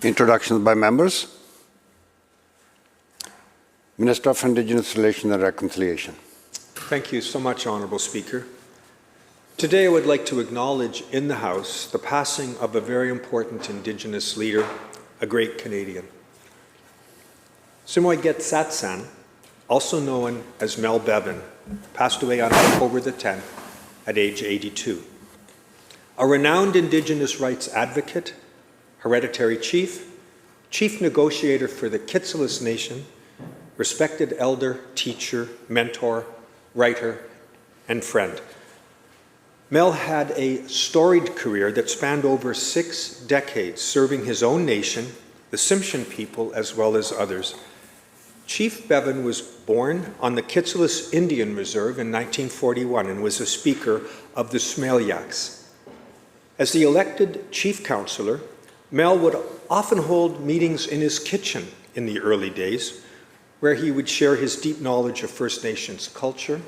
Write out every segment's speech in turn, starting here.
Introductions by members. Minister of Indigenous Relations and Reconciliation. Thank you so much, Honourable Speaker. Today I would like to acknowledge in the House the passing of a very important Indigenous leader, a great Canadian. Simoyget Satsan, also known as Mel Bevan, passed away on October the 10th at age 82. A renowned Indigenous rights advocate, hereditary chief, chief negotiator for the Kitsillas Nation, respected elder, teacher, mentor, writer, and friend. Mel had a storied career that spanned over 6 decades, serving his own nation, the Tsimshian people, as well as others. Chief Bevan was born on the Kitsillas Indian Reserve in 1941 and was a speaker of the Smeljaks. As the elected chief counselor, Mel would often hold meetings in his kitchen in the early days, where he would share his deep knowledge of First Nations culture,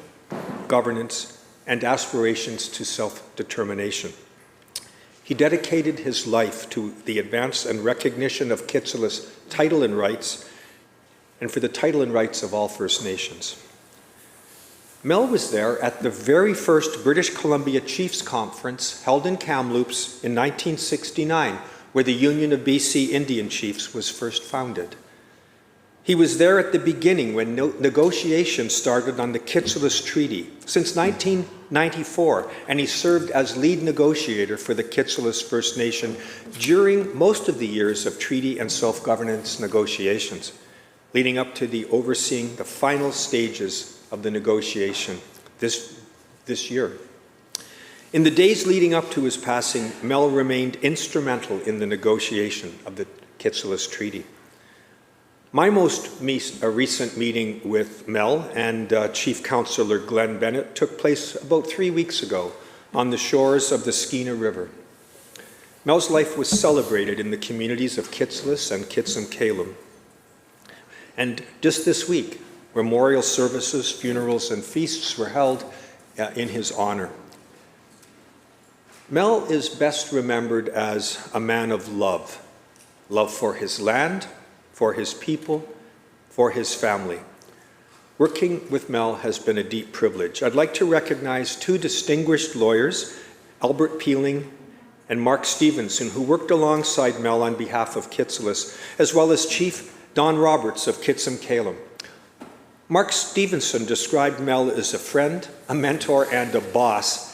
governance, and aspirations to self-determination. He dedicated his life to the advance and recognition of Kitsillas title and rights, and for the title and rights of all First Nations. Mel was there at the very first British Columbia Chiefs Conference held in Kamloops in 1969, where the Union of BC Indian Chiefs was first founded. He was there at the beginning when negotiations started on the Kitsillas Treaty since 1994, and he served as lead negotiator for the Kitsillas First Nation during most of the years of treaty and self-governance negotiations, leading up to the overseeing the final stages of the negotiation this year. In the days leading up to his passing, Mel remained instrumental in the negotiation of the Kitsillas Treaty. My most recent meeting with Mel and Chief Counselor Glenn Bennett took place about 3 weeks ago on the shores of the Skeena River. Mel's life was celebrated in the communities of Kitsillas and Kitsim-Kalem. And just this week, memorial services, funerals, and feasts were held in his honor. Mel is best remembered as a man of love for his land, for his people, for his family. Working with Mel has been a deep privilege. I'd like to recognize 2 distinguished lawyers, Albert Peeling and Mark Stevenson, who worked alongside Mel on behalf of Kitsillas, as well as Chief Don Roberts of Kitsim-Kalem. Mark Stevenson described Mel as a friend, a mentor, and a boss,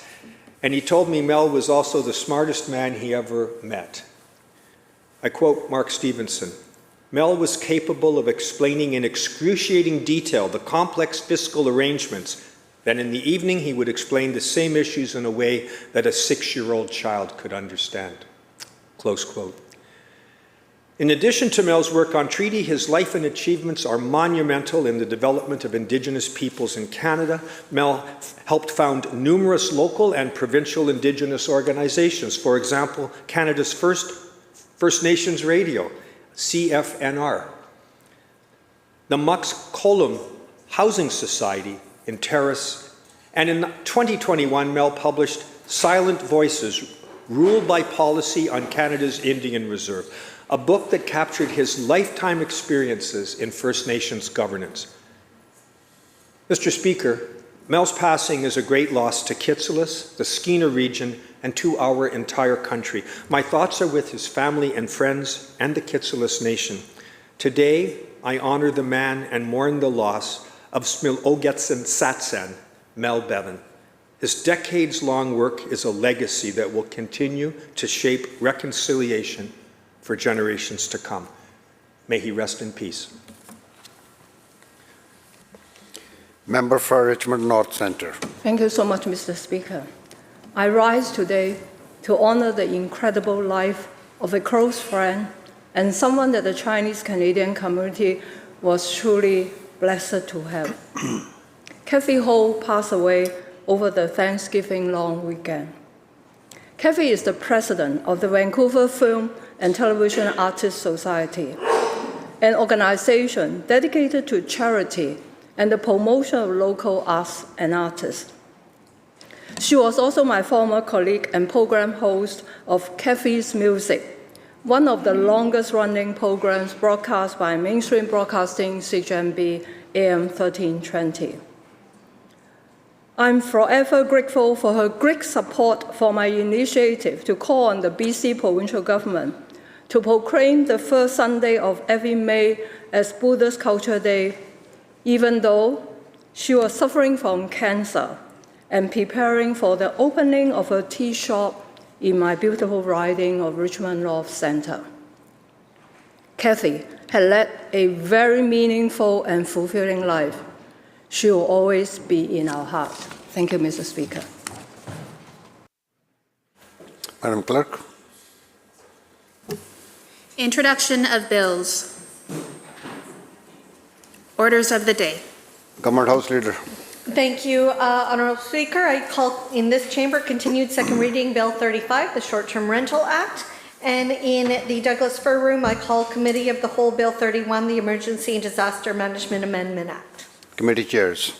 and he told me Mel was also the smartest man he ever met. I quote Mark Stevenson, "Mel was capable of explaining in excruciating detail the complex fiscal arrangements. Then in the evening he would explain the same issues in a way that a 6-year-old child could understand." Close quote. In addition to Mel's work on treaty, his life and achievements are monumental in the development of Indigenous peoples in Canada. Mel helped found numerous local and provincial Indigenous organizations. For example, Canada's first First Nations Radio, CFNR, the Muxcolum Housing Society in Terrace, and in 2021, Mel published Silent Voices, Rule by Policy on Canada's Indian Reserve, a book that captured his lifetime experiences in First Nations governance. Mr. Speaker, Mel's passing is a great loss to Kitsillas, the Skeena region, and to our entire country. My thoughts are with his family and friends and the Kitsillas Nation. Today, I honor the man and mourn the loss of Smilogetsen Satsan, Mel Bevan. His decades-long work is a legacy that will continue to shape reconciliation for generations to come. May he rest in peace. Member for Richmond North Centre. Thank you so much, Mr. Speaker. I rise today to honor the incredible life of a close friend and someone that the Chinese-Canadian community was truly blessed to have. Kathy Ho passed away over the Thanksgiving long weekend. Kathy is the president of the Vancouver Film and Television Artists Society, an organization dedicated to charity and the promotion of local arts and artists. She was also my former colleague and program host of Kathy's Music, one of the longest-running programs broadcast by mainstream broadcasting CGMB AM 1320. I'm forever grateful for her great support for my initiative to call on the BC provincial government to proclaim the first Sunday of every May as Buddhist Culture Day, even though she was suffering from cancer and preparing for the opening of a tea shop in my beautiful riding of Richmond North Centre. Kathy had led a very meaningful and fulfilling life. She will always be in our heart. Thank you, Mr. Speaker. Madam Clerk. Introduction of bills. Orders of the day. Government House Leader. Thank you, Honourable Speaker. I call in this chamber continued second reading Bill 35, the Short-Term Rental Act. And in the Douglas Fir Room, I call Committee of the Whole Bill 31, the Emergency and Disaster Management Amendment Act. Committee chairs.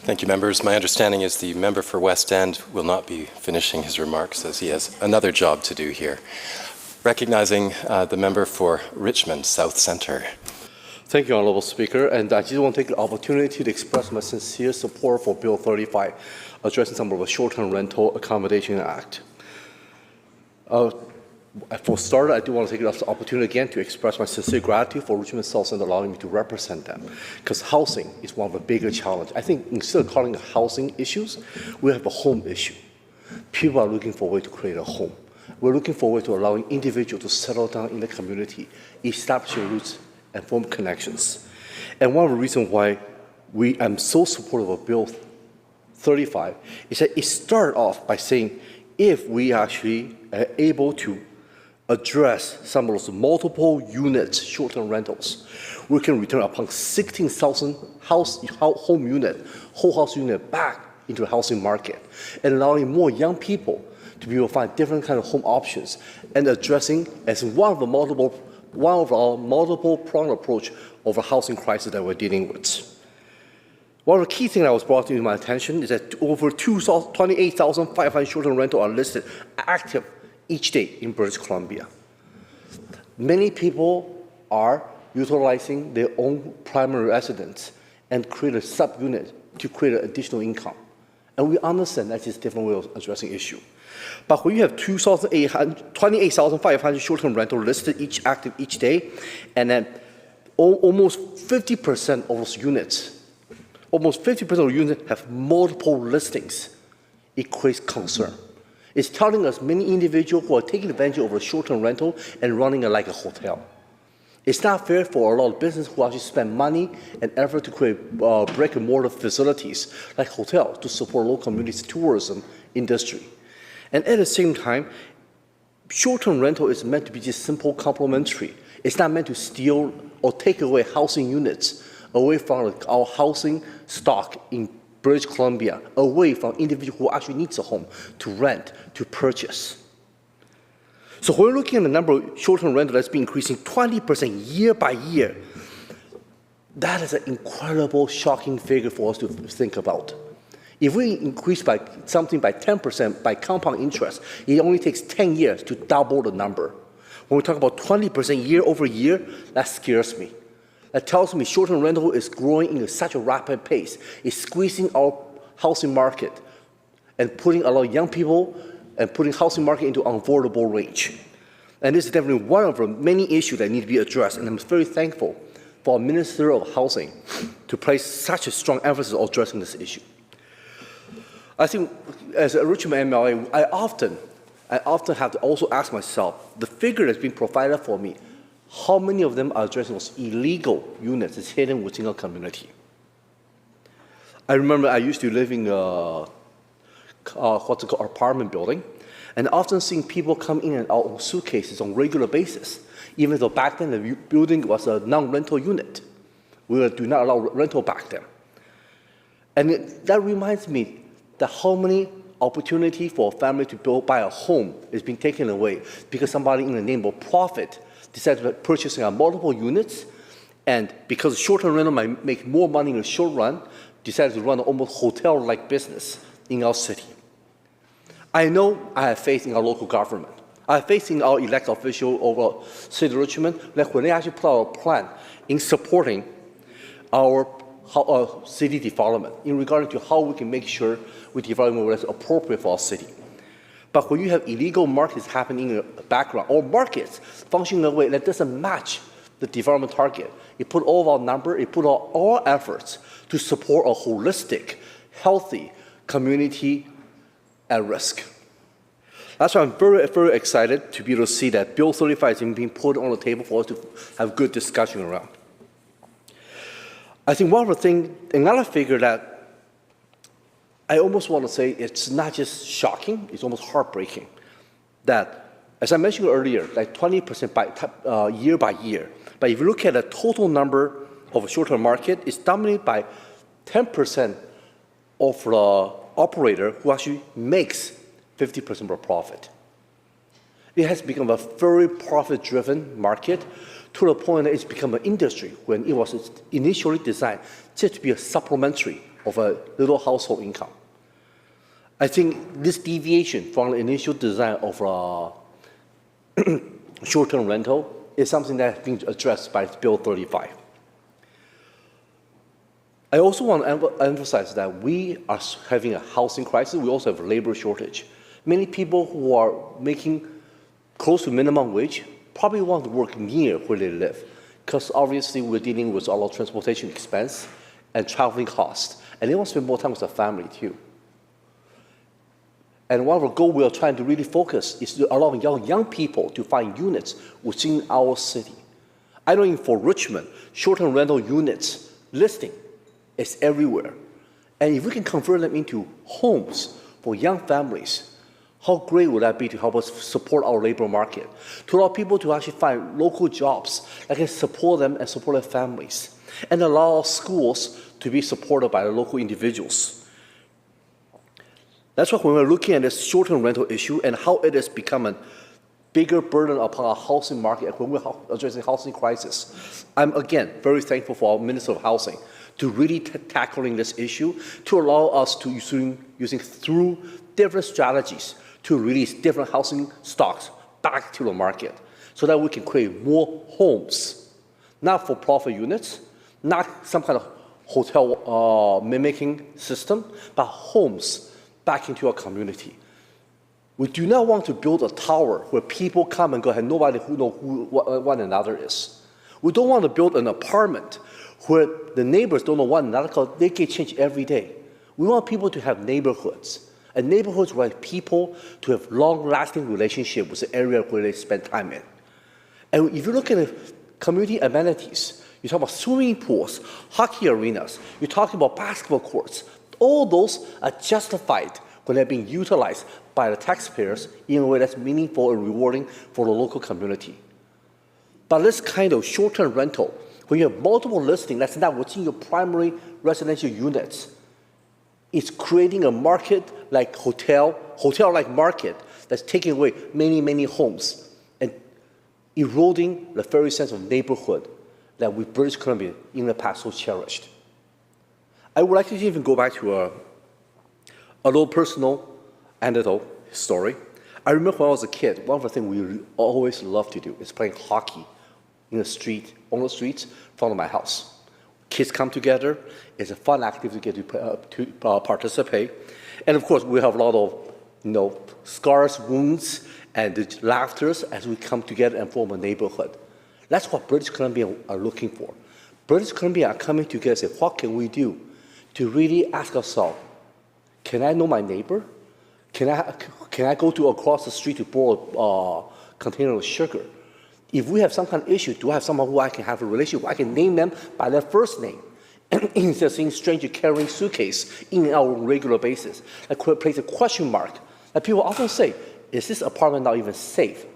Thank you, members. My understanding is the member for West End will not be finishing his remarks as he has another job to do here. Recognizing the member for Richmond South Centre. Thank you, Honourable Speaker. And I just want to take the opportunity to express my sincere support for Bill 35, addressing some of the Short-Term Rental Accommodation Act. For starters, I do want to take this opportunity again to express my sincere gratitude for Richmond South Centre allowing me to represent them, because housing is one of the bigger challenges. I think instead of calling it housing issues, we have a home issue. People are looking for a way to create a home. We're looking forward to allowing individuals to settle down in the community, establish roots, and form connections. And one of the reasons why I'm so supportive of Bill 35 is that it started off by saying if we actually are able to address some of those multiple units, short-term rentals, we can return upon 16,000 whole house unit back into the housing market, and allowing more young people to be able to find different kind of home options, and addressing as one of our multiple pronged approach of a housing crisis that we're dealing with. One of the key things that was brought to my attention is that over 28,500 short-term rentals are listed active each day in British Columbia. Many people are utilizing their own primary residence and create a subunit to create an additional income. And we understand that is a different way of addressing issue. But when you have 28,500 short-term rentals listed active each day, and then almost 50% of those units, have multiple listings, it creates concern. It's telling us many individuals who are taking advantage of a short-term rental and running it like a hotel. It's not fair for a lot of businesses who actually spend money and effort to create brick-and-mortar facilities like hotels to support local communities' tourism industry. And at the same time, short-term rental is meant to be just simple complementary. It's not meant to steal or take away housing units away from our housing stock in British Columbia, away from individuals who actually needs a home to rent, to purchase. So when we're looking at the number of short-term rentals that's been increasing 20% year by year, that is an incredible, shocking figure for us to think about. If we increase by something by 10% by compound interest, it only takes 10 years to double the number. When we talk about 20% year over year, that scares me. That tells me short-term rental is growing in such a rapid pace. It's squeezing our housing market and putting a lot of young people and putting housing market into unaffordable range. And this is definitely one of the many issues that need to be addressed. And I'm very thankful for our Minister of Housing to place such a strong emphasis on addressing this issue. I think as a Richmond MLA, I often have to also ask myself, the figure that's been provided for me, how many of them are addressing those illegal units that's hidden within our community? I remember I used to live in what's called apartment building, and often seeing people come in and out of suitcases on a regular basis, even though back then the building was a non-rental unit. We do not allow rental back then. And that reminds me that how many opportunity for a family to buy a home is being taken away because somebody in the name of profit decided to purchase multiple units And because short-term rental might make more money in the short run, decided to run an almost hotel-like business in our city. I know I have faith in our local government. I have faith in our elected official over City of Richmond that when they actually put out a plan in supporting our city development in regard to how we can make sure we develop what is appropriate for our city. But when you have illegal markets happening in the background, or markets functioning in a way that doesn't match the development target, it put all of our number, it put all our efforts to support a holistic, healthy community at risk. That's why I'm very, very excited to be able to see that Bill 35 is being put on the table for us to have good discussion around. I think one of the things, another figure that I almost want to say it's not just shocking, it's almost heartbreaking, that, as I mentioned earlier, like 20% year by year. But if you look at the total number of a short-term market, it's dominated by 10% of the operator who actually makes 50% of a profit. It has become a very profit-driven market to the point that it's become an industry when it was initially designed just to be a supplementary of a little household income. I think this deviation from the initial design of short-term rental is something that has been addressed by Bill 35. I also want to emphasize that we are having a housing crisis. We also have a labor shortage. Many people who are making close to minimum wage probably want to work near where they live, because obviously we're dealing with a lot of transportation expense and traveling costs, and they want to spend more time with their family too. And one of the goals we are trying to really focus is to allow young people to find units within our city. I know for Richmond, short-term rental units listing is everywhere. And if we can convert them into homes for young families, how great would that be to help us support our labor market, to allow people to actually find local jobs that can support them and support their families, and allow our schools to be supported by the local individuals. That's why when we're looking at this short-term rental issue and how it has become a bigger burden upon our housing market, and when we're addressing housing crisis, I'm again very thankful for our Minister of Housing to really tackling this issue, to allow us to using through different strategies to release different housing stocks back to the market so that we can create more homes, not for profit units, not some kind of hotel mimicking system, but homes back into our community. We do not want to build a tower where people come and go and nobody who knows who one another is. We don't want to build an apartment where the neighbors don't know one another because they get changed every day. We want people to have neighborhoods, and neighborhoods where people to have long-lasting relationship with the area where they spend time in. And if you look at the community amenities, you talk about swimming pools, hockey arenas, you're talking about basketball courts. All those are justified when they're being utilized by the taxpayers in a way that's meaningful and rewarding for the local community. But this kind of short-term rental, when you have multiple listings that's not within your primary residential units, it's creating a market like hotel-like market that's taking away many, many homes and eroding the very sense of neighborhood that we British Columbia in the past so cherished. I would like to even go back to a little personal anecdote story. I remember when I was a kid, one of the things we always loved to do is playing hockey in the street, on the streets in front of my house. Kids come together. It's a fun activity to get to participate. And of course, we have a lot of scars, wounds, and the laughters as we come together and form a neighborhood. That's what British Columbia are looking for. British Columbia are coming together and say, what can we do to really ask ourselves, can I know my neighbor? Can I go across the street to borrow a container of sugar? If we have some kind of issue, do I have someone who I can have a relationship with? I can name them by their first name. Instead of seeing strangers carrying suitcase in our regular basis. That places a question mark. That people often say, is this apartment not even safe?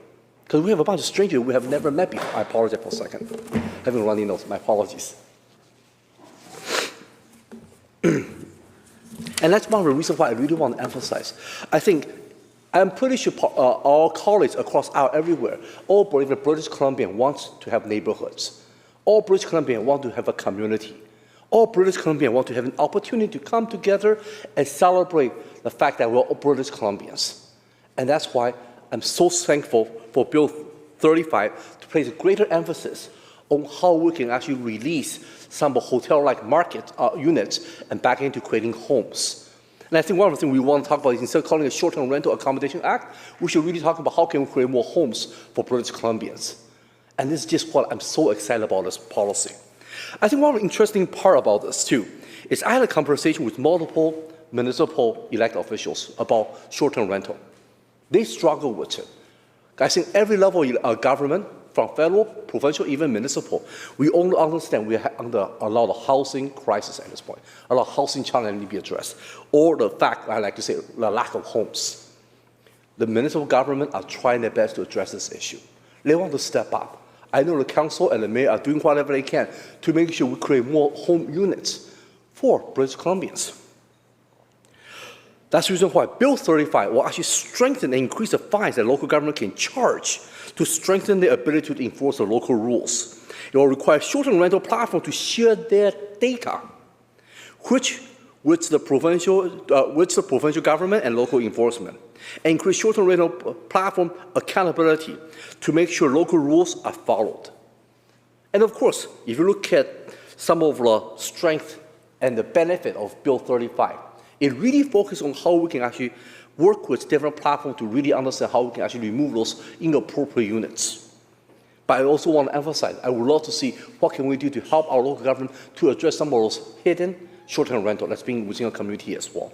Because we have a bunch of strangers we have never met before. I apologize for a second. Having runny nose, my apologies. And that's one of the reasons why I really want to emphasize. I think, I'm pretty sure our colleagues across our everywhere all believe that British Columbia wants to have neighborhoods. All British Columbians want to have a community. All British Columbians want to have an opportunity to come together and celebrate the fact that we're all British Columbians. And that's why I'm so thankful for Bill 35 to place a greater emphasis on how we can actually release some of hotel-like market units and back into creating homes. And I think one of the things we want to talk about is instead of calling it a short-term rental accommodation act, we should really talk about how can we create more homes for British Columbians. And this is just what I'm so excited about this policy. I think one of the interesting part about this too is I had a conversation with multiple municipal elected officials about short-term rental. They struggle with it. I think every level of government, from federal, provincial, even municipal, we only understand we are under a lot of housing crisis at this point, a lot of housing challenges need to be addressed, or the fact, I like to say, the lack of homes. The municipal government are trying their best to address this issue. They want to step up. I know the council and the mayor are doing whatever they can to make sure we create more home units for British Columbians. That's the reason why Bill 35 will actually strengthen and increase the fines that local government can charge to strengthen their ability to enforce the local rules. It will require short-term rental platforms to share their data, which the provincial government and local enforcement, and increase short-term rental platform accountability to make sure local rules are followed. And of course, if you look at some of the strength and the benefit of Bill 35, it really focuses on how we can actually work with different platforms to really understand how we can actually remove those inappropriate units. But I also want to emphasize, I would love to see what can we do to help our local government to address some of those hidden short-term rental that's being within our community as well.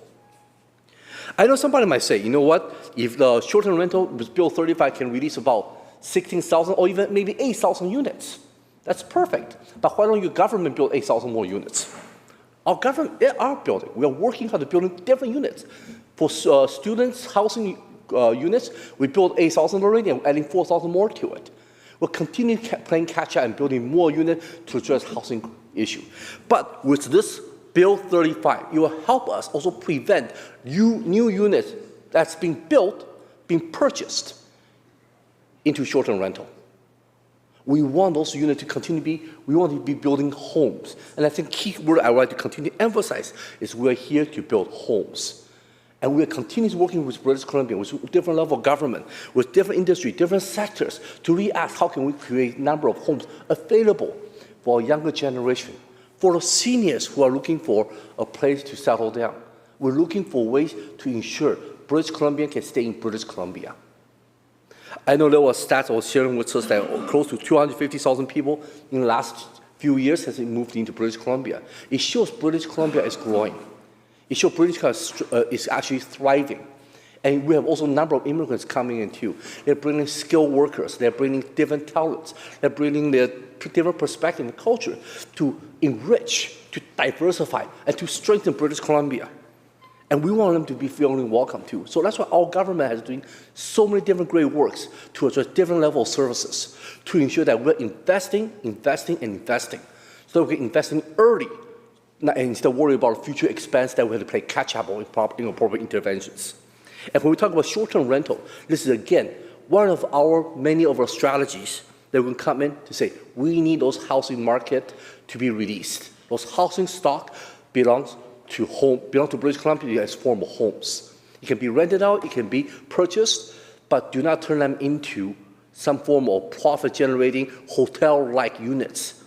I know somebody might say, you know what, if the short-term rental with Bill 35 can release about 16,000 or even maybe 8,000 units, that's perfect. But why don't your government build 8,000 more units? Our government are building. We are working hard to build different units. For students' housing units, we built 8,000 already and adding 4,000 more to it. We'll continue playing catch-up and building more units to address housing issue. But with this Bill 35, it will help us also prevent new units that's being built, being purchased into short-term rental. We want those units to continue to be, we want to be building homes. And I think key word I would like to continue to emphasize is we're here to build homes. And we're continuously working with British Columbia, with different level of government, with different industry, different sectors, to really ask how can we create a number of homes available for a younger generation, for the seniors who are looking for a place to settle down. We're looking for ways to ensure British Columbia can stay in British Columbia. I know there were stats I was sharing with us that close to 250,000 people in the last few years has moved into British Columbia. It shows British Columbia is growing. It shows British Columbia is actually thriving. And we have also a number of immigrants coming in too. They're bringing skilled workers. They're bringing different talents. They're bringing their different perspective and culture to enrich, to diversify, and to strengthen British Columbia. And we want them to be feeling welcome too. So that's why our government is doing so many different great works to address different levels of services to ensure that we're investing, so we're investing early, and instead of worrying about future expense that we have to play catch up on inappropriate interventions. And when we talk about short-term rental, this is again one of many of our strategies that will come in to say we need those housing market to be released. Those housing stock belong to British Columbia as form of homes. It can be rented out, it can be purchased, but do not turn them into some form of profit-generating hotel-like units.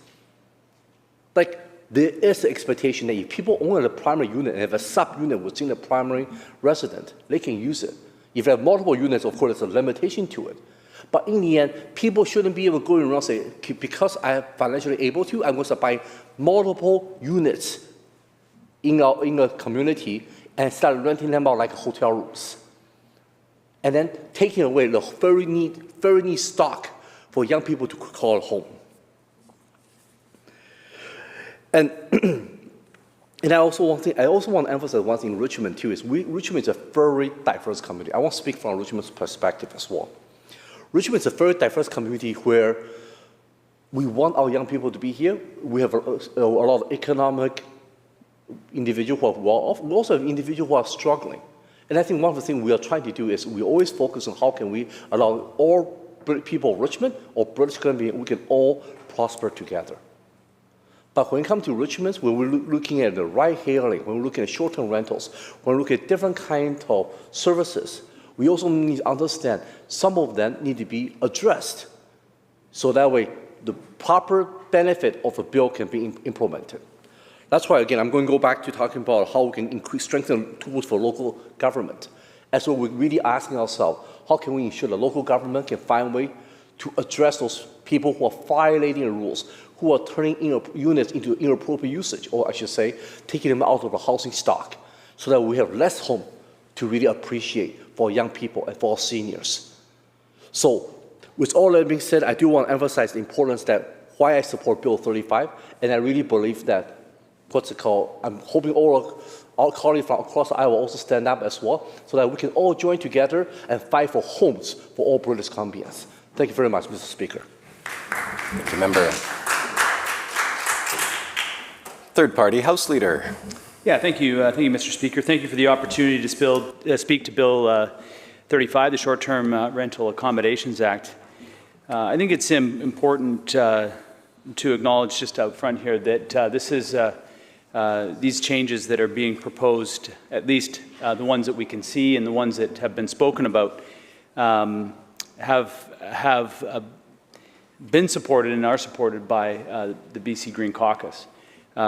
Like, there is the expectation that if people own a primary unit and have a sub-unit within the primary resident, they can use it. If they have multiple units, of course, there's a limitation to it. But in the end, people shouldn't be able to go around and say, because I am financially able to, I'm going to buy multiple units in a community and start renting them out like hotel rooms. And then taking away the very neat stock for young people to call home. And I also want to emphasize one thing in Richmond too, is Richmond is a very diverse community. I want to speak from Richmond's perspective as well. Richmond is a very diverse community where we want our young people to be here. We have a lot of economic individuals who are well off. We also have individuals who are struggling. And I think one of the things we are trying to do is we always focus on how can we allow all people of Richmond or British Columbia, we can all prosper together. But when it comes to Richmond, when we're looking at the ride-hailing, when we're looking at short-term rentals, when we're looking at different kinds of services, we also need to understand some of them need to be addressed. So that way, the proper benefit of the bill can be implemented. That's why, again, I'm going to go back to talking about how we can strengthen tools for local government. And so we're really asking ourselves, how can we ensure the local government can find a way to address those people who are violating the rules, who are turning units into inappropriate usage, or I should say, taking them out of the housing stock, so that we have less home to really appreciate for young people and for our seniors. So, with all that being said, I do want to emphasize the importance that why I support Bill 35, and I really believe that, I'm hoping all our colleagues from across Iowa will also stand up as well, so that we can all join together and fight for homes for all British Columbians. Thank you very much, Mr. Speaker. Thank you, Member. Third party, House Leader. Yeah, thank you, Mr. Speaker. Thank you for the opportunity to speak to Bill 35, the Short-Term Rental Accommodations Act. I think it's important to acknowledge just out front here that this is these changes that are being proposed, at least the ones that we can see and the ones that have been spoken about, have been supported and are supported by the BC Green Caucus.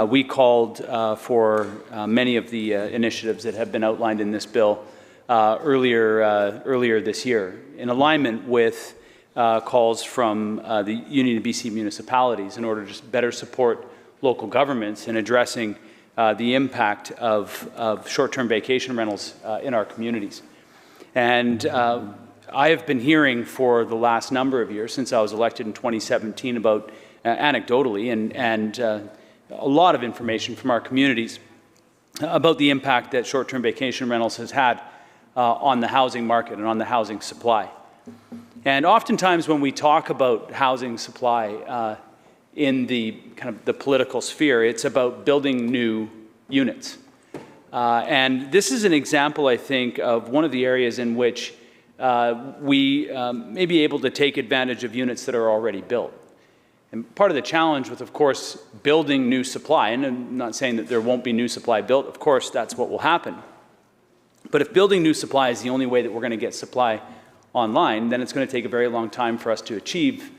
We called for many of the initiatives that have been outlined in this bill earlier this year, in alignment with calls from the Union of BC Municipalities in order to just better support local governments in addressing the impact of short-term vacation rentals in our communities. And I have been hearing for the last number of years, since I was elected in 2017, about anecdotally and a lot of information from our communities about the impact that short-term vacation rentals has had on the housing market and on the housing supply. And oftentimes when we talk about housing supply in the kind of the political sphere, it's about building new units. And this is an example, I think, of one of the areas in which we may be able to take advantage of units that are already built. And part of the challenge with, of course, building new supply, and I'm not saying that there won't be new supply built, of course, that's what will happen. But if building new supply is the only way that we're going to get supply online, then it's going to take a very long time for us to achieve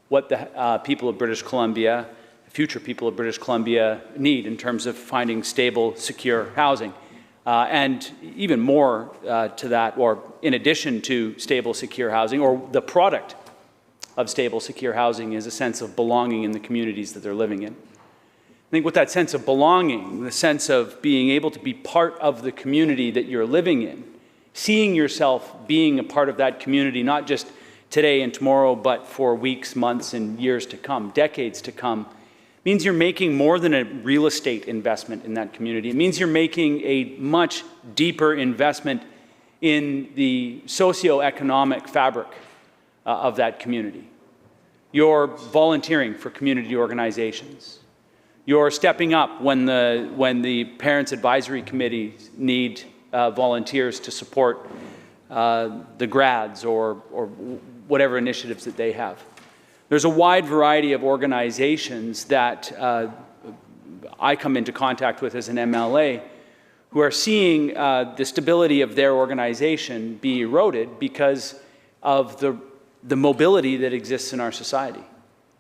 what the people of British Columbia, the future people of British Columbia need in terms of finding stable, secure housing. And even more to that, or in addition to stable, secure housing, or the product of stable, secure housing is a sense of belonging in the communities that they're living in. I think with that sense of belonging, the sense of being able to be part of the community that you're living in, seeing yourself being a part of that community, not just today and tomorrow, but for weeks, months, and years to come, decades to come, means you're making more than a real estate investment in that community. It means you're making a much deeper investment in the socioeconomic fabric of that community. You're volunteering for community organizations. You're stepping up when the Parents Advisory Committees need volunteers to support the grads or whatever initiatives that they have. There's a wide variety of organizations that I come into contact with as an MLA who are seeing the stability of their organization be eroded because of the mobility that exists in our society.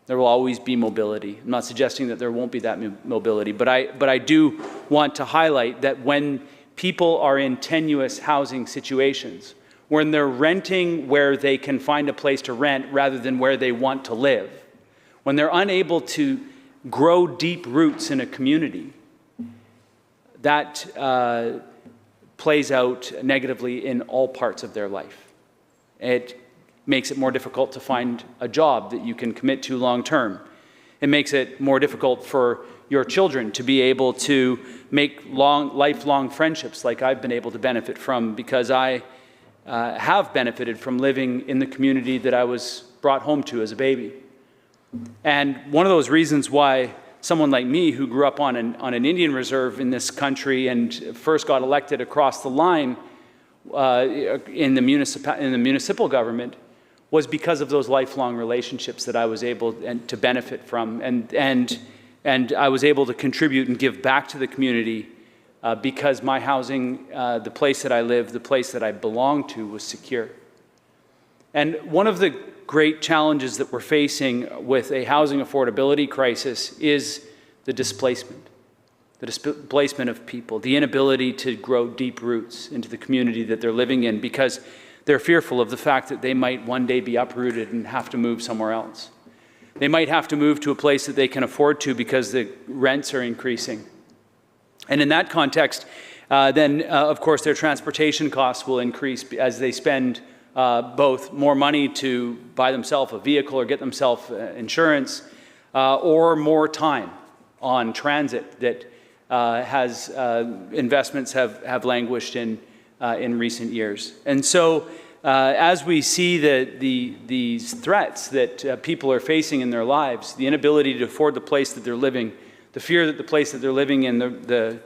There will always be mobility. I'm not suggesting that there won't be that mobility, but I do want to highlight that when people are in tenuous housing situations, when they're renting where they can find a place to rent rather than where they want to live, when they're unable to grow deep roots in a community, that plays out negatively in all parts of their life. It makes it more difficult to find a job that you can commit to long term. It makes it more difficult for your children to be able to make lifelong friendships like I've been able to benefit from, because I have benefited from living in the community that I was brought home to as a baby. And one of those reasons why someone like me, who grew up on an Indian reserve in this country and first got elected across the line in the municipal government, was because of those lifelong relationships that I was able to benefit from. And and I was able to contribute and give back to the community because my housing, the place that I live, the place that I belong to, was secure. And one of the great challenges that we're facing with a housing affordability crisis is the displacement of people, the inability to grow deep roots into the community that they're living in because they're fearful of the fact that they might one day be uprooted and have to move somewhere else. They might have to move to a place that they can afford to because the rents are increasing. And in that context, then of course their transportation costs will increase as they spend both more money to buy themselves a vehicle or get themselves insurance, or more time on transit that has investments have languished in recent years. And so as we see these threats that people are facing in their lives, the inability to afford the place that they're living, the fear that the place that they're living in, the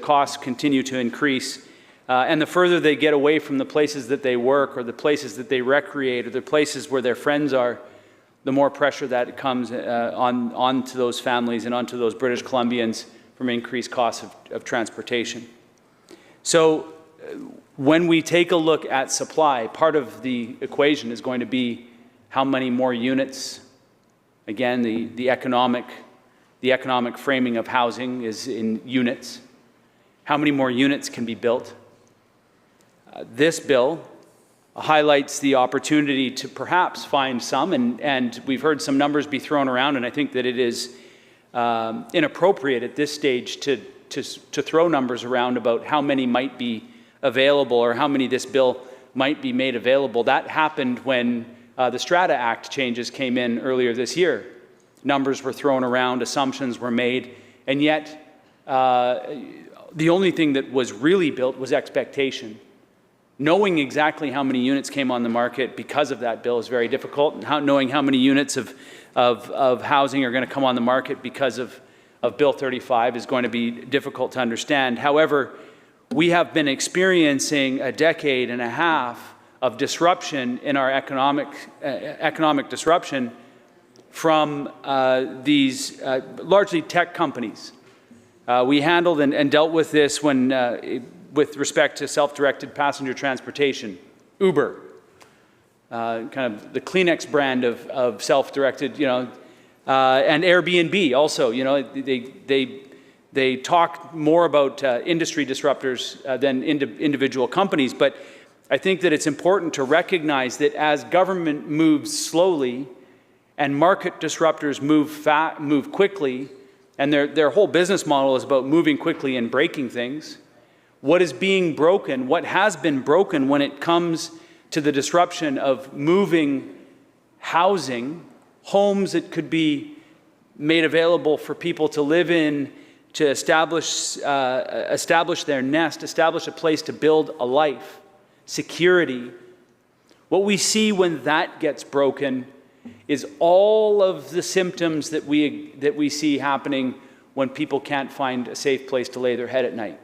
costs continue to increase, and the further they get away from the places that they work or the places that they recreate or the places where their friends are, the more pressure that comes onto those families and onto those British Columbians from increased costs of transportation. So when we take a look at supply, part of the equation is going to be how many more units. Again, the economic framing of housing is in units. How many more units can be built? This bill highlights the opportunity to perhaps find some, and we've heard some numbers be thrown around, and I think that it is inappropriate at this stage to throw numbers around about how many might be available or how many this bill might be made available. That happened when the Strata Act changes came in earlier this year. Numbers were thrown around, assumptions were made, and yet the only thing that was really built was expectation. Knowing exactly how many units came on the market because of that bill is very difficult, and knowing how many units of housing are going to come on the market because of Bill 35 is going to be difficult to understand. However, we have been experiencing a decade and a half of disruption in our economic disruption from these largely tech companies. We handled and dealt with this when with respect to self-directed passenger transportation, Uber, kind of the Kleenex brand of self-directed, and Airbnb also. They talk more about industry disruptors than individual companies, but I think that it's important to recognize that as government moves slowly and market disruptors move quickly, and their whole business model is about moving quickly and breaking things. What is being broken, what has been broken when it comes to the disruption of moving housing, homes that could be made available for people to live in, to establish their nest, establish a place to build a life, security. What we see when that gets broken is all of the symptoms that we see happening when people can't find a safe place to lay their head at night.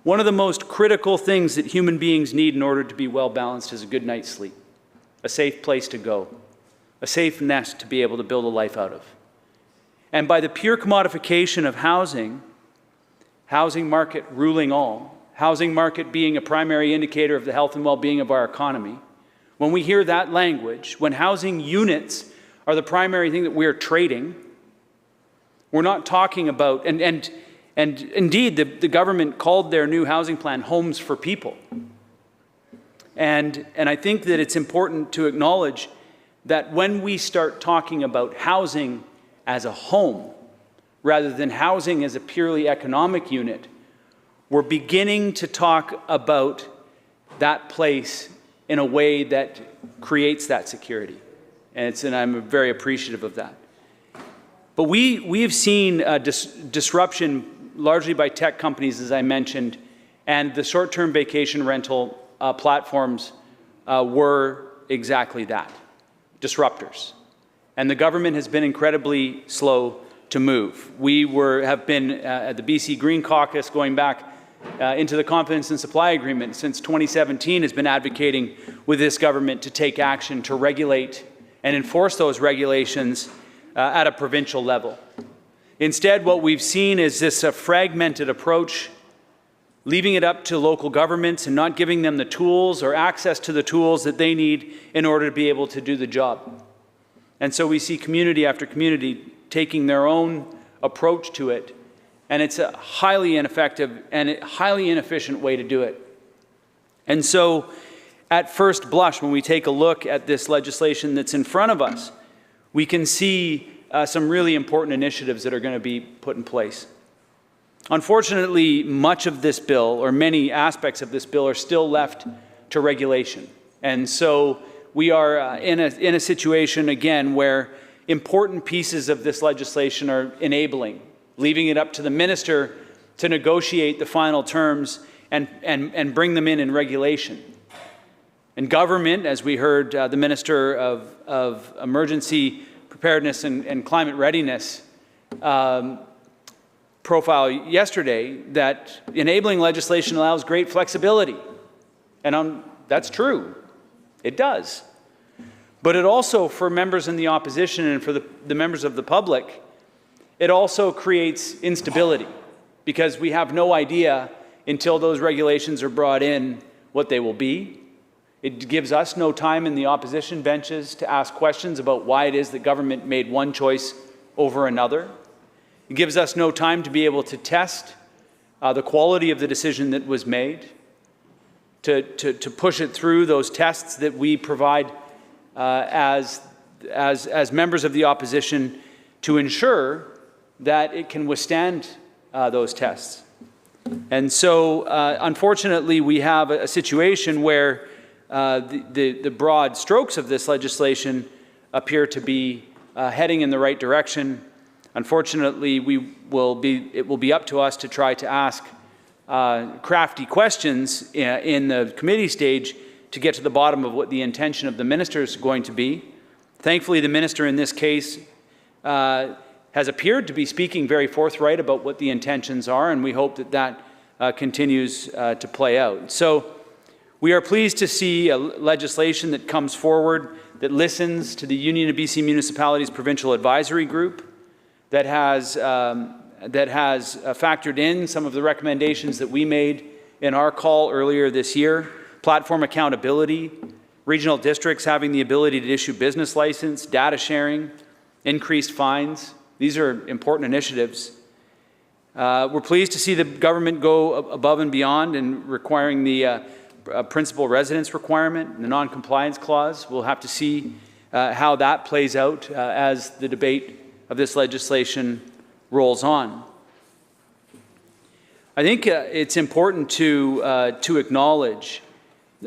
One of the most critical things that human beings need in order to be well balanced is a good night's sleep, a safe place to go, a safe nest to be able to build a life out of. And by the pure commodification of housing market ruling all, housing market being a primary indicator of the health and well-being of our economy, when we hear that language, when housing units are the primary thing that we're trading, we're not talking about, and indeed the government called their new housing plan Homes for People. And I think that it's important to acknowledge that when we start talking about housing as a home, rather than housing as a purely economic unit, we're beginning to talk about that place in a way that creates that security. And I'm very appreciative of that. But we have seen disruption largely by tech companies, as I mentioned, and the short-term vacation rental platforms were exactly that, disruptors. And the government has been incredibly slow to move. We have been at the BC Green Caucus going back into the Confidence and Supply Agreement since 2017 has been advocating with this government to take action to regulate and enforce those regulations at a provincial level. Instead, what we've seen is this fragmented approach, leaving it up to local governments and not giving them the tools or access to the tools that they need in order to be able to do the job. And so we see community after community taking their own approach to it, and it's a highly ineffective and a highly inefficient way to do it. And so at first blush, when we take a look at this legislation that's in front of us, we can see some really important initiatives that are going to be put in place. Unfortunately, much of this bill, or many aspects of this bill, are still left to regulation. And so we are in a situation, again, where important pieces of this legislation are enabling, leaving it up to the minister to negotiate the final terms and bring them in regulation. And government, as we heard the Minister of Emergency Preparedness and Climate Readiness profile yesterday, that enabling legislation allows great flexibility. And that's true. It does. But it also, for members in the opposition and for the members of the public, it also creates instability, because we have no idea until those regulations are brought in what they will be. It gives us no time in the opposition benches to ask questions about why it is that government made one choice over another. It gives us no time to be able to test the quality of the decision that was made, to push it through those tests that we provide as members of the opposition, to ensure that it can withstand those tests. And so, unfortunately, we have a situation where the broad strokes of this legislation appear to be heading in the right direction. Unfortunately, it will be up to us to try to ask crafty questions in the committee stage to get to the bottom of what the intention of the minister is going to be. Thankfully, the minister in this case has appeared to be speaking very forthright about what the intentions are, and we hope that continues to play out. So we are pleased to see legislation that comes forward that listens to the Union of BC Municipalities Provincial Advisory Group, that has factored in some of the recommendations that we made in our call earlier this year. Platform accountability, regional districts having the ability to issue business license, data sharing, increased fines. These are important initiatives. We're pleased to see the government go above and beyond in requiring the principal residence requirement and the non-compliance clause. We'll have to see how that plays out as the debate of this legislation rolls on. I think it's important to acknowledge,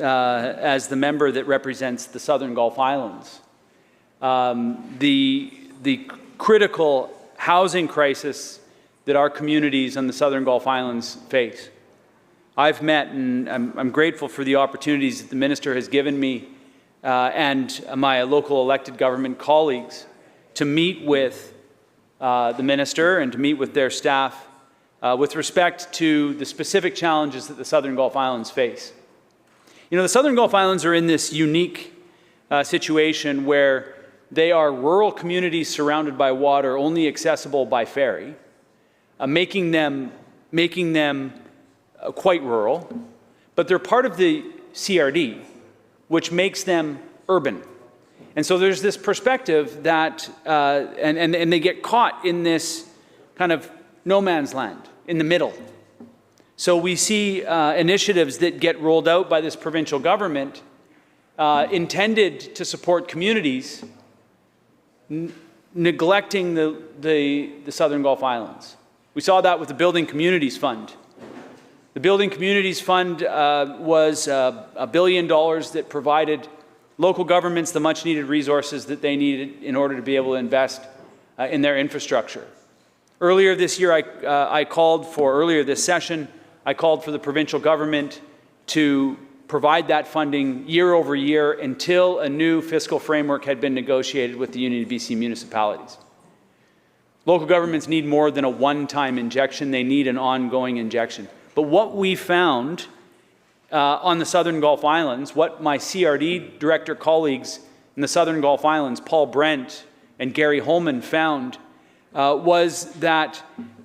as the member that represents the Southern Gulf Islands, the critical housing crisis that our communities on the Southern Gulf Islands face. I've met, and I'm grateful for the opportunities that the minister has given me and my local elected government colleagues to meet with the minister and to meet with their staff with respect to the specific challenges that the Southern Gulf Islands face. You know, the Southern Gulf Islands are in this unique situation where they are rural communities surrounded by water, only accessible by ferry, making them quite rural, but they're part of the CRD, which makes them urban. And so there's this perspective that, and they get caught in this kind of no man's land, in the middle. So we see initiatives that get rolled out by this provincial government intended to support communities, neglecting the Southern Gulf Islands. We saw that with the Building Communities Fund. The Building Communities Fund was $1 billion that provided local governments the much-needed resources that they needed in order to be able to invest in their infrastructure. Earlier this year, earlier this session, I called for the provincial government to provide that funding year over year until a new fiscal framework had been negotiated with the Union of BC Municipalities. Local governments need more than a one-time injection. They need an ongoing injection. But what we found on the Southern Gulf Islands, what my CRD director colleagues in the Southern Gulf Islands, Paul Brent and Gary Holman found was that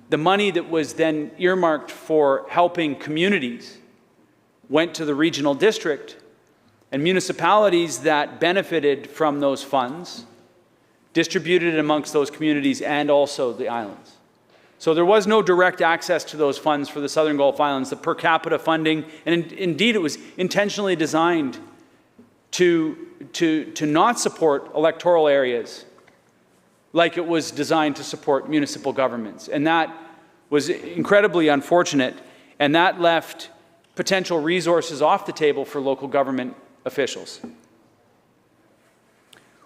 the money that was then earmarked for helping communities went to the regional district, and municipalities that benefited from those funds distributed it amongst those communities and also the islands. So there was no direct access to those funds for the Southern Gulf Islands. The per capita funding, and indeed it was intentionally designed to not support electoral areas like it was designed to support municipal governments. And that was incredibly unfortunate, and that left potential resources off the table for local government officials.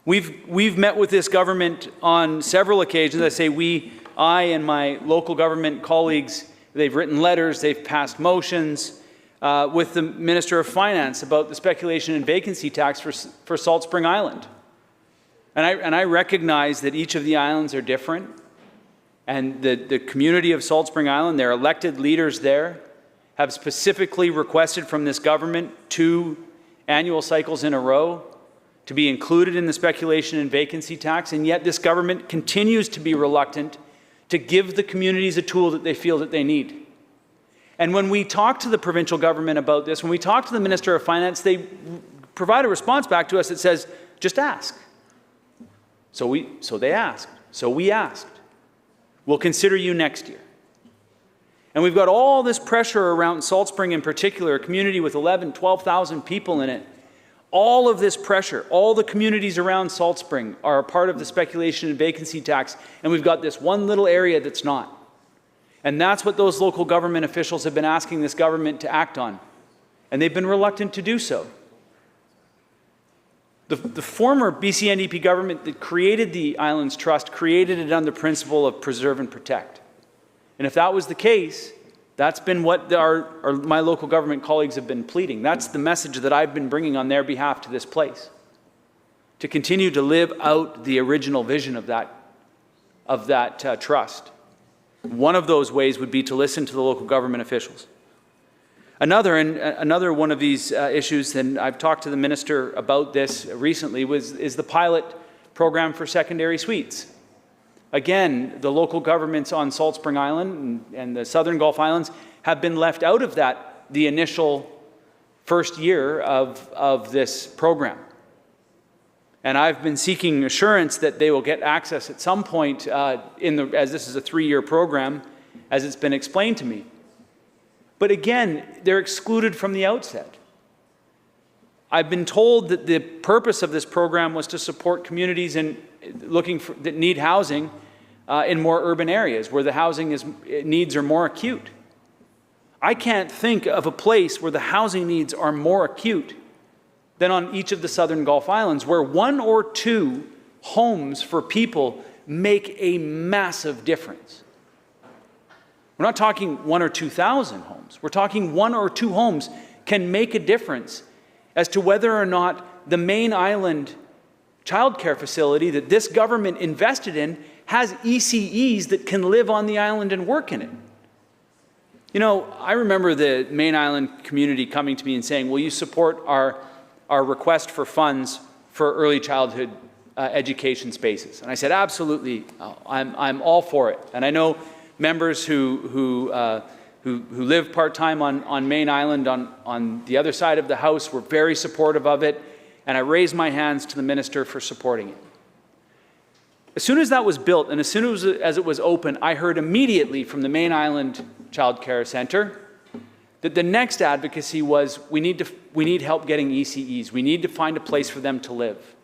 We've met with this government on several occasions. I say I and my local government colleagues, they've written letters, they've passed motions with the Minister of Finance about the speculation and vacancy tax for Salt Spring Island. And I recognize that each of the islands are different, and the community of Salt Spring Island, their elected leaders there, have specifically requested from this government 2 annual cycles in a row to be included in the speculation and vacancy tax, and yet this government continues to be reluctant to give the communities a tool that they feel that they need. And when we talk to the provincial government about this, when we talk to the Minister of Finance, they provide a response back to us that says, just ask. So they asked. So we asked. We'll consider you next year. And we've got all this pressure around Salt Spring in particular, a community with 11,000, 12,000 people in it. All of this pressure, all the communities around Salt Spring are a part of the speculation and vacancy tax, and we've got this one little area that's not. And that's what those local government officials have been asking this government to act on, and they've been reluctant to do so. The former BC NDP government that created the Islands Trust created it on the principle of preserve and protect. And if that was the case, that's been what my local government colleagues have been pleading. That's the message that I've been bringing on their behalf to this place, to continue to live out the original vision of that trust. One of those ways would be to listen to the local government officials. Another one of these issues, and I've talked to the minister about this recently, is the pilot program for secondary suites. Again, the local governments on Salt Spring Island and the Southern Gulf Islands have been left out of the initial first year of this program. And I've been seeking assurance that they will get access at some point as this is a 3-year program, as it's been explained to me. But again, they're excluded from the outset. I've been told that the purpose of this program was to support communities that need housing in more urban areas where the housing needs are more acute. I can't think of a place where the housing needs are more acute than on each of the Southern Gulf Islands, where 1 or 2 homes for people make a massive difference. We're not talking 1 or 2,000 homes. We're talking 1 or 2 homes can make a difference as to whether or not the main island childcare facility that this government invested in has ECEs that can live on the island and work in it. You know, I remember the main island community coming to me and saying, will you support our request for funds for early childhood education spaces? And I said, absolutely, I'm all for it. And I know members who live part-time on Main Island on the other side of the house were very supportive of it, and I raised my hands to the minister for supporting it. As soon as that was built and as soon as it was open, I heard immediately from the Main Island Child Care Center that the next advocacy was we need help getting ECEs. We need to find a place for them to live.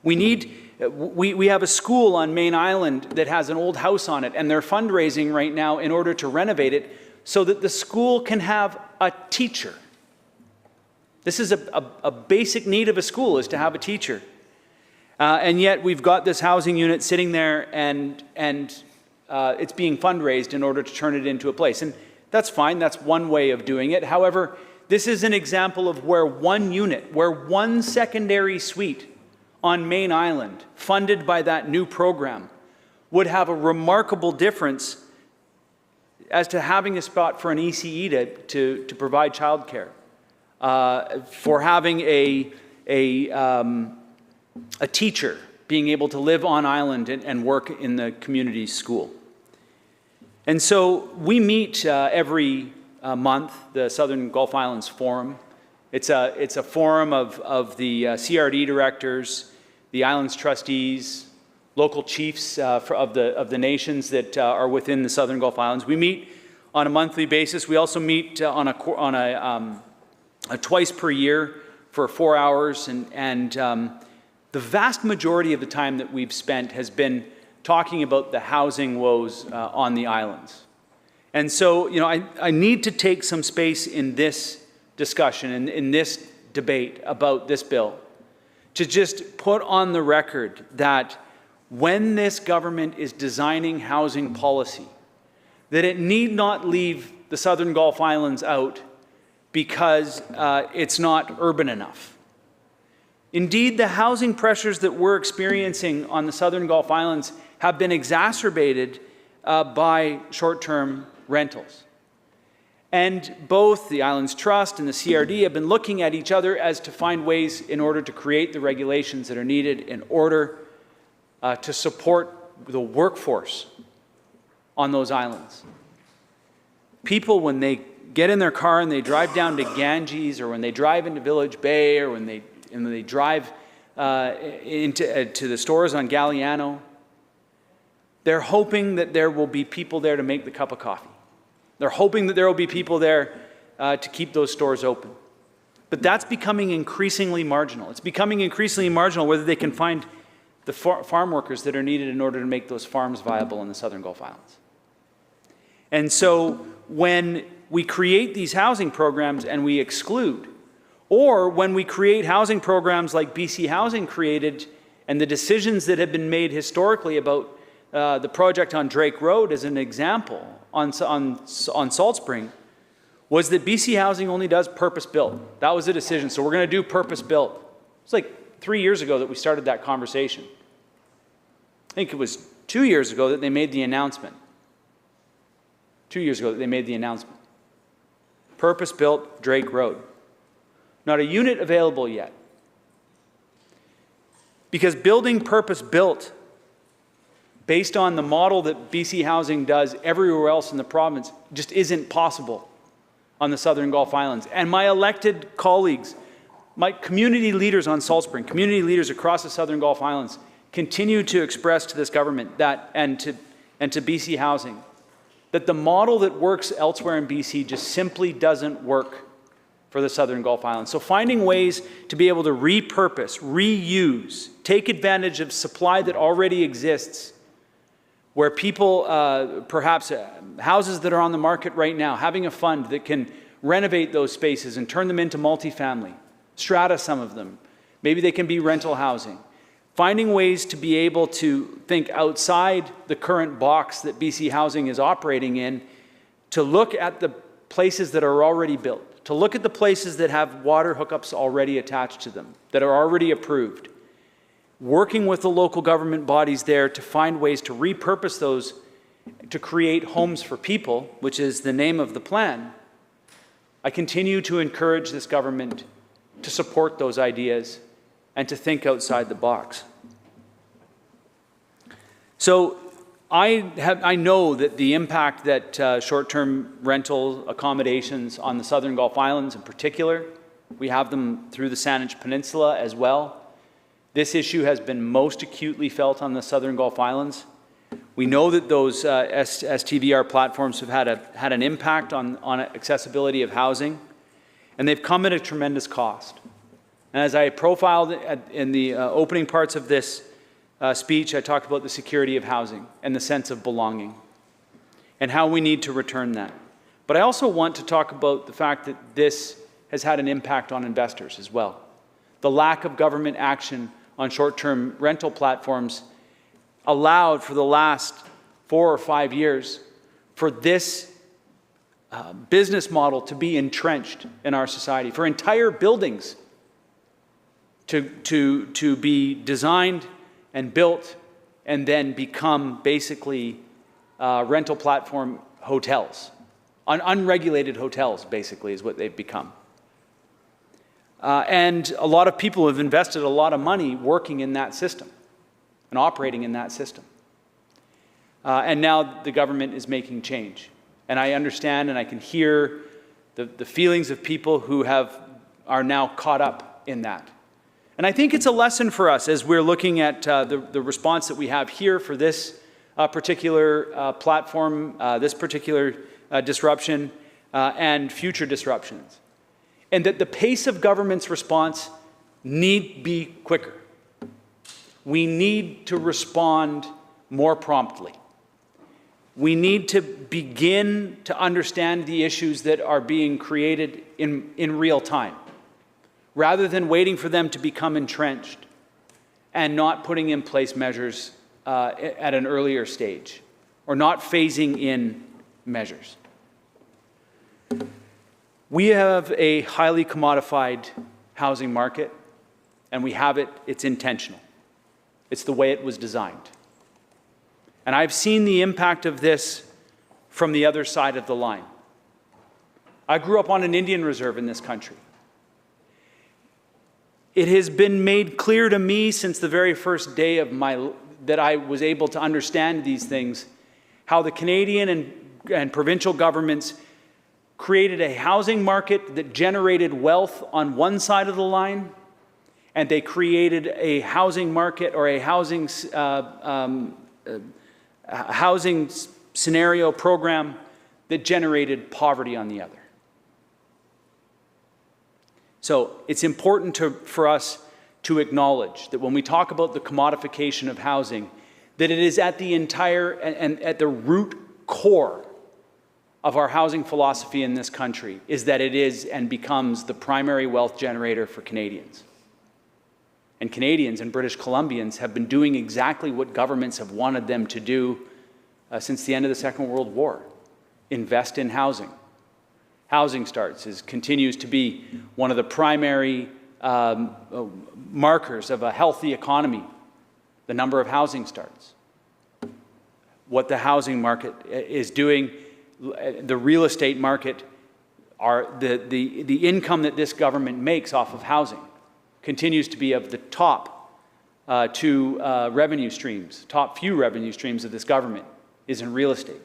We have a school on Main Island that has an old house on it, and they're fundraising right now in order to renovate it so that the school can have a teacher. This is a basic need of a school, is to have a teacher. And yet we've got this housing unit sitting there and it's being fundraised in order to turn it into a place. And that's fine, that's one way of doing it. However, this is an example of where one secondary suite on Main Island, funded by that new program, would have a remarkable difference as to having a spot for an ECE to provide childcare, for having a teacher being able to live on island and work in the community school. And so we meet every month, the Southern Gulf Islands Forum. It's a forum of the CRD directors, the islands trustees, local chiefs of the nations that are within the Southern Gulf Islands. We meet on a monthly basis. We also meet on a twice per year for 4 hours, and the vast majority of the time that we've spent has been talking about the housing woes on the islands. And so, I need to take some space in this discussion, in this debate about this bill, to just put on the record that when this government is designing housing policy, that it need not leave the Southern Gulf Islands out because it's not urban enough. Indeed, the housing pressures that we're experiencing on the Southern Gulf Islands have been exacerbated by short-term rentals. And both the Islands Trust and the CRD have been looking at each other as to find ways in order to create the regulations that are needed in order to support the workforce on those islands. People, when they get in their car and they drive down to Ganges, or when they drive into Village Bay, or when they drive to the stores on Galliano, they're hoping that there will be people there to make the cup of coffee. They're hoping that there will be people there to keep those stores open. But that's becoming increasingly marginal. It's becoming increasingly marginal whether they can find the farm workers that are needed in order to make those farms viable in the Southern Gulf Islands. And so when we create these housing programs and we exclude, or when we create housing programs like BC Housing created, and the decisions that have been made historically about the project on Drake Road as an example on Salt Spring, was that BC Housing only does purpose-built. That was the decision. So we're going to do purpose-built. It's like 3 years ago that we started that conversation. I think it was 2 years ago that they made the announcement. 2 years ago that they made the announcement. Purpose-built Drake Road. Not a unit available yet. Because building purpose-built based on the model that BC Housing does everywhere else in the province just isn't possible on the Southern Gulf Islands. And my elected colleagues, my community leaders on Salt Spring, community leaders across the Southern Gulf Islands, continue to express to this government that, and to BC Housing, that the model that works elsewhere in BC just simply doesn't work for the Southern Gulf Islands. So finding ways to be able to repurpose, reuse, take advantage of supply that already exists, where people, perhaps houses that are on the market right now, having a fund that can renovate those spaces and turn them into multifamily, strata some of them. Maybe they can be rental housing. Finding ways to be able to think outside the current box that BC Housing is operating in, to look at the places that are already built, to look at the places that have water hookups already attached to them, that are already approved, working with the local government bodies there to find ways to repurpose those to create homes for people, which is the name of the plan. I continue to encourage this government to support those ideas and to think outside the box. So I know that the impact that short-term rental accommodations on the Southern Gulf Islands in particular, we have them through the Saanich Peninsula as well. This issue has been most acutely felt on the Southern Gulf Islands. We know that those STVR platforms have had an impact on accessibility of housing, and they've come at a tremendous cost. And as I profiled in the opening parts of this speech, I talked about the security of housing and the sense of belonging and how we need to return that. But I also want to talk about the fact that this has had an impact on investors as well. The lack of government action on short-term rental platforms allowed for the last 4 or 5 years for this business model to be entrenched in our society, for entire buildings to be designed and built and then become basically rental platform hotels. Unregulated hotels, basically, is what they've become. And a lot of people have invested a lot of money working in that system. and operating in that system. And now the government is making change. And I understand and I can hear the feelings of people who are now caught up in that. And I think it's a lesson for us as we're looking at the response that we have here for this particular platform, this particular disruption, and future disruptions. And that the pace of government's response need be quicker. We need to respond more promptly. We need to begin to understand the issues that are being created in real time, rather than waiting for them to become entrenched and not putting in place measures at an earlier stage, or not phasing in measures. We have a highly commodified housing market, and it's intentional. It's the way it was designed. And I've seen the impact of this from the other side of the line. I grew up on an Indian reserve in this country. It has been made clear to me since the very first day of that I was able to understand these things, how the Canadian and provincial governments created a housing market that generated wealth on one side of the line, and they created a housing market or a housing scenario program that generated poverty on the other. So it's important for us to acknowledge that when we talk about the commodification of housing, that it is at the entire and at the root core of our housing philosophy in this country is that it is and becomes the primary wealth generator for Canadians. And Canadians and British Columbians have been doing exactly what governments have wanted them to do since the end of the Second World War: invest in housing. Housing starts continues to be one of the primary markers of a healthy economy, the number of housing starts. What the housing market is doing, the real estate market, the income that this government makes off of housing continues to be of the top few revenue streams of this government is in real estate.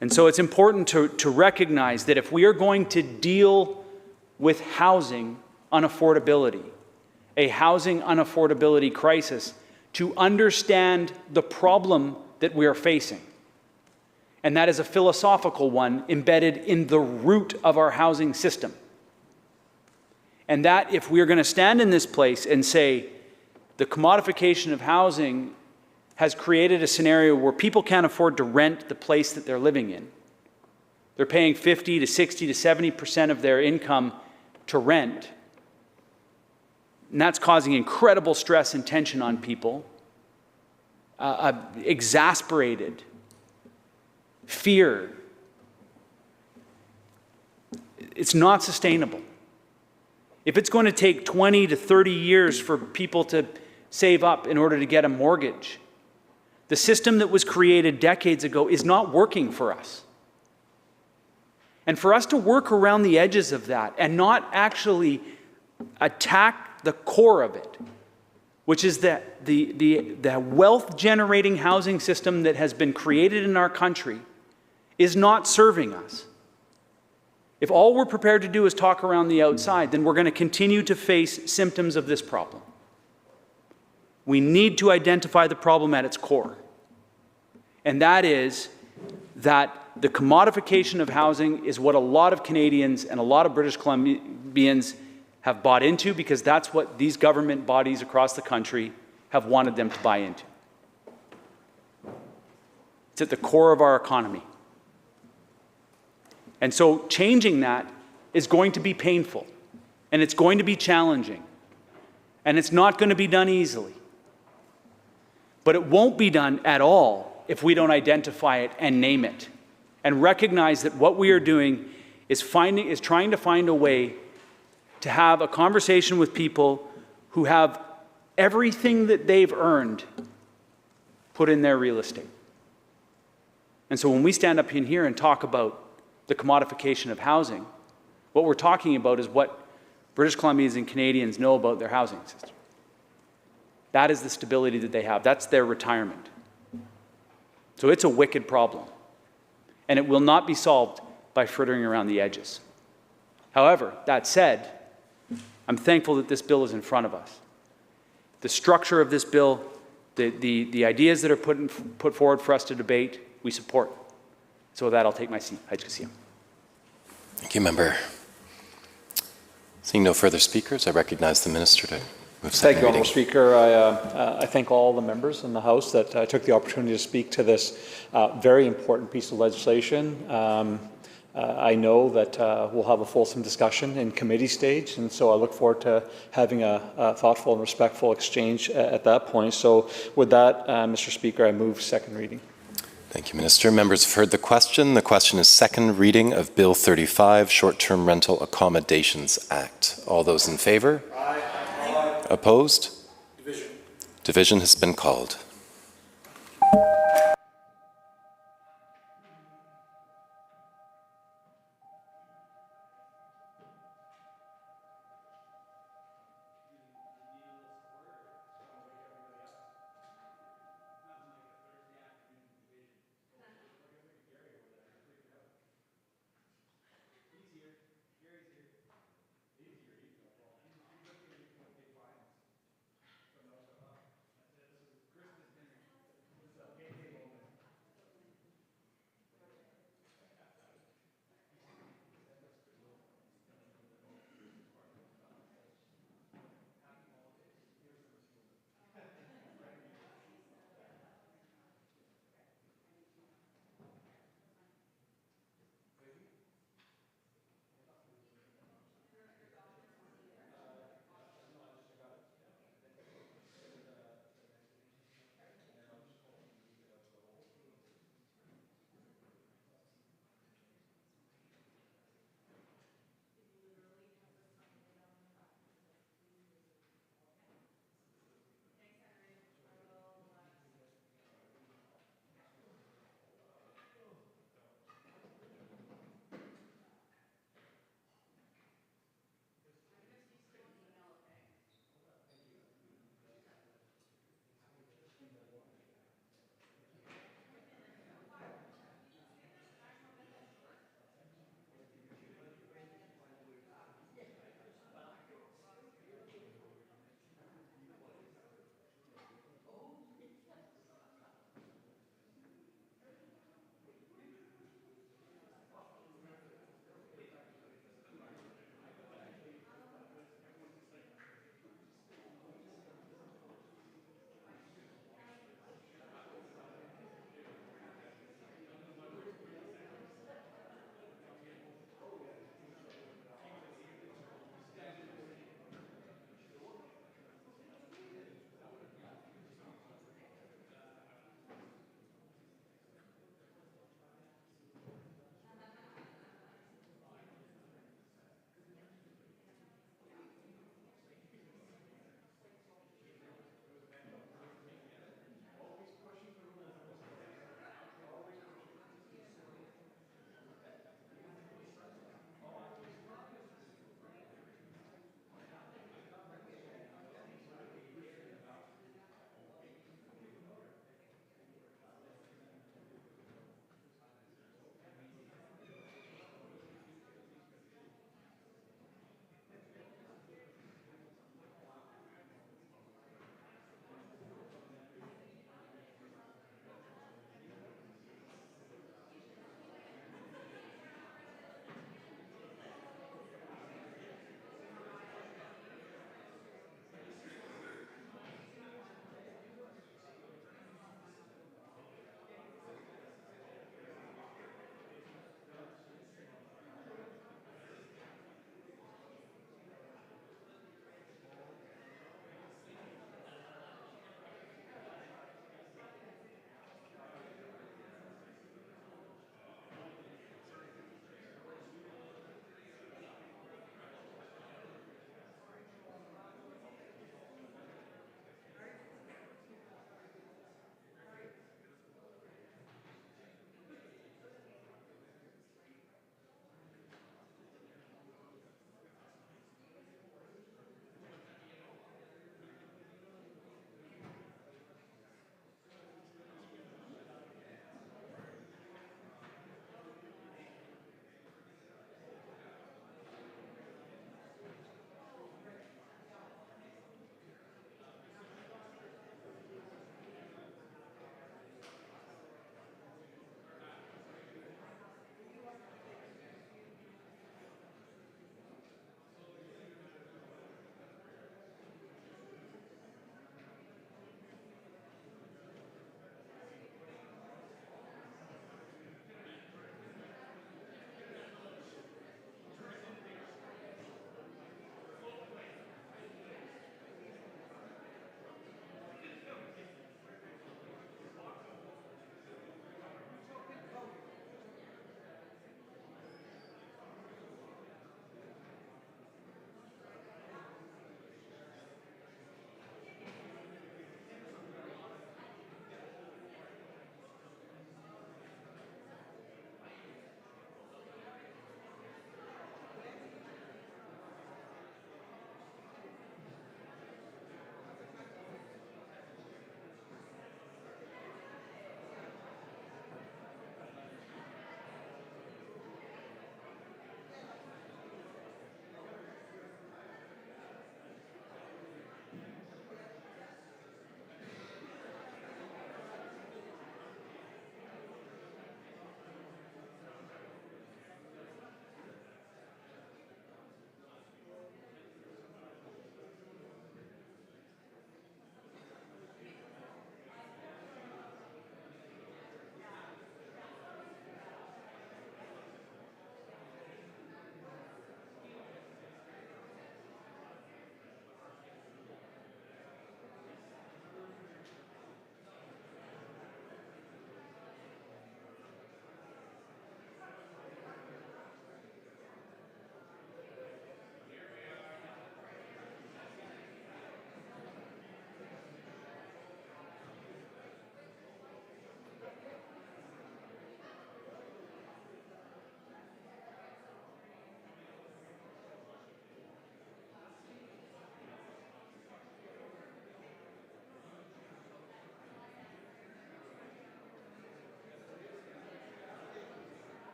And so it's important to recognize that if we are going to deal with housing unaffordability, a housing unaffordability crisis, to understand the problem that we are facing. And that is a philosophical one embedded in the root of our housing system. And that if we're going to stand in this place and say the commodification of housing has created a scenario where people can't afford to rent the place that they're living in. They're paying 50 to 60 to 70% of their income to rent. And that's causing incredible stress and tension on people, exasperated fear. It's not sustainable. If it's going to take 20 to 30 years for people to save up in order to get a mortgage, the system that was created decades ago is not working for us. And for us to work around the edges of that and not actually attack the core of it, which is that the wealth-generating housing system that has been created in our country is not serving us. If all we're prepared to do is talk around the outside, then we're going to continue to face symptoms of this problem. We need to identify the problem at its core. And that is that the commodification of housing is what a lot of Canadians and a lot of British Columbians have bought into, because that's what these government bodies across the country have wanted them to buy into. It's at the core of our economy. And so changing that is going to be painful, and it's going to be challenging, and it's not going to be done easily. But it won't be done at all if we don't identify it and name it, and recognize that what we are doing is trying to find a way to have a conversation with people who have everything that they've earned put in their real estate. And so when we stand up in here and talk about the commodification of housing, what we're talking about is what British Columbians and Canadians know about their housing system. That is the stability that they have. That's their retirement. So it's a wicked problem. And it will not be solved by frittering around the edges. However, that said, I'm thankful that this bill is in front of us. The structure of this bill, the ideas that are put forward for us to debate, we support. So with that, I'll take my seat. Thank you, Member. Seeing no further speakers, I recognize the Minister to move second Thank you, reading. Honourable Speaker. I thank all the members in the House that took the opportunity to speak to this very important piece of legislation. I know that we'll have a fulsome discussion in committee stage, and so I look forward to having a thoughtful and respectful exchange at that point. So with that, Mr. Speaker, I move second reading. Thank you, Minister. Members have heard the question. The question is second reading of Bill 35, Short-Term Rental Accommodations Act. All those in favour? Aye. Aye. Opposed? Division. Division has been called.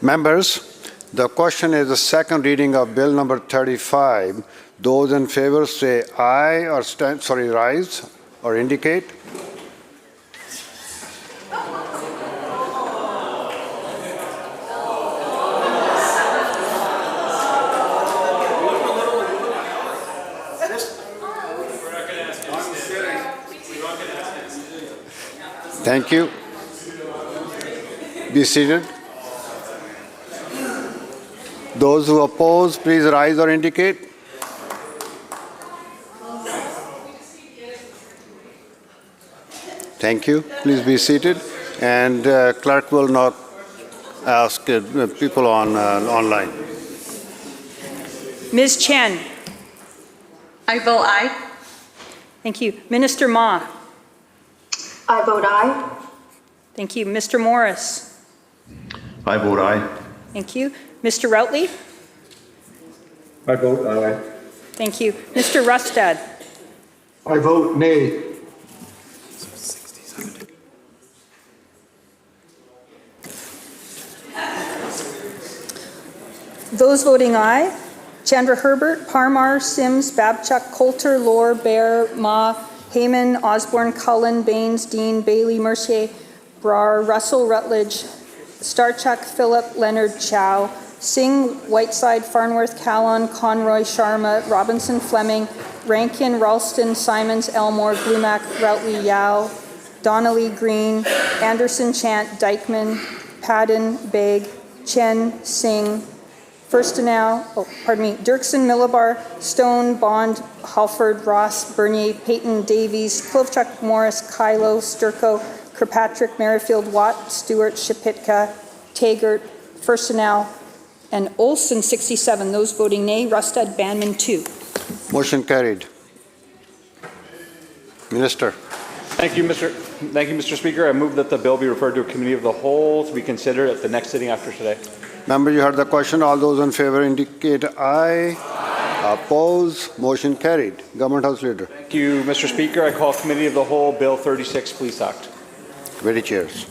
Members, the question is the second reading of Bill number 35. Those in favor say aye or rise or indicate. Thank you. Be seated. Those who oppose, please rise or indicate. Thank you. Please be seated. And clerk will not ask people online. Ms. Chen. I vote aye. Thank you. Minister Ma. I vote aye. Thank you. Mr. Morris. I vote aye. Thank you. Mr. Routley. I vote aye. Thank you. Mr. Rustad. I vote nay. Those voting aye: Chandra Herbert, Parmar, Sims, Babchuk, Coulter, Lohr, Bear, Ma, Heyman, Osborne, Cullen, Baines, Dean, Bailey, Mercier, Brar, Russell, Rutledge, Starchuk, Phillip, Leonard, Chow, Singh, Whiteside, Farnworth, Callon, Conroy, Sharma, Robinson, Fleming, Rankin, Ralston, Simons, Elmore, Glumac, Routley, Yao, Donnelly, Green, Anderson, Chant, Dykeman, Padden, Begg, Chen, Singh, Dirksen, Millibar, Stone, Bond, Halford, Ross, Bernier, Payton, Davies, Klovchuk, Morris, Kylo, Sturko, Kirkpatrick, Merrifield, Watt, Stewart, Shapitka, Taggart, Firstenow, and Olson, 67. Those voting nay: Rustad, Banman, 2. Motion carried. Minister. Thank you, Mr. Speaker. I move that the bill be referred to a committee of the whole to be considered at the next sitting after today. Member, you heard the question. All those in favor indicate aye. Aye. Oppose. Motion carried. Government House Leader. Thank you, Mr. Speaker. I call committee of the whole Bill 36, Police Act. Committee chairs.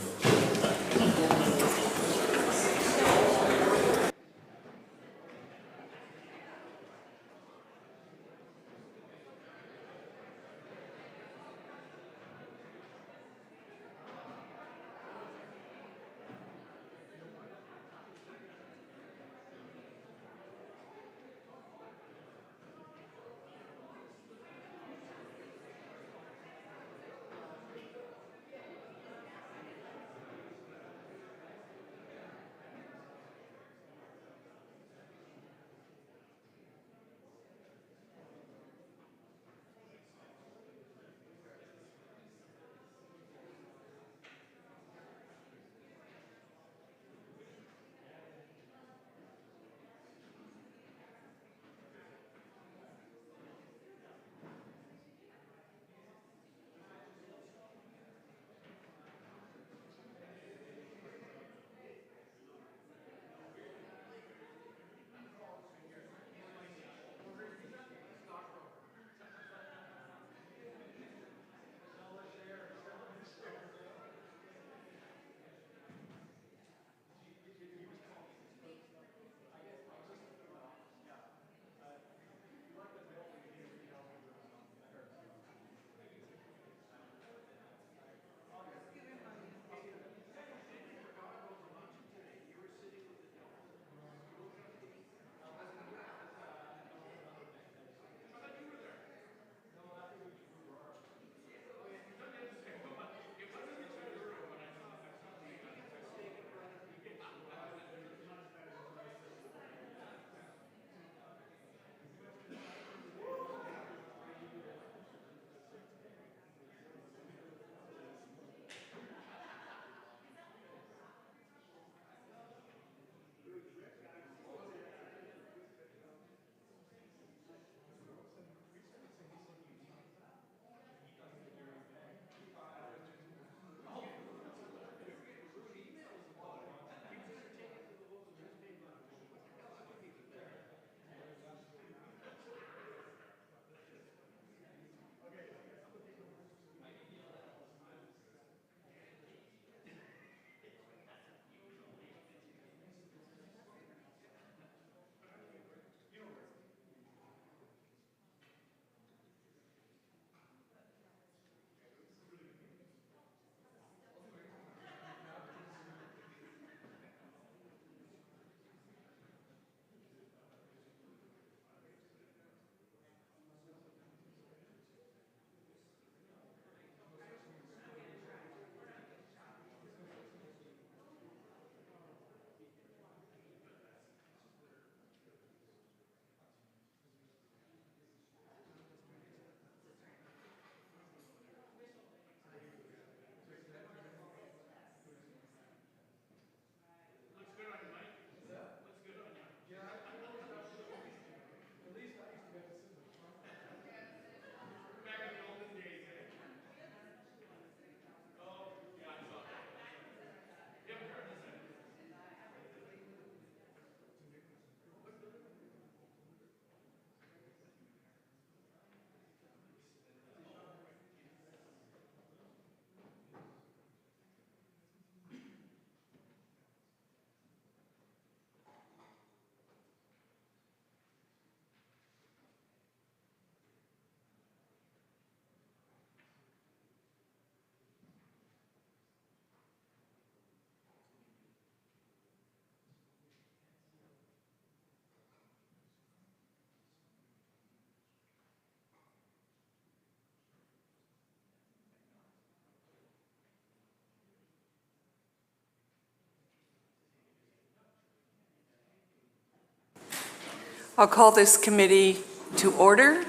I'll call this committee to order.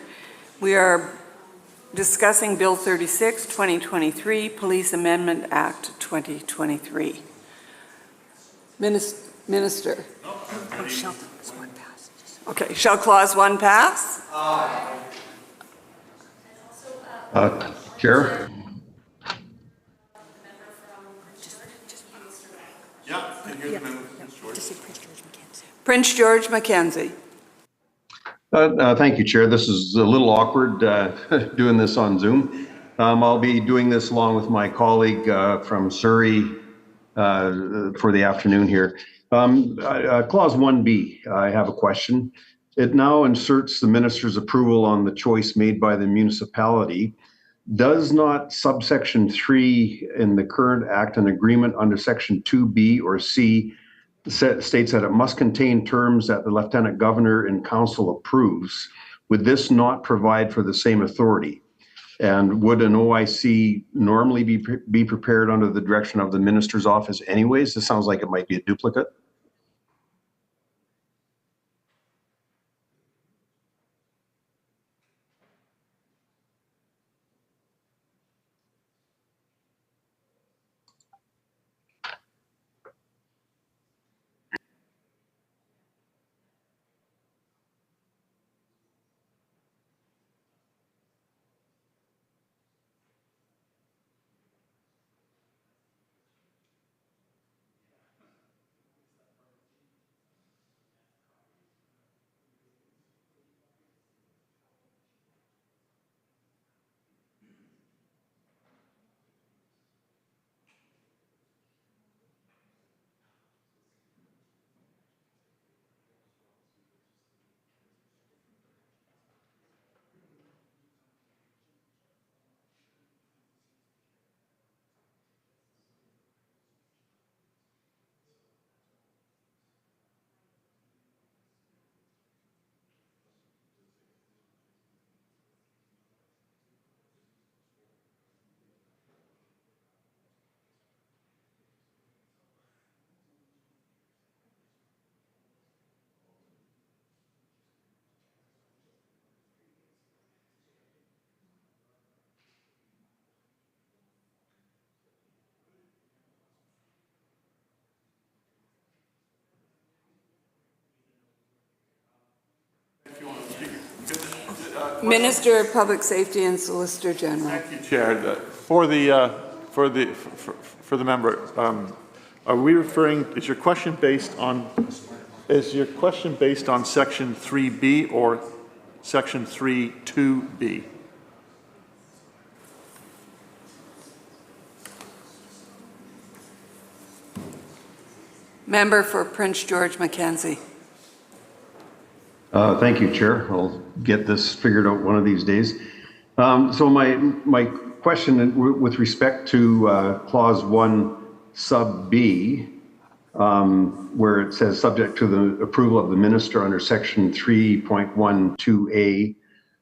We are discussing Bill 36, 2023, Police Amendment Act 2023. Minister. Okay, shall clause 1 pass? Chair? Prince George Mackenzie. Thank you, Chair. This is a little awkward doing this on Zoom. I'll be doing this along with my colleague from Surrey for the afternoon here. Clause 1B, I have a question. It now inserts the minister's approval on the choice made by the municipality. Does not subsection 3 in the current act an agreement under section 2B or C states that it must contain terms that the lieutenant governor and council approves? Would this not provide for the same authority? And would an OIC normally be prepared under the direction of the minister's office anyways? This sounds like it might be a duplicate. Minister of Public Safety and Solicitor General. Thank you, Chair. For the member, are we referring? Is your question based on section 3B or section 3(2)B? Member for Prince George Mackenzie. Thank you, Chair. I'll get this figured out one of these days. So my question with respect to clause 1 sub B, where it says subject to the approval of the minister under section 3.12A,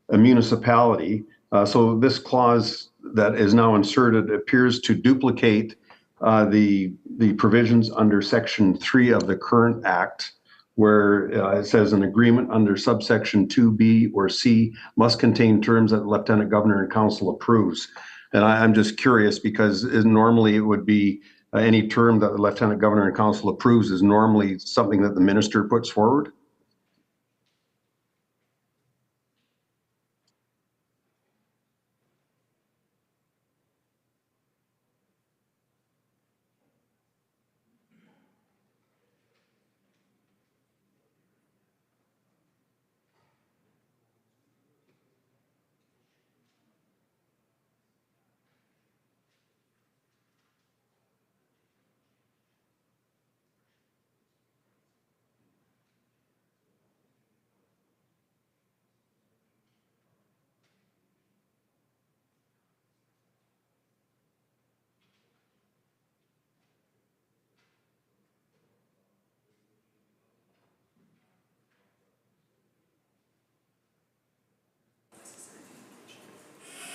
a municipality. So this clause that is now inserted appears to duplicate the provisions under section 3 of the current act, where it says an agreement under subsection 2B or C must contain terms that the lieutenant governor and council approves. And I'm just curious because normally it would be any term that the lieutenant governor and council approves is normally something that the minister puts forward.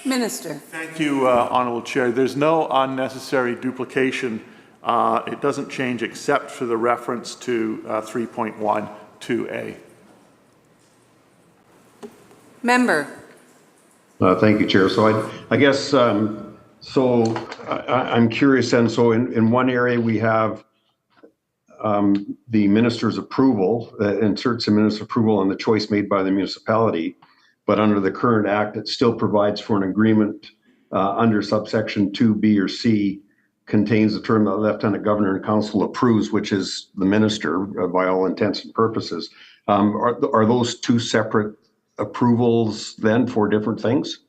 Minister. Thank you, Honourable Chair. There's no unnecessary duplication. It doesn't change except for the reference to 3.12A. Member. Thank you, Chair. So I guess, I'm curious then, so in one area we have the minister's approval, inserts the minister's approval on the choice made by the municipality, but under the current act, it still provides for an agreement under subsection 2B or C, contains the term that Lieutenant Governor and Council approves, which is the minister by all intents and purposes. Are those two separate approvals then for different things?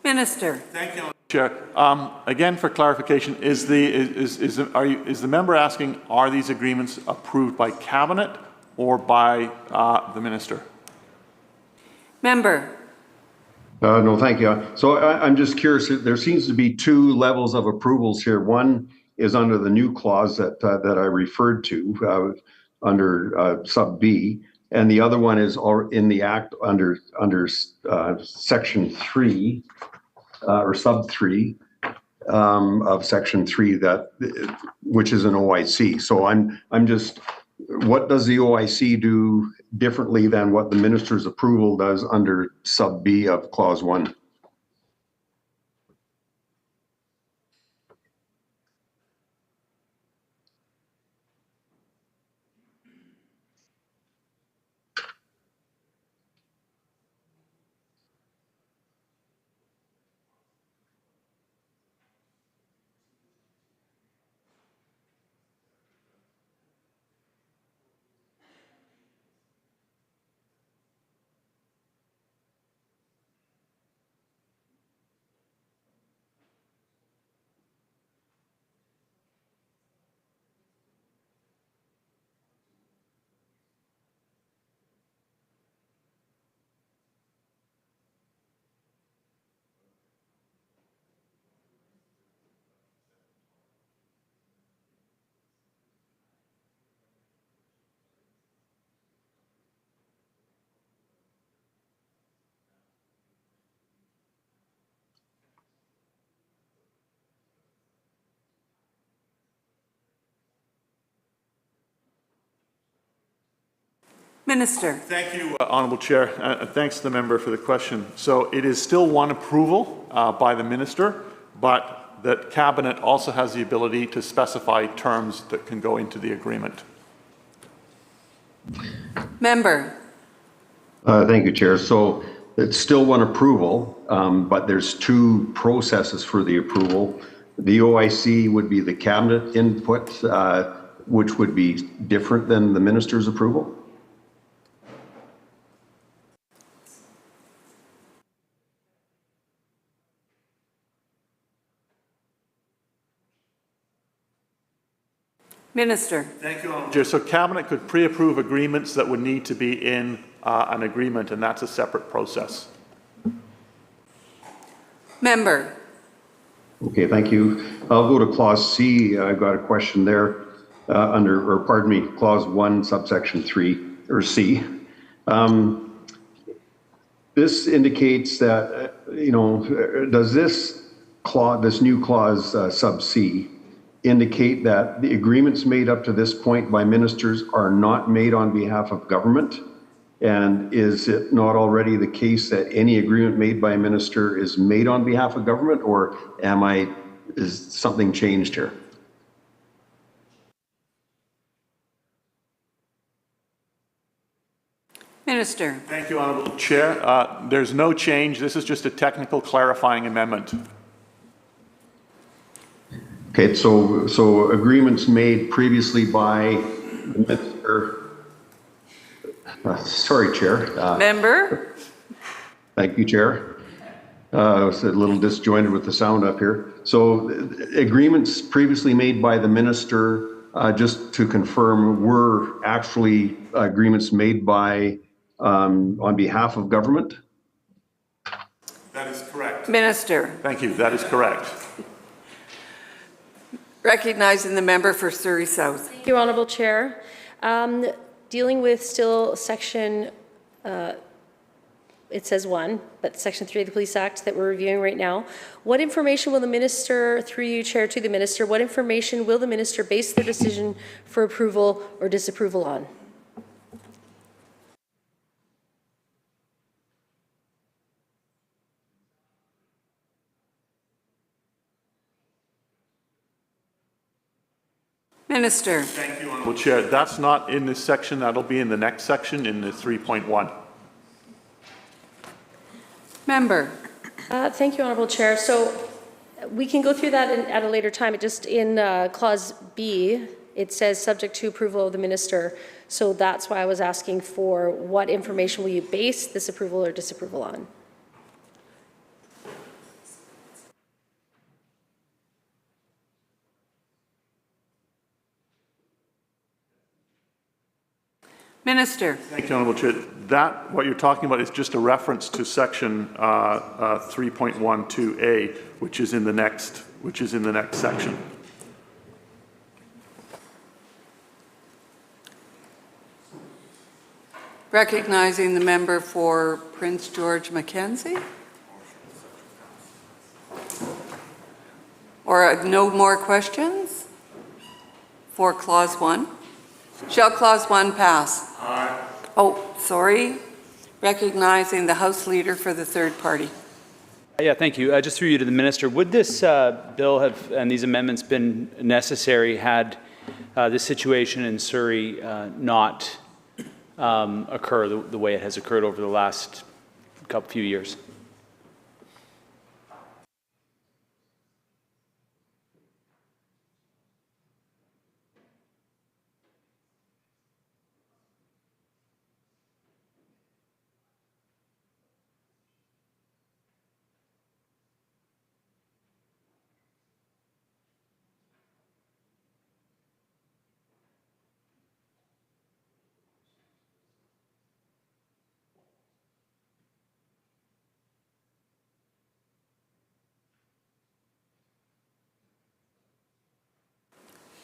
Minister. Thank you, Chair. Again, for clarification, is the member asking, are these agreements approved by Cabinet or by the minister? Member. No, thank you. So I'm just curious, there seems to be two levels of approvals here. One is under the new clause that I referred to under sub B, and the other one is in the act under section 3 or sub 3 of section 3 which is an OIC. So I'm just, what does the OIC do differently than what the minister's approval does under sub B of clause 1? Minister. Thank you, Honourable Chair. Thanks to the member for the question. So it is still one approval by the minister, but that Cabinet also has the ability to specify terms that can go into the agreement. Member. Thank you, Chair. So it's still one approval, but there's two processes for the approval. The OIC would be the Cabinet input, which would be different than the minister's approval. Minister. Thank you, Honourable Chair. So Cabinet could pre-approve agreements that would need to be in an agreement, and that's a separate process. Member. Okay, thank you. I'll go to clause C. I've got a question there clause 1, subsection 3, or C. This indicates that, does this new clause sub C indicate that the agreements made up to this point by ministers are not made on behalf of government, And is it not already the case that any agreement made by a minister is made on behalf of government, or is something changed here? Minister. Thank you, Honourable Chair. There's no change. This is just a technical clarifying amendment. Okay, so agreements made previously by the minister. Sorry, Chair. Member. Thank you, Chair. I was a little disjointed with the sound up here. So agreements previously made by the minister, just to confirm, were actually agreements made by on behalf of government? That is correct. Minister. Thank you. That is correct. Recognizing the member for Surrey South. Thank you, Honourable Chair. Dealing with still section, it says 1, but section 3 of the Police Act that we're reviewing right now. What information will the minister, through you, Chair, to the minister, what information will the minister base their decision for approval or disapproval on? Minister. Thank you, Honourable Chair. That's not in this section. That'll be in the next section, in the 3.1. Member. Thank you, Honourable Chair. So we can go through that at a later time. It just in clause B, it says subject to approval of the minister. So that's why I was asking for what information will you base this approval or disapproval on? Minister. Thank you, Honourable Chair. That, what you're talking about, is just a reference to section 3.12A, which is in the next section. Recognizing the member for Prince George Mackenzie. Or no more questions for clause 1? Shall clause 1 pass? Aye. Oh, sorry. Recognizing the House Leader for the third party. Yeah, thank you. Just through you to the minister, would this bill have, and these amendments, been necessary had this situation in Surrey not occur the way it has occurred over the last few years?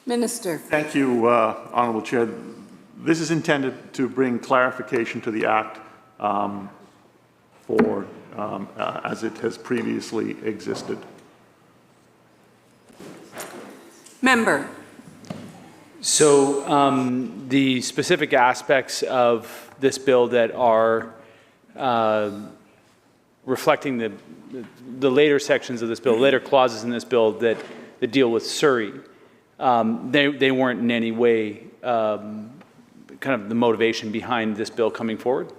Minister. Thank you, Honourable Chair. This is intended to bring clarification to the Act as it has previously existed. Member. So the specific aspects of this bill that are reflecting the later sections of this bill, later clauses in this bill that deal with Surrey, they weren't in any way kind of the motivation behind this bill coming forward?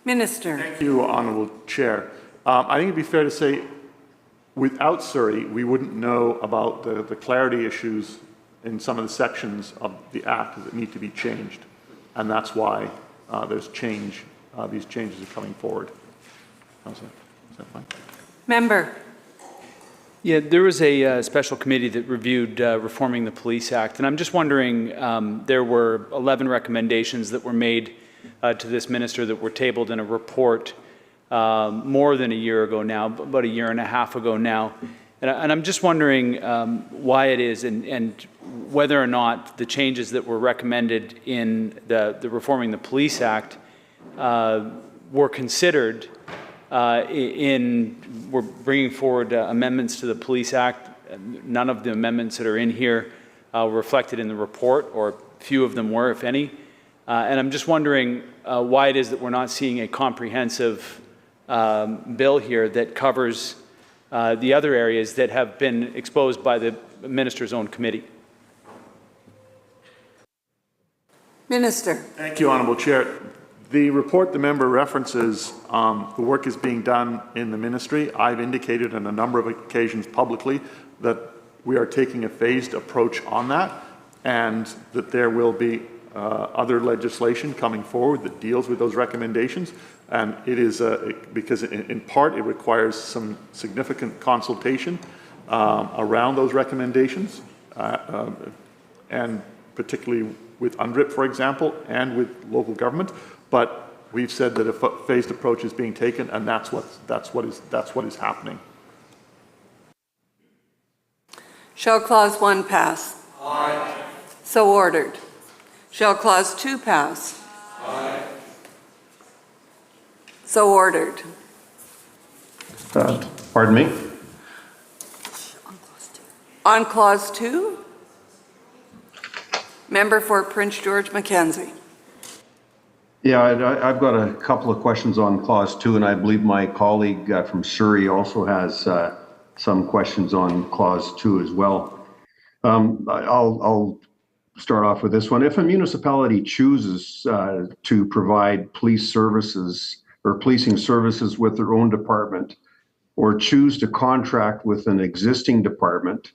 Minister. Thank you, Honourable Chair. I think it'd be fair to say, without Surrey, we wouldn't know about the clarity issues in some of the sections of the Act that need to be changed, and that's why there's change. These changes are coming forward. Is that fine? Member. Yeah, there was a special committee that reviewed reforming the Police Act, and I'm just wondering, there were 11 recommendations that were made to this minister that were tabled in a report more than a year ago now, about a year and a half ago now. And I'm just wondering why it is and whether or not the changes that were recommended in the Reforming the Police Act were considered we're bringing forward amendments to the Police Act. None of the amendments that are in here were reflected in the report, or few of them were, if any. And I'm just wondering why it is that we're not seeing a comprehensive bill here that covers the other areas that have been exposed by the minister's own committee. Minister. Thank you, Honourable Chair. The report the member references, the work is being done in the ministry. I've indicated on a number of occasions publicly that we are taking a phased approach on that, and that there will be other legislation coming forward that deals with those recommendations. And it is because in part it requires some significant consultation around those recommendations, and particularly with UNDRIP, for example, and with local government. But we've said that a phased approach is being taken, and that's what is happening. Shall Clause 1 pass? Aye. So ordered. Shall Clause 2 pass? Aye. So ordered. Pardon me? On Clause 2, Member for Prince George Mackenzie. Yeah, I've got a couple of questions on Clause 2, and I believe my colleague from Surrey also has some questions on Clause 2 as well. I'll start off with this one. If a municipality chooses to provide police services or policing services with their own department, or choose to contract with an existing department,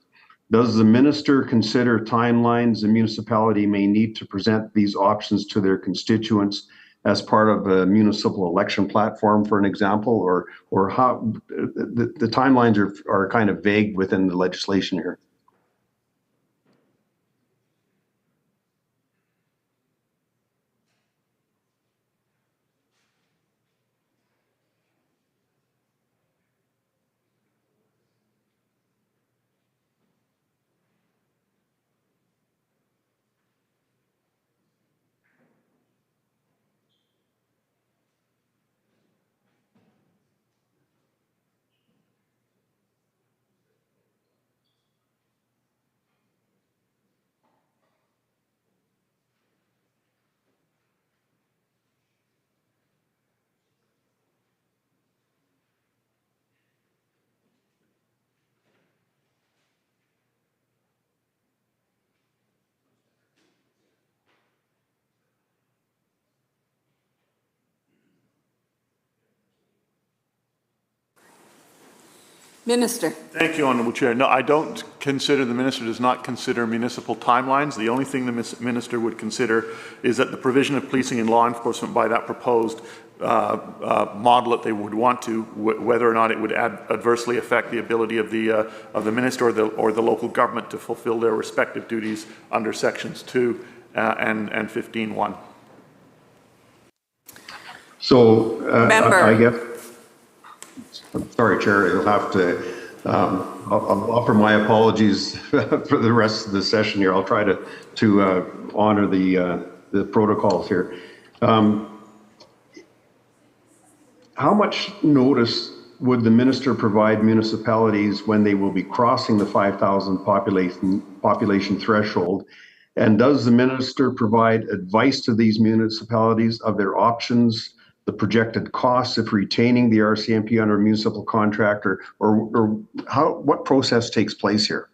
does the minister consider timelines the municipality may need to present these options to their constituents as part of a municipal election platform, for an example, or how the timelines are kind of vague within the legislation here? Minister. Thank you, Honourable Chair. No, I don't consider, the Minister does not consider municipal timelines. The only thing the Minister would consider is that the provision of policing and law enforcement by that proposed model that they would want to, whether or not it would adversely affect the ability of the Minister or the local government to fulfill their respective duties under Sections 2 and 15.1. So I guess, sorry, Chair, you'll have to, I'll offer my apologies for the rest of the session here. I'll try to honor the protocols here. How much notice would the minister provide municipalities when they will be crossing the 5,000 population threshold? And does the minister provide advice to these municipalities of their options, the projected costs of retaining the RCMP under a municipal contract, or what process takes place here?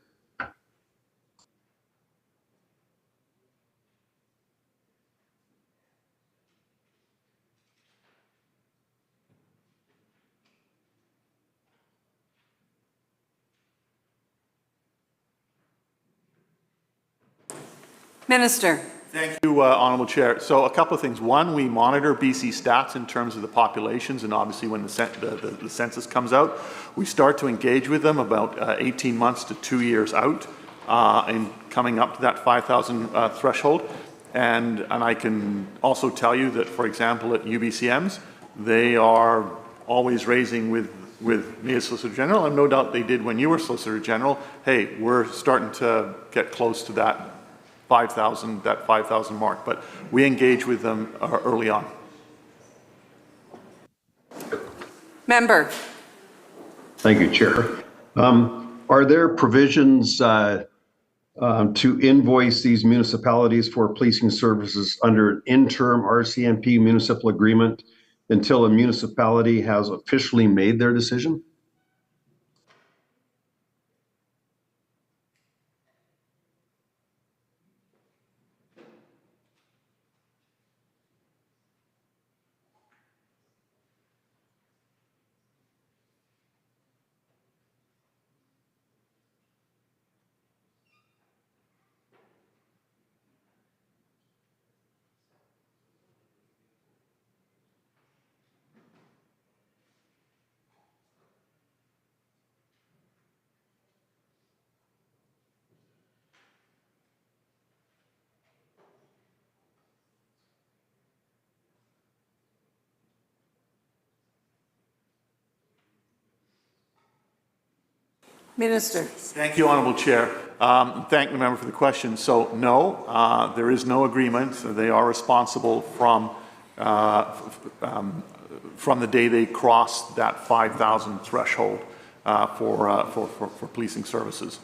Minister. Thank you, Honourable Chair. So a couple of things. One, we monitor BC stats in terms of the populations, and obviously when the census comes out, we start to engage with them about 18 months to 2 years out in coming up to that 5,000 threshold. And I can also tell you that, for example, at UBCMs, they are always raising with me as Solicitor General, and no doubt they did when you were Solicitor General. Hey, we're starting to get close to that 5,000 mark, but we engage with them early on. Member. Thank you, Chair. Are there provisions to invoice these municipalities for policing services under an interim RCMP municipal agreement until a municipality has officially made their decision? Minister. Thank you, Honourable Chair. Thank the member for the question. So, no, there is no agreement. They are responsible from the day they cross that 5,000 threshold for policing services.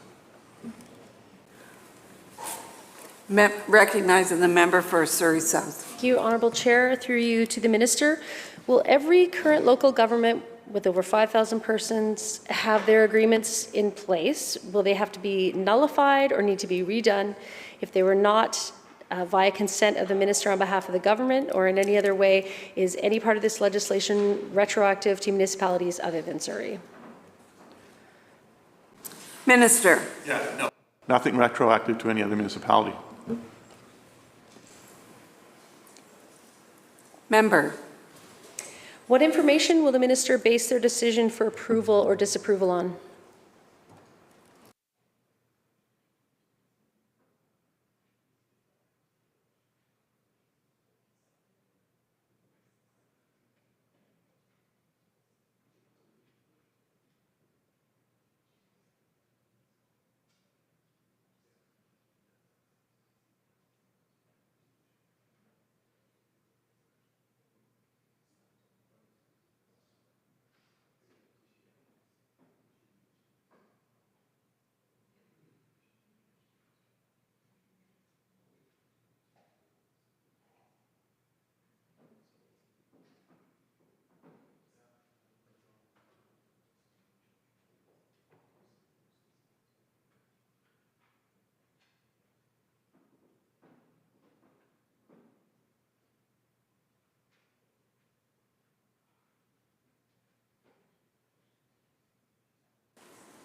Recognizing the member for Surrey South. Thank you, Honourable Chair. Through you to the Minister. Will every current local government with over 5,000 persons have their agreements in place? Will they have to be nullified or need to be redone if they were not via consent of the Minister on behalf of the government, or in any other way? Is any part of this legislation retroactive to municipalities other than Surrey? Minister. Yeah, no. Nothing retroactive to any other municipality. Member. What information will the Minister base their decision for approval or disapproval on?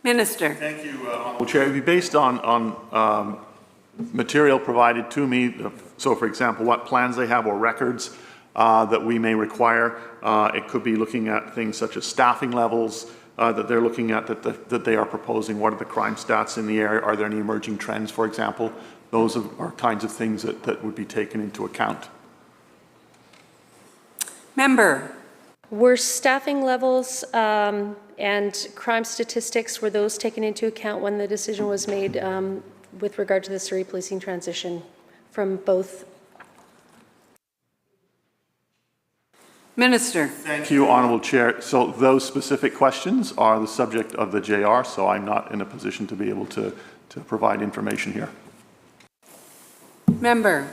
Minister. Thank you, Honourable Chair. It would be based on material provided to me. So, for example, what plans they have or records that we may require. It could be looking at things such as staffing levels that they're looking at, that they are proposing. What are the crime stats in the area? Are there any emerging trends, for example? Those are kinds of things that would be taken into account. Member. Were staffing levels and crime statistics, were those taken into account when the decision was made with regard to the Surrey policing transition from both? Minister. Thank you, Honourable Chair. So those specific questions are the subject of the JR, so I'm not in a position to be able to provide information here. Member.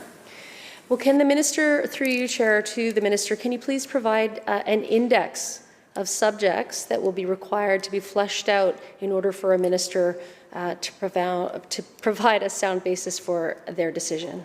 Well, can the Minister, through you, Chair, to the Minister, can you please provide an index of subjects that will be required to be fleshed out in order for a Minister to provide a sound basis for their decision?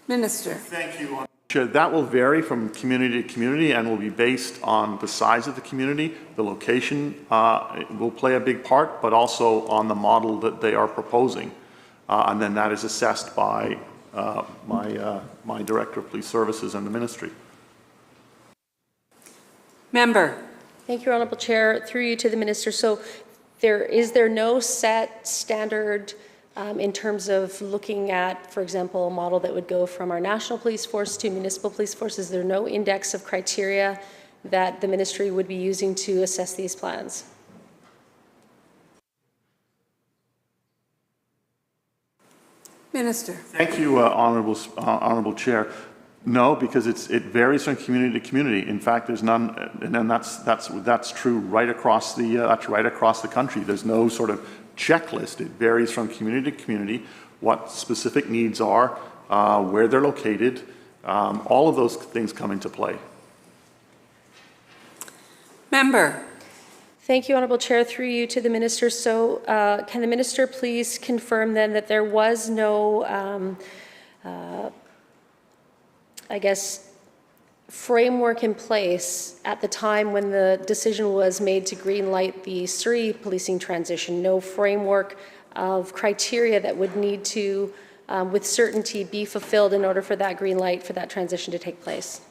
Minister. Thank you. Chair, that will vary from community to community and will be based on the size of the community. The location will play a big part, but also on the model that they are proposing. And then that is assessed by my Director of Police Services and the Ministry. Member. Thank you, Honourable Chair. Through you to the Minister. So is there no set standard in terms of looking at, for example, a model that would go from our national police force to municipal police force? Is there no index of criteria that the Ministry would be using to assess these plans? Minister. Thank you, Honourable Chair. No, because it varies from community to community. In fact, there's none, and that's true right across the country. There's no sort of checklist. It varies from community to community, what specific needs are, where they're located. All of those things come into play. Member. Thank you, Honourable Chair. Through you to the Minister. So can the Minister please confirm then that there was no, I guess, framework in place at the time when the decision was made to greenlight the Surrey policing transition, no framework of criteria that would need to, with certainty, be fulfilled in order for that green light for that transition to take place?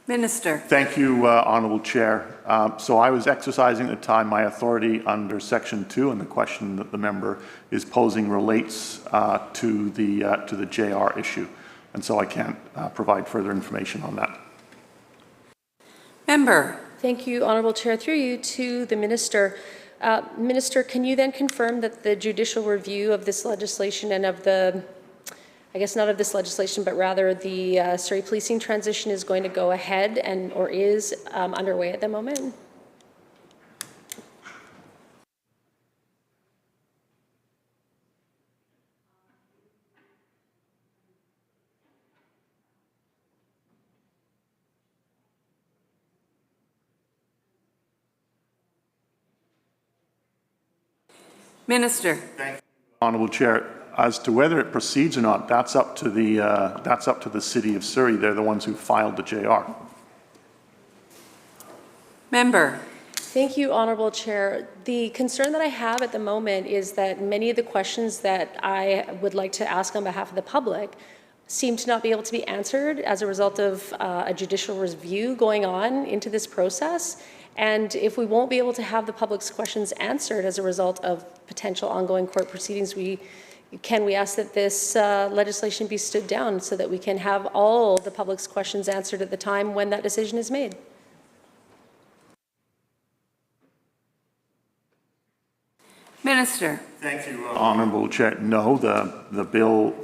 Minister. Thank you, Honourable Chair. So I was exercising at the time my authority under Section 2, and the question that the member is posing relates to the JR issue, and so I can't provide further information on that. Member. Thank you, Honourable Chair. Through you to the Minister. Minister, can you then confirm that the judicial review of this legislation and of the, I guess not of this legislation, but rather the Surrey policing transition is going to go ahead and or is underway at the moment? Minister. Thank you, Honourable Chair. As to whether it proceeds or not, that's up to the City of Surrey. They're the ones who filed the JR. Member. Thank you, Honourable Chair. The concern that I have at the moment is that many of the questions that I would like to ask on behalf of the public seem to not be able to be answered as a result of a judicial review going on into this process. And if we won't be able to have the public's questions answered as a result of potential ongoing court proceedings, can we ask that this legislation be stood down so that we can have all the public's questions answered at the time when that decision is made? Minister. Thank you, Honourable Chair. No, the bill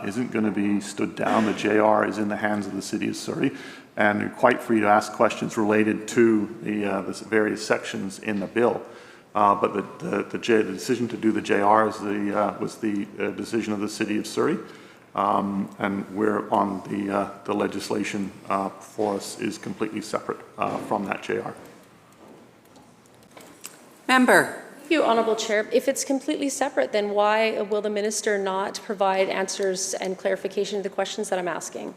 isn't going to be stood down. The JR is in the hands of the City of Surrey, and you're quite free to ask questions related to the various sections in the bill. But the decision to do the JR was the decision of the City of Surrey, and we're on the legislation for us is completely separate from that JR. Member. Thank you, Honourable Chair. If it's completely separate, then why will the Minister not provide answers and clarification to the questions that I'm asking?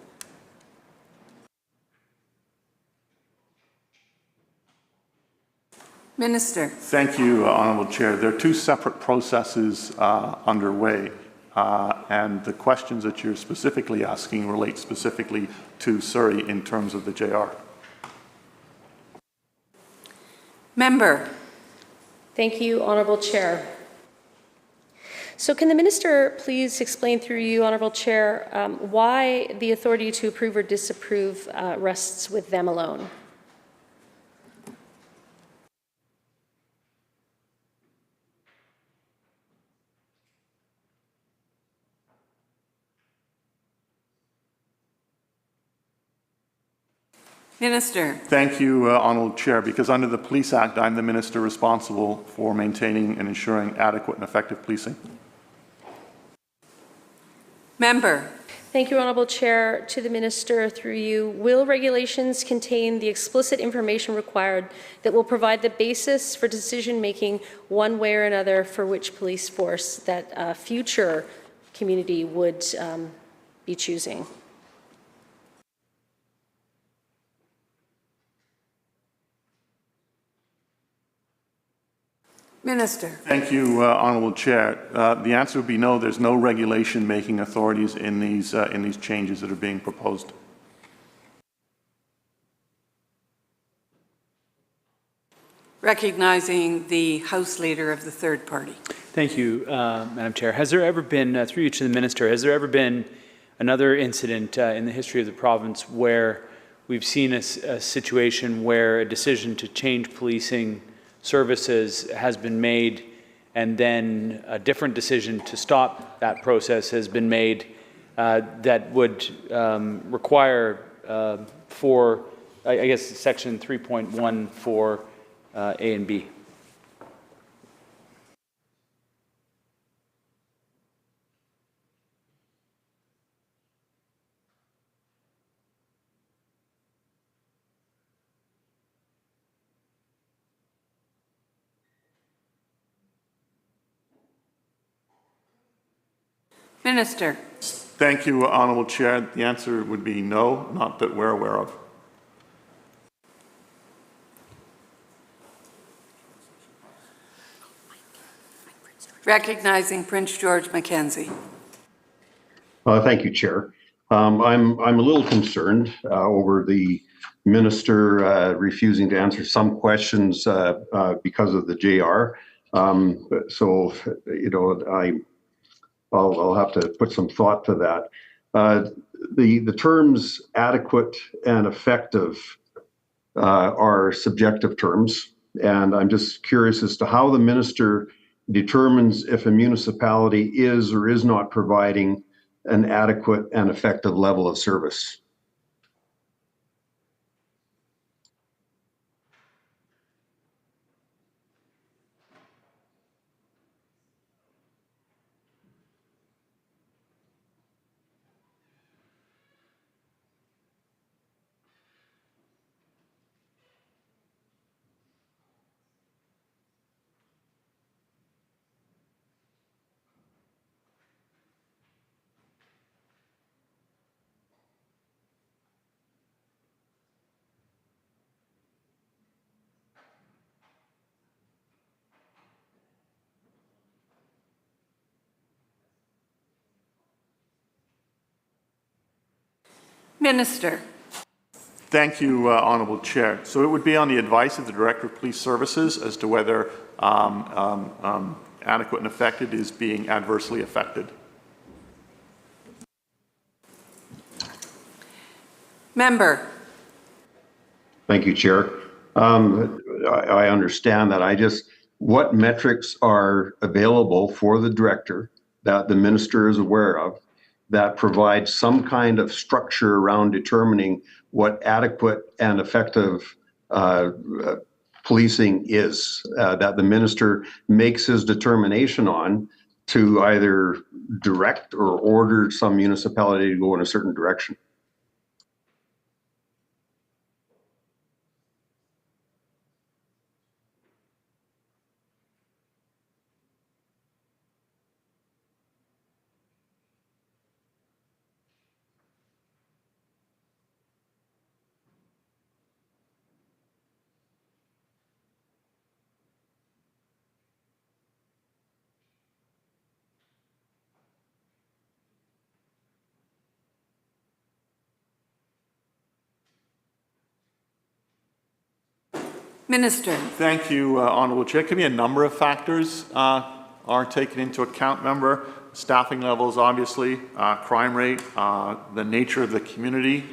Minister. Thank you, Honourable Chair. There are two separate processes underway, and the questions that you're specifically asking relate specifically to Surrey in terms of the JR. Member. Thank you, Honourable Chair. So can the Minister please explain through you, Honourable Chair, why the authority to approve or disapprove rests with them alone? Minister. Thank you, Honourable Chair. Because under the Police Act, I'm the minister responsible for maintaining and ensuring adequate and effective policing. Member. Thank you, Honourable Chair. To the Minister, through you, will regulations contain the explicit information required that will provide the basis for decision-making one way or another for which police force that a future community would be choosing? Minister. Thank you, Honourable Chair. The answer would be no. There's no regulation making authorities in these changes that are being proposed. Recognizing the House Leader of the third party. Thank you, Madam Chair. Has there ever been, through you to the Minister, has there ever been another incident in the history of the province where we've seen a situation where a decision to change policing services has been made, and then a different decision to stop that process has been made that would require for, I guess, Section 3.1 for A and B? Minister. Thank you, Honourable Chair. The answer would be no, not that we're aware of. Recognizing Prince George Mackenzie. Thank you, Chair. I'm a little concerned over the minister refusing to answer some questions because of the JR. So, you know, I'll have to put some thought to that. The terms adequate and effective are subjective terms, and I'm just curious as to how the minister determines if a municipality is or is not providing an adequate and effective level of service. Minister. Thank you, Honourable Chair. So it would be on the advice of the Director of Police Services as to whether adequate and effective is being adversely affected. Member. Thank you, Chair. I understand that. What metrics are available for the director that the minister is aware of that provide some kind of structure around determining what adequate and effective policing is, that the minister makes his determination on to either direct or order some municipality to go in a certain direction? Minister. Thank you, Honourable Chair. It can be a number of factors are taken into account, member. Staffing levels, obviously, crime rate, the nature of the community,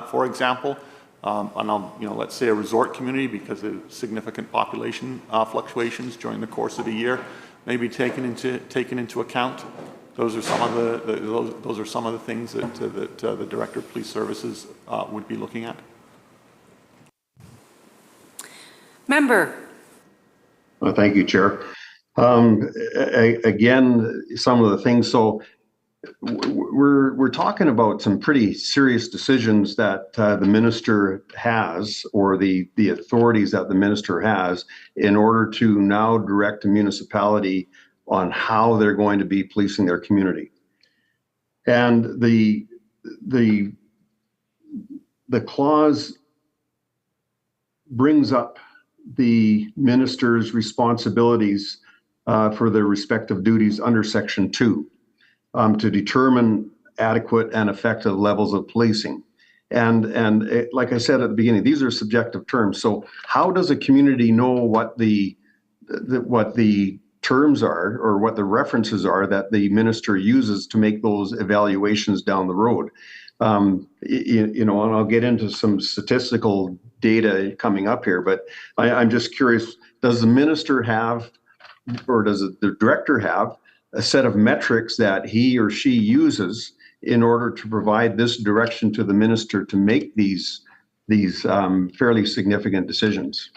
for example. And let's say a resort community, because of significant population fluctuations during the course of a year, may be taken into account. Those are some of the things that the Director of Police Services would be looking at. Member. Thank you, Chair. Again, some of the things, so we're talking about some pretty serious decisions that the minister has, or the authorities that the minister has, in order to now direct a municipality on how they're going to be policing their community. And the clause brings up the minister's responsibilities for their respective duties under Section 2 to determine adequate and effective levels of policing. And like I said at the beginning, these are subjective terms. So how does a community know what the terms are, or what the references are that the minister uses to make those evaluations down the road? You know, and I'll get into some statistical data coming up here, but I'm just curious, does the minister have, or does the director have, a set of metrics that he or she uses in order to provide this direction to the minister to make these fairly significant decisions?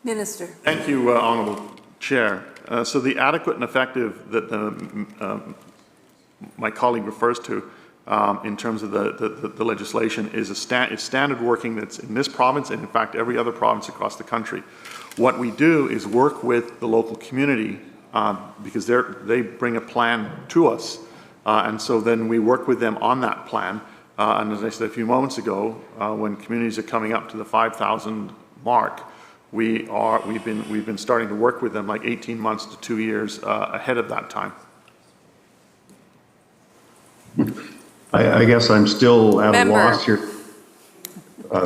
Minister. Thank you, Honourable Chair. So the adequate and effective that my colleague refers to in terms of the legislation is it's standard working that's in this province and in fact every other province across the country. What we do is work with the local community because they bring a plan to us, and so then we work with them on that plan. And as I said a few moments ago, when communities are coming up to the 5,000 mark, we've been starting to work with them like 18 months to 2 years ahead of that time. I guess I'm still at a loss here.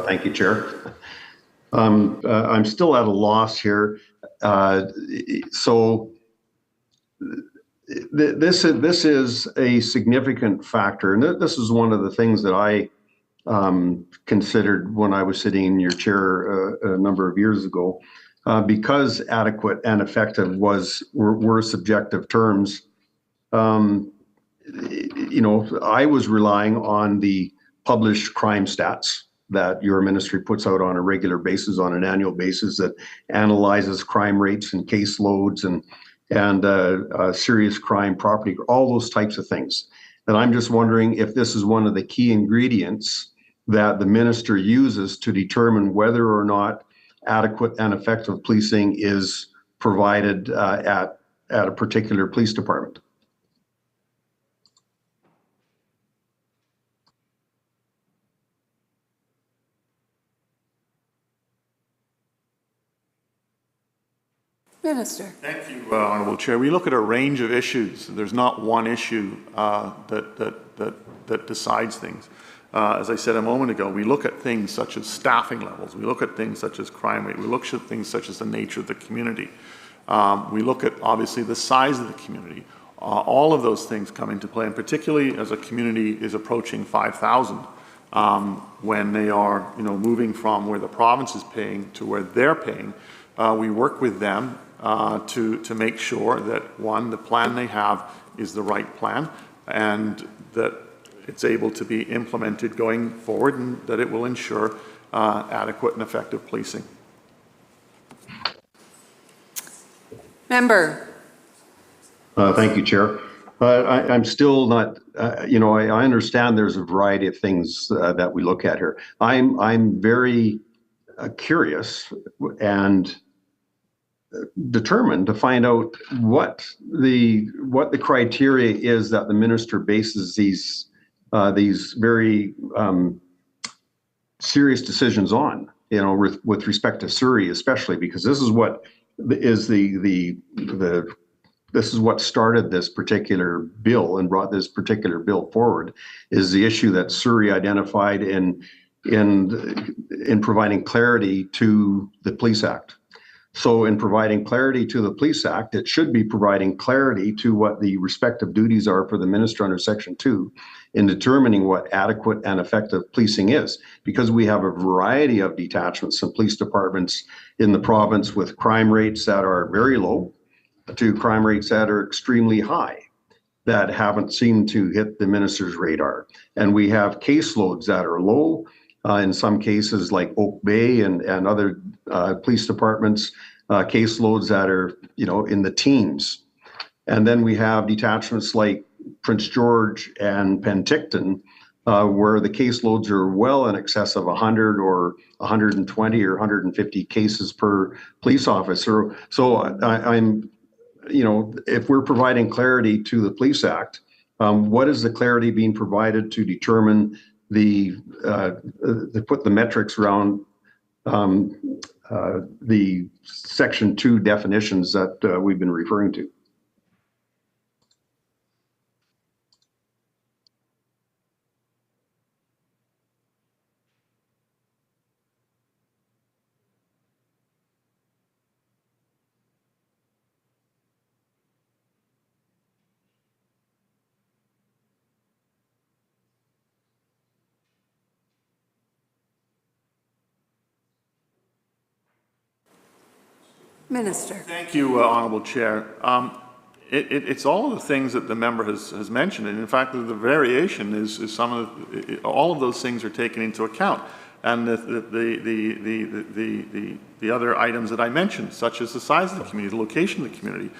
Thank you, Chair. I'm still at a loss here. So this is a significant factor, and this is one of the things that I considered when I was sitting in your chair a number of years ago, because adequate and effective were subjective terms. You know, I was relying on the published crime stats that your ministry puts out on a regular basis, on an annual basis, that analyzes crime rates and caseloads and serious crime, property, all those types of things. And I'm just wondering if this is one of the key ingredients that the minister uses to determine whether or not adequate and effective policing is provided at a particular police department. Minister. Thank you, Honourable Chair. We look at a range of issues. There's not one issue that decides things. As I said a moment ago, we look at things such as staffing levels. We look at things such as crime rate. We look at things such as the nature of the community. We look at, obviously, the size of the community. All of those things come into play, and particularly as a community is approaching 5,000, when they are, moving from where the province is paying to where they're paying, we work with them to make sure that, one, the plan they have is the right plan, and that it's able to be implemented going forward, and that it will ensure adequate and effective policing. Member. Thank you, Chair. I'm still not, I understand there's a variety of things that we look at here. I'm very curious and determined to find out what the criteria is that the minister bases these very serious decisions on. You know, with respect to Surrey, especially because this is what is this is what started this particular bill and brought this particular bill forward, is the issue that Surrey identified in providing clarity to the Police Act. So in providing clarity to the Police Act, it should be providing clarity to what the respective duties are for the minister under Section 2 in determining what adequate and effective policing is. Because we have a variety of detachments and police departments in the province with crime rates that are very low to crime rates that are extremely high that haven't seemed to hit the minister's radar. And we have caseloads that are low, in some cases like Oak Bay and other police departments, caseloads that are, you know, in the teens. And then we have detachments like Prince George and Penticton, where the caseloads are well in excess of 100 or 120 or 150 cases per police officer. So I'm, you know, if we're providing clarity to the Police Act, what is the clarity being provided to determine to put the metrics around the Section 2 definitions that we've been referring to? Minister. Thank you, Honourable Chair. It's all of the things that the member has mentioned, and in fact, the variation is some of all of those things are taken into account, and the other items that I mentioned, such as the size of the community, the location of the community,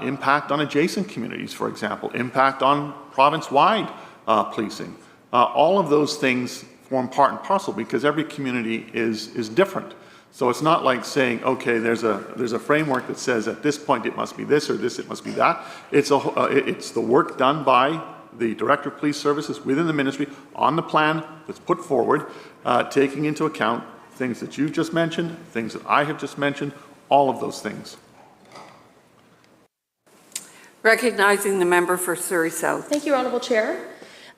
impact on adjacent communities, for example, impact on province-wide policing. All of those things form part and parcel because every community is different. So it's not like saying, okay, there's a framework that says at this point it must be this or this, it must be that. It's the work done by the Director of Police Services within the ministry on the plan that's put forward, taking into account things that you've just mentioned, things that I have just mentioned, all of those things. Recognizing the member for Surrey South. Thank you, Honourable Chair.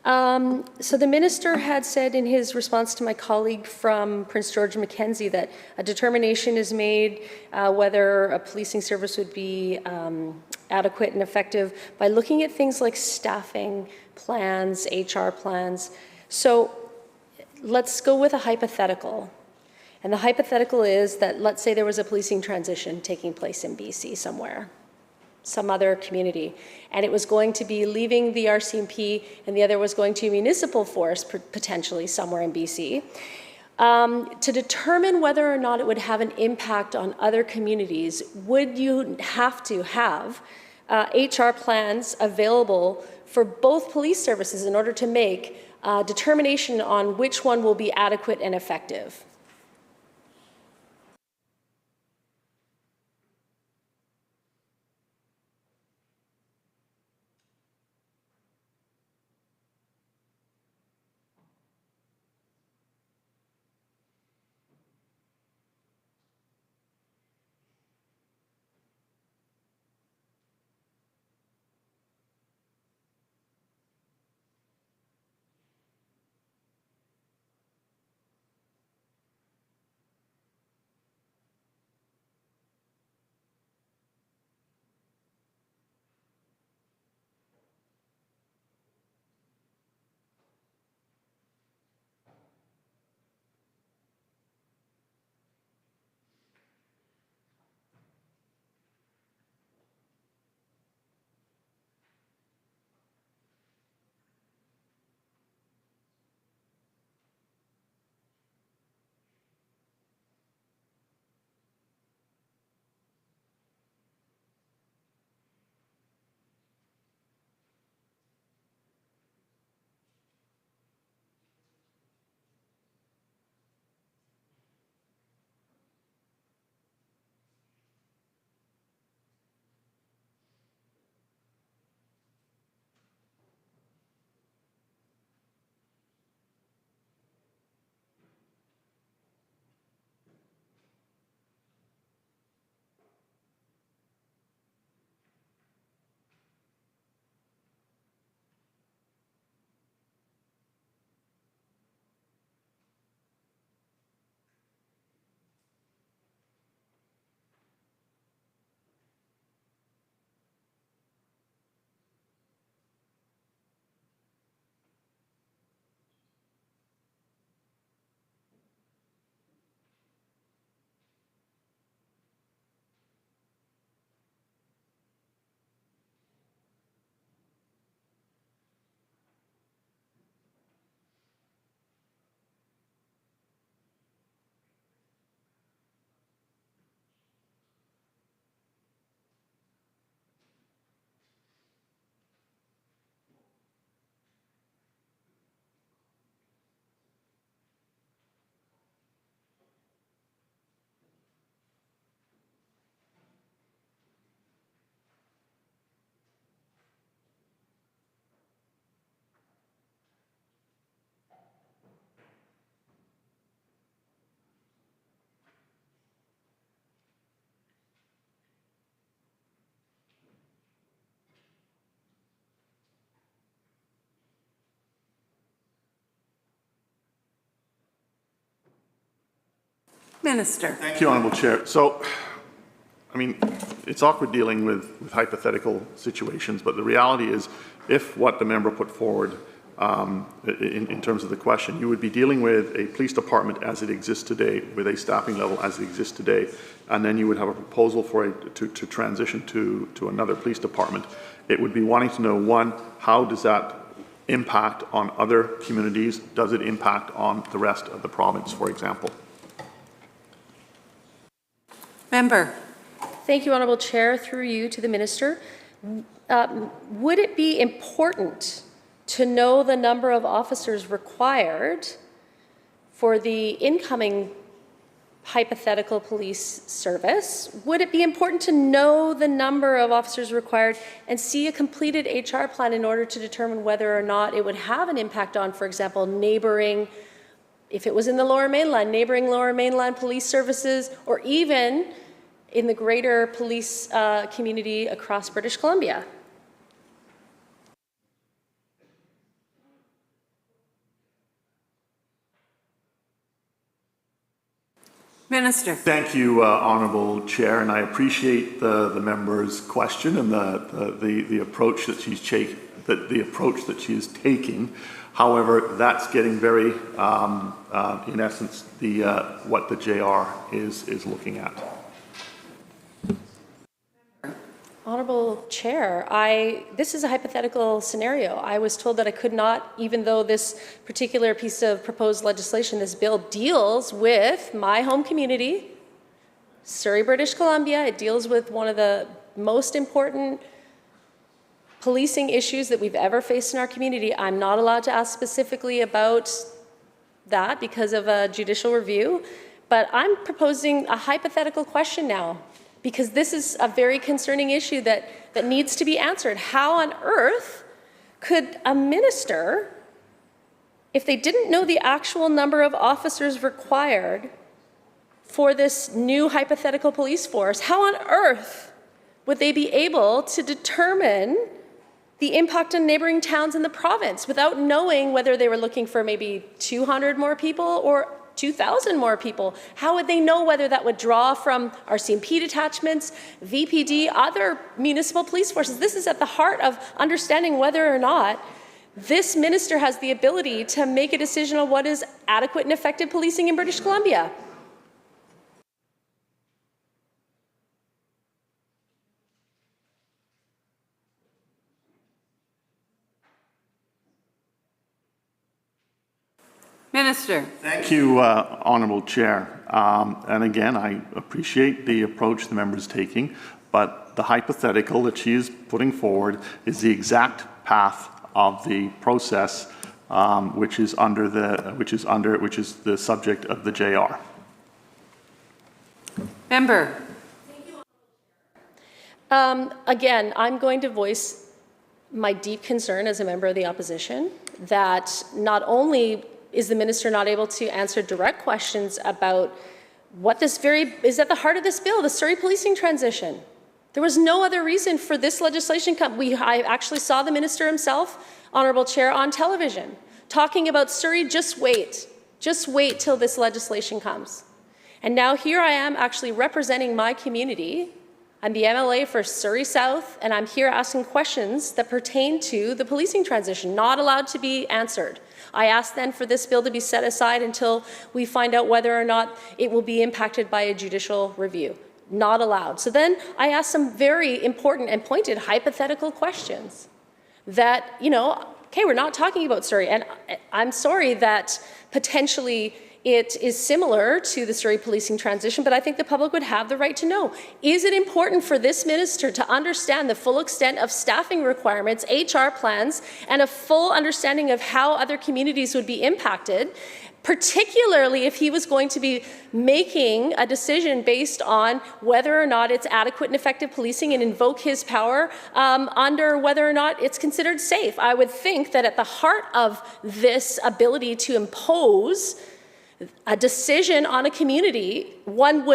So the minister had said in his response to my colleague from Prince George Mackenzie that a determination is made whether a policing service would be adequate and effective by looking at things like staffing plans, HR plans. So let's go with a hypothetical. And the hypothetical is that, let's say there was a policing transition taking place in BC somewhere, some other community, and it was going to be leaving the RCMP and the other was going to municipal force potentially somewhere in BC. To determine whether or not it would have an impact on other communities, would you have to have HR plans available for both police services in order to make a determination on which one will be adequate and effective? Minister. Thank you, Honourable Chair. So, I mean, it's awkward dealing with hypothetical situations, but the reality is, if what the member put forward in terms of the question, you would be dealing with a police department as it exists today, with a staffing level as it exists today, and then you would have a proposal for to transition to another police department. It would be wanting to know, one, how does that impact on other communities? Does it impact on the rest of the province, for example? Member. Thank you, Honourable Chair. Through you to the Minister. Would it be important to know the number of officers required for the incoming hypothetical police service? Would it be important to know the number of officers required and see a completed HR plan in order to determine whether or not it would have an impact on, for example, neighboring, if it was in the Lower Mainland, neighboring Lower Mainland police services, or even in the greater police community across British Columbia? Minister. Thank you, Honourable Chair, and I appreciate the member's question and the approach that she is taking. However, that's getting very, in essence, what the JR is looking at. Honourable Chair, this is a hypothetical scenario. I was told that I could not, even though this particular piece of proposed legislation, this bill deals with my home community, Surrey, British Columbia. It deals with one of the most important policing issues that we've ever faced in our community. I'm not allowed to ask specifically about that because of a judicial review, but I'm proposing a hypothetical question now, because this is a very concerning issue that needs to be answered. How on earth could a minister, if they didn't know the actual number of officers required for this new hypothetical police force, how on earth would they be able to determine the impact on neighboring towns in the province without knowing whether they were looking for maybe 200 more people or 2,000 more people? How would they know whether that would draw from RCMP detachments, VPD, other municipal police forces? This is at the heart of understanding whether or not this minister has the ability to make a decision on what is adequate and effective policing in British Columbia. Minister. Thank you, Honourable Chair. And again, I appreciate the approach the member is taking, but the hypothetical that she is putting forward is the exact path of the process, which is the subject of the JR. Member. Again, I'm going to voice my deep concern as a member of the opposition that not only is the minister not able to answer direct questions about what is at the heart of this bill, the Surrey policing transition. There was no other reason for this legislation. I actually saw the minister himself, Honourable Chair, on television, talking about Surrey, just wait till this legislation comes. And now here I am actually representing my community. I'm the MLA for Surrey South, and I'm here asking questions that pertain to the policing transition, not allowed to be answered. I asked then for this bill to be set aside until we find out whether or not it will be impacted by a judicial review. Not allowed. So then I asked some very important and pointed hypothetical questions that, okay, we're not talking about Surrey, and I'm sorry that potentially it is similar to the Surrey policing transition, but I think the public would have the right to know. Is it important for this minister to understand the full extent of staffing requirements, HR plans, and a full understanding of how other communities would be impacted, particularly if he was going to be making a decision based on whether or not it's adequate and effective policing and invoke his power under whether or not it's considered safe? I would think that at the heart of this ability to impose a decision on a community, one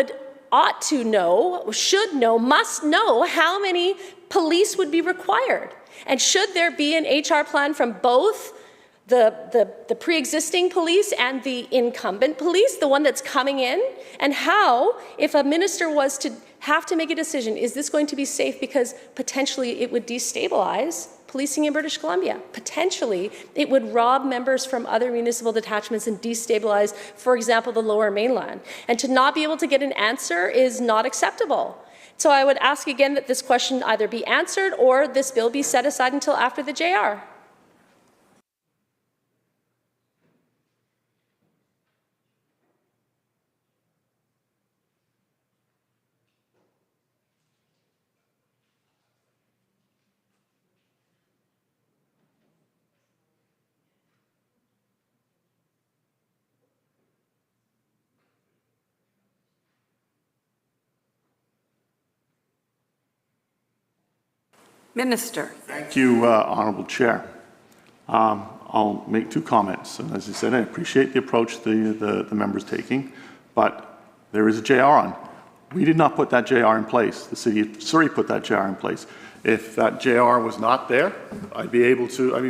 ought to know, should know, must know how many police would be required. And should there be an HR plan from both the pre-existing police and the incumbent police, the one that's coming in, and how, if a minister was to have to make a decision, is this going to be safe because potentially it would destabilize policing in British Columbia. Potentially, it would rob members from other municipal detachments and destabilize, for example, the Lower Mainland. And to not be able to get an answer is not acceptable. So I would ask again that this question either be answered or this bill be set aside until after the JR. Minister. Thank you, Honourable Chair. I'll make two comments. And as I said, I appreciate the approach the member's taking, but there is a JR on. We did not put that JR in place. The City of Surrey put that JR in place. If that JR was not there, I'd be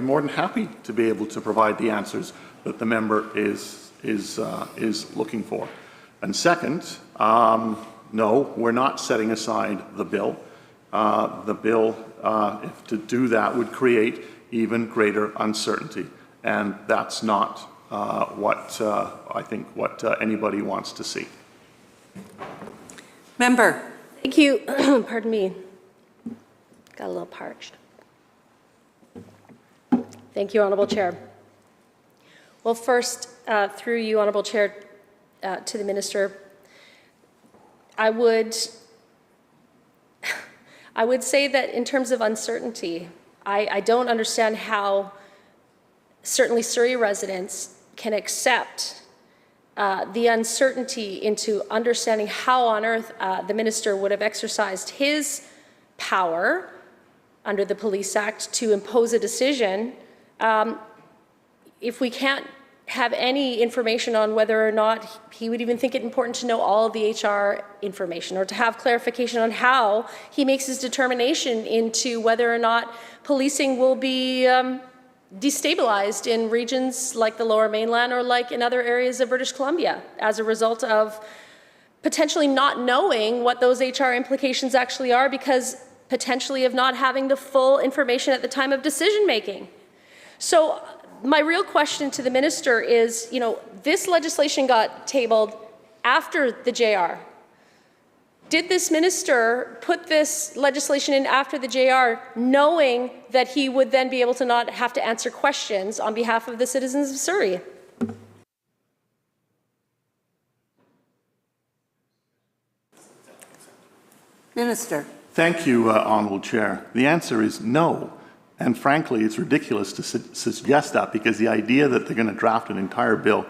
more than happy to be able to provide the answers that the member is looking for. And second, no, we're not setting aside the bill. If to do that would create even greater uncertainty. And that's not I think what anybody wants to see. Member. Thank you. Pardon me. Got a little parched. Thank you, Honourable Chair. Well, first, through you, Honourable Chair, to the Minister, I would say that in terms of uncertainty, I don't understand how certainly Surrey residents can accept the uncertainty into understanding how on earth the minister would have exercised his power under the Police Act to impose a decision if we can't have any information on whether or not he would even think it important to know all of the HR information, or to have clarification on how he makes his determination into whether or not policing will be destabilized in regions like the Lower Mainland or like in other areas of British Columbia as a result of potentially not knowing what those HR implications actually are, because potentially of not having the full information at the time of decision making. So my real question to the minister is, this legislation got tabled after the JR. Did this minister put this legislation in after the JR, knowing that he would then be able to not have to answer questions on behalf of the citizens of Surrey? Minister. Thank you, Honourable Chair. The answer is no. And frankly, it's ridiculous to suggest that, because the idea that they're going to draft an entire bill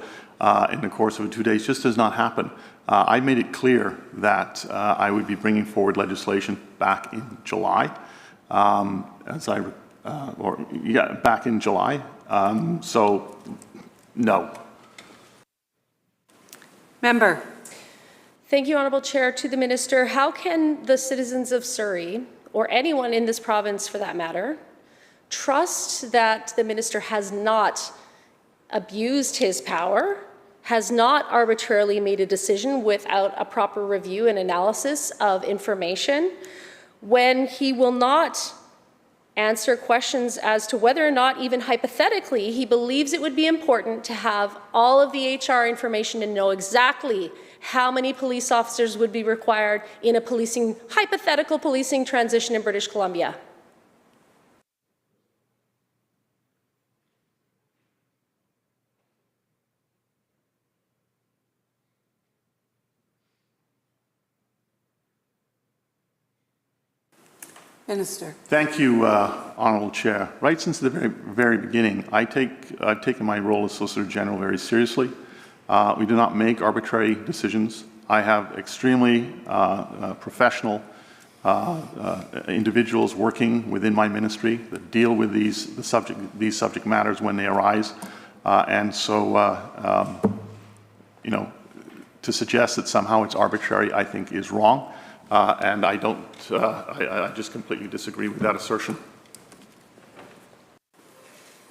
in the course of 2 days just does not happen. I made it clear that I would be bringing forward legislation back in July, back in July. So, no. Member. Thank you, Honourable Chair. To the Minister, how can the citizens of Surrey, or anyone in this province for that matter, trust that the minister has not abused his power, has not arbitrarily made a decision without a proper review and analysis of information, when he will not answer questions as to whether or not, even hypothetically, he believes it would be important to have all of the HR information and know exactly how many police officers would be required in a hypothetical policing transition in British Columbia? Minister. Thank you, Honourable Chair. Right since the very beginning, I've taken my role as Solicitor General very seriously. We do not make arbitrary decisions. I have extremely professional individuals working within my ministry that deal with these subject matters when they arise, and so to suggest that somehow it's arbitrary, I think, is wrong. And I just completely disagree with that assertion.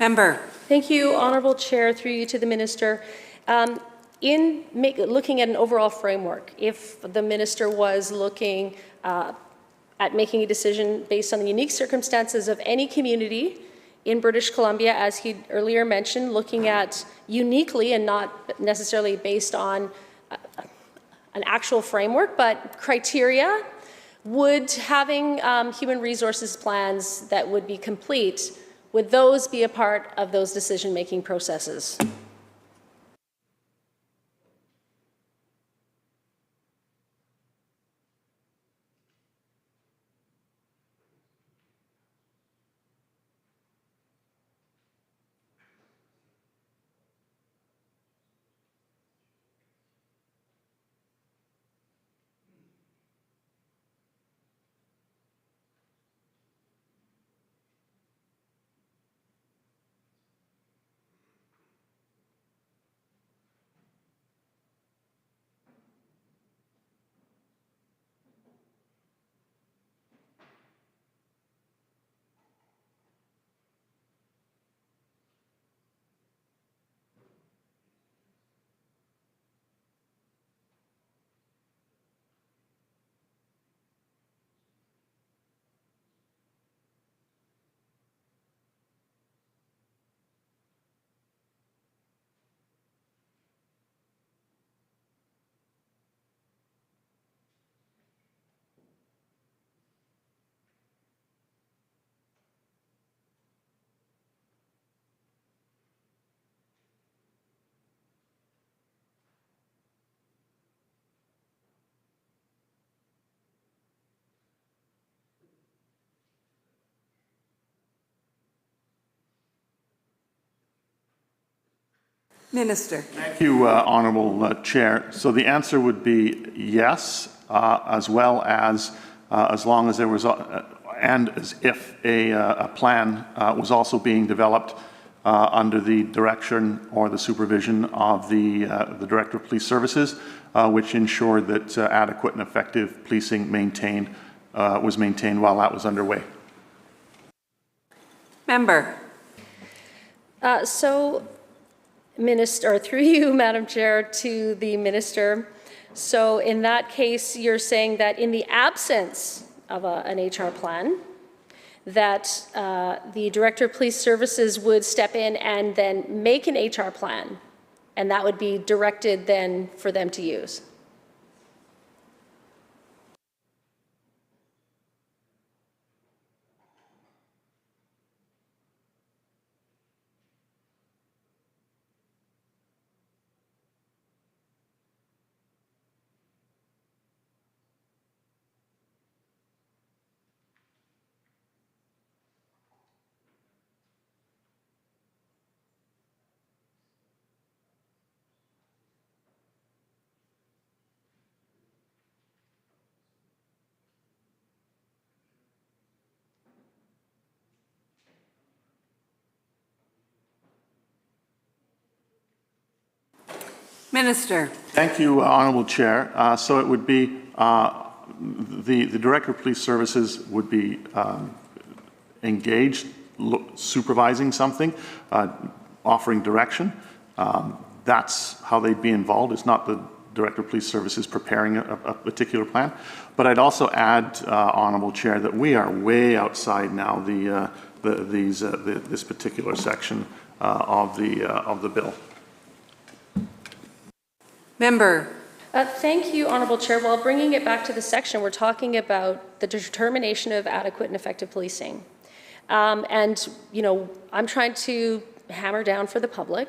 Member. Thank you, Honourable Chair, through you to the Minister. Looking at an overall framework, if the Minister was looking at making a decision based on the unique circumstances of any community in British Columbia, as he earlier mentioned, looking at uniquely and not necessarily based on an actual framework, but criteria, would having human resources plans that would be complete, would those be a part of those decision-making processes? Minister. Thank you, Honourable Chair. So the answer would be yes, as well as long as there was, and as if a plan was also being developed under the direction or the supervision of the Director of Police Services, which ensured that adequate and effective policing was maintained while that was underway. Member. Minister, through you, Madam Chair, to the Minister. So in that case, you're saying that in the absence of an HR plan, that the Director of Police Services would step in and then make an HR plan, and that would be directed then for them to use. Minister. Thank you, Honourable Chair. So it would be the Director of Police Services would be engaged, supervising something, offering direction. That's how they'd be involved. It's not the Director of Police Services preparing a particular plan. But I'd also add, Honourable Chair, that we are way outside now this particular section of the bill. Member. Thank you, Honourable Chair. While bringing it back to the section, we're talking about the determination of adequate and effective policing. And, you know, I'm trying to hammer down for the public,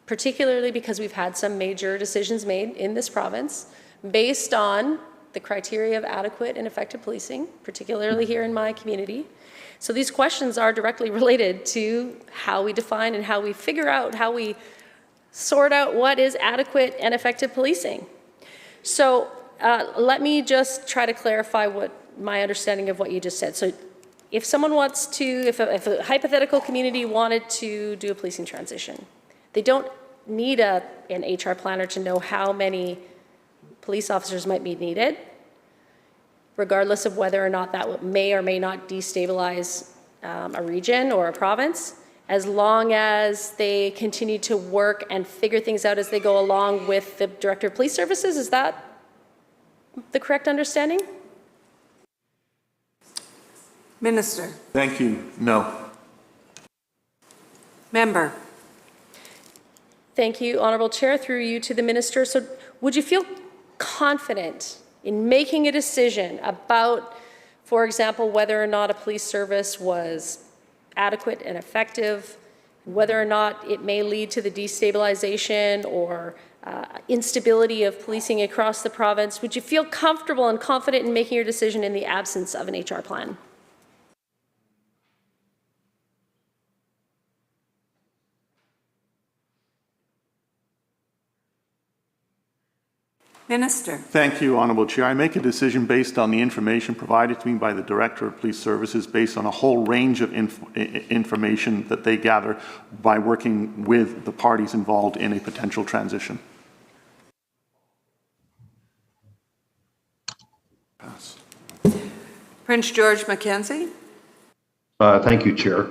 particularly because we've had some major decisions made in this province based on the criteria of adequate and effective policing, particularly here in my community. So these questions are directly related to how we define and how we figure out, how we sort out what is adequate and effective policing. So let me just try to clarify what my understanding of what you just said. So if someone wants to, if a hypothetical community wanted to do a policing transition, they don't need an HR planner to know how many police officers might be needed, regardless of whether or not that may or may not destabilize a region or a province. as long as they continue to work and figure things out as they go along with the Director of Police Services. Is that the correct understanding? Minister. Thank you. No. Member. Thank you, Honourable Chair. Through you to the Minister. So would you feel confident in making a decision about, for example, whether or not a police service was adequate and effective, whether or not it may lead to the destabilization or instability of policing across the province? Would you feel comfortable and confident in making your decision in the absence of an HR plan? Minister. Thank you, Honourable Chair. I make a decision based on the information provided to me by the Director of Police Services, based on a whole range of information that they gather by working with the parties involved in a potential transition. Pass. Prince George Mackenzie. Thank you, Chair.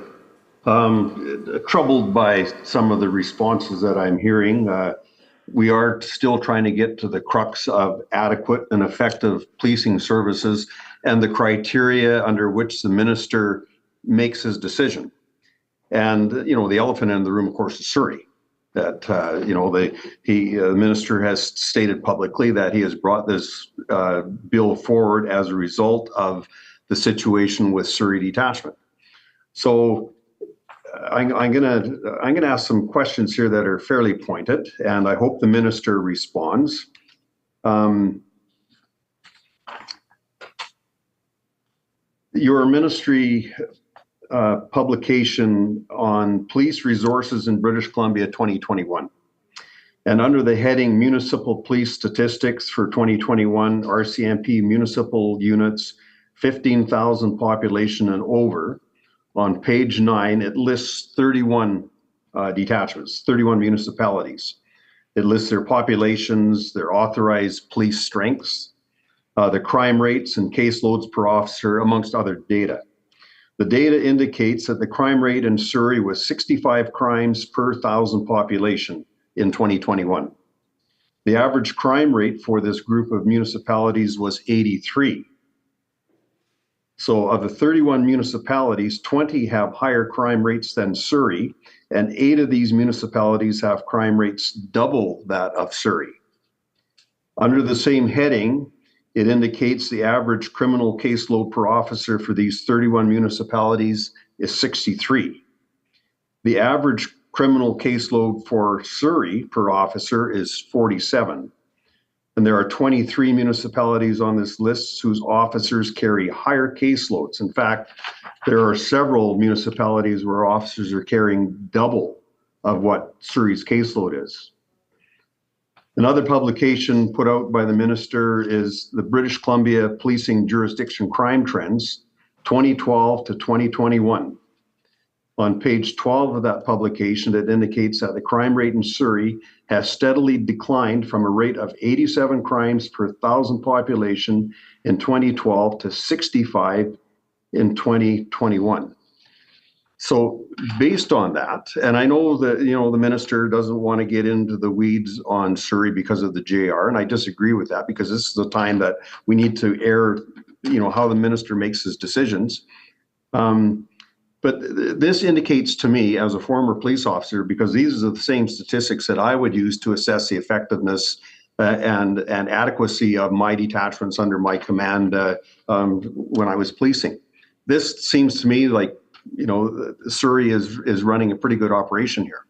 Troubled by some of the responses that I'm hearing. We are still trying to get to the crux of adequate and effective policing services and the criteria under which the minister makes his decision. And, you know, the elephant in the room, of course, is Surrey. That, you know, the minister has stated publicly that he has brought this bill forward as a result of the situation with Surrey detachment. So I'm gonna ask some questions here that are fairly pointed, and I hope the minister responds. Your ministry publication on police resources in British Columbia 2021, and under the heading Municipal Police Statistics for 2021, RCMP municipal units, 15,000 population and over. On page 9, it lists 31 detachments, 31 municipalities. It lists their populations, their authorized police strengths, the crime rates and caseloads per officer, amongst other data. The data indicates that the crime rate in Surrey was 65 crimes per 1,000 population in 2021. The average crime rate for this group of municipalities was 83. So of the 31 municipalities, 20 have higher crime rates than Surrey, and 8 of these municipalities have crime rates double that of Surrey. Under the same heading, it indicates the average criminal caseload per officer for these 31 municipalities is 63. The average criminal caseload for Surrey per officer is 47. And there are 23 municipalities on this list whose officers carry higher caseloads. In fact, there are several municipalities where officers are carrying double of what Surrey's caseload is. Another publication put out by the minister is the British Columbia Policing Jurisdiction Crime Trends, 2012 to 2021. On page 12 of that publication, it indicates that the crime rate in Surrey has steadily declined from a rate of 87 crimes per 1,000 population in 2012 to 65 in 2021. So based on that, and I know that, you know, the minister doesn't want to get into the weeds on Surrey because of the JR, and I disagree with that, because this is the time that we need to air, you know, how the minister makes his decisions. But this indicates to me, as a former police officer, because these are the same statistics that I would use to assess the effectiveness and adequacy of my detachments under my command when I was policing. This seems to me like, you know, Surrey is running a pretty good operation here.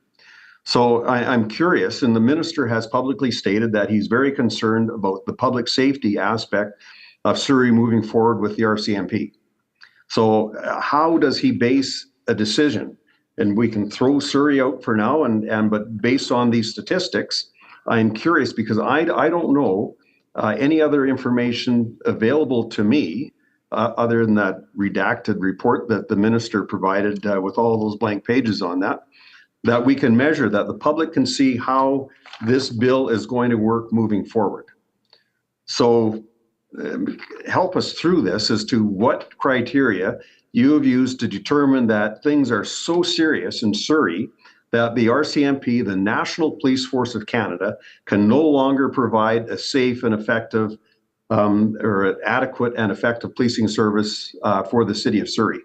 So I'm curious, and the minister has publicly stated that he's very concerned about the public safety aspect of Surrey moving forward with the RCMP. So how does he base a decision? And we can throw Surrey out for now, but based on these statistics, I'm curious, because I don't know any other information available to me other than that redacted report that the minister provided with all those blank pages on that we can measure, that the public can see how this bill is going to work moving forward. So help us through this as to what criteria you have used to determine that things are so serious in Surrey that the RCMP, the National Police Force of Canada, can no longer provide a safe and effective or an adequate and effective policing service for the city of Surrey.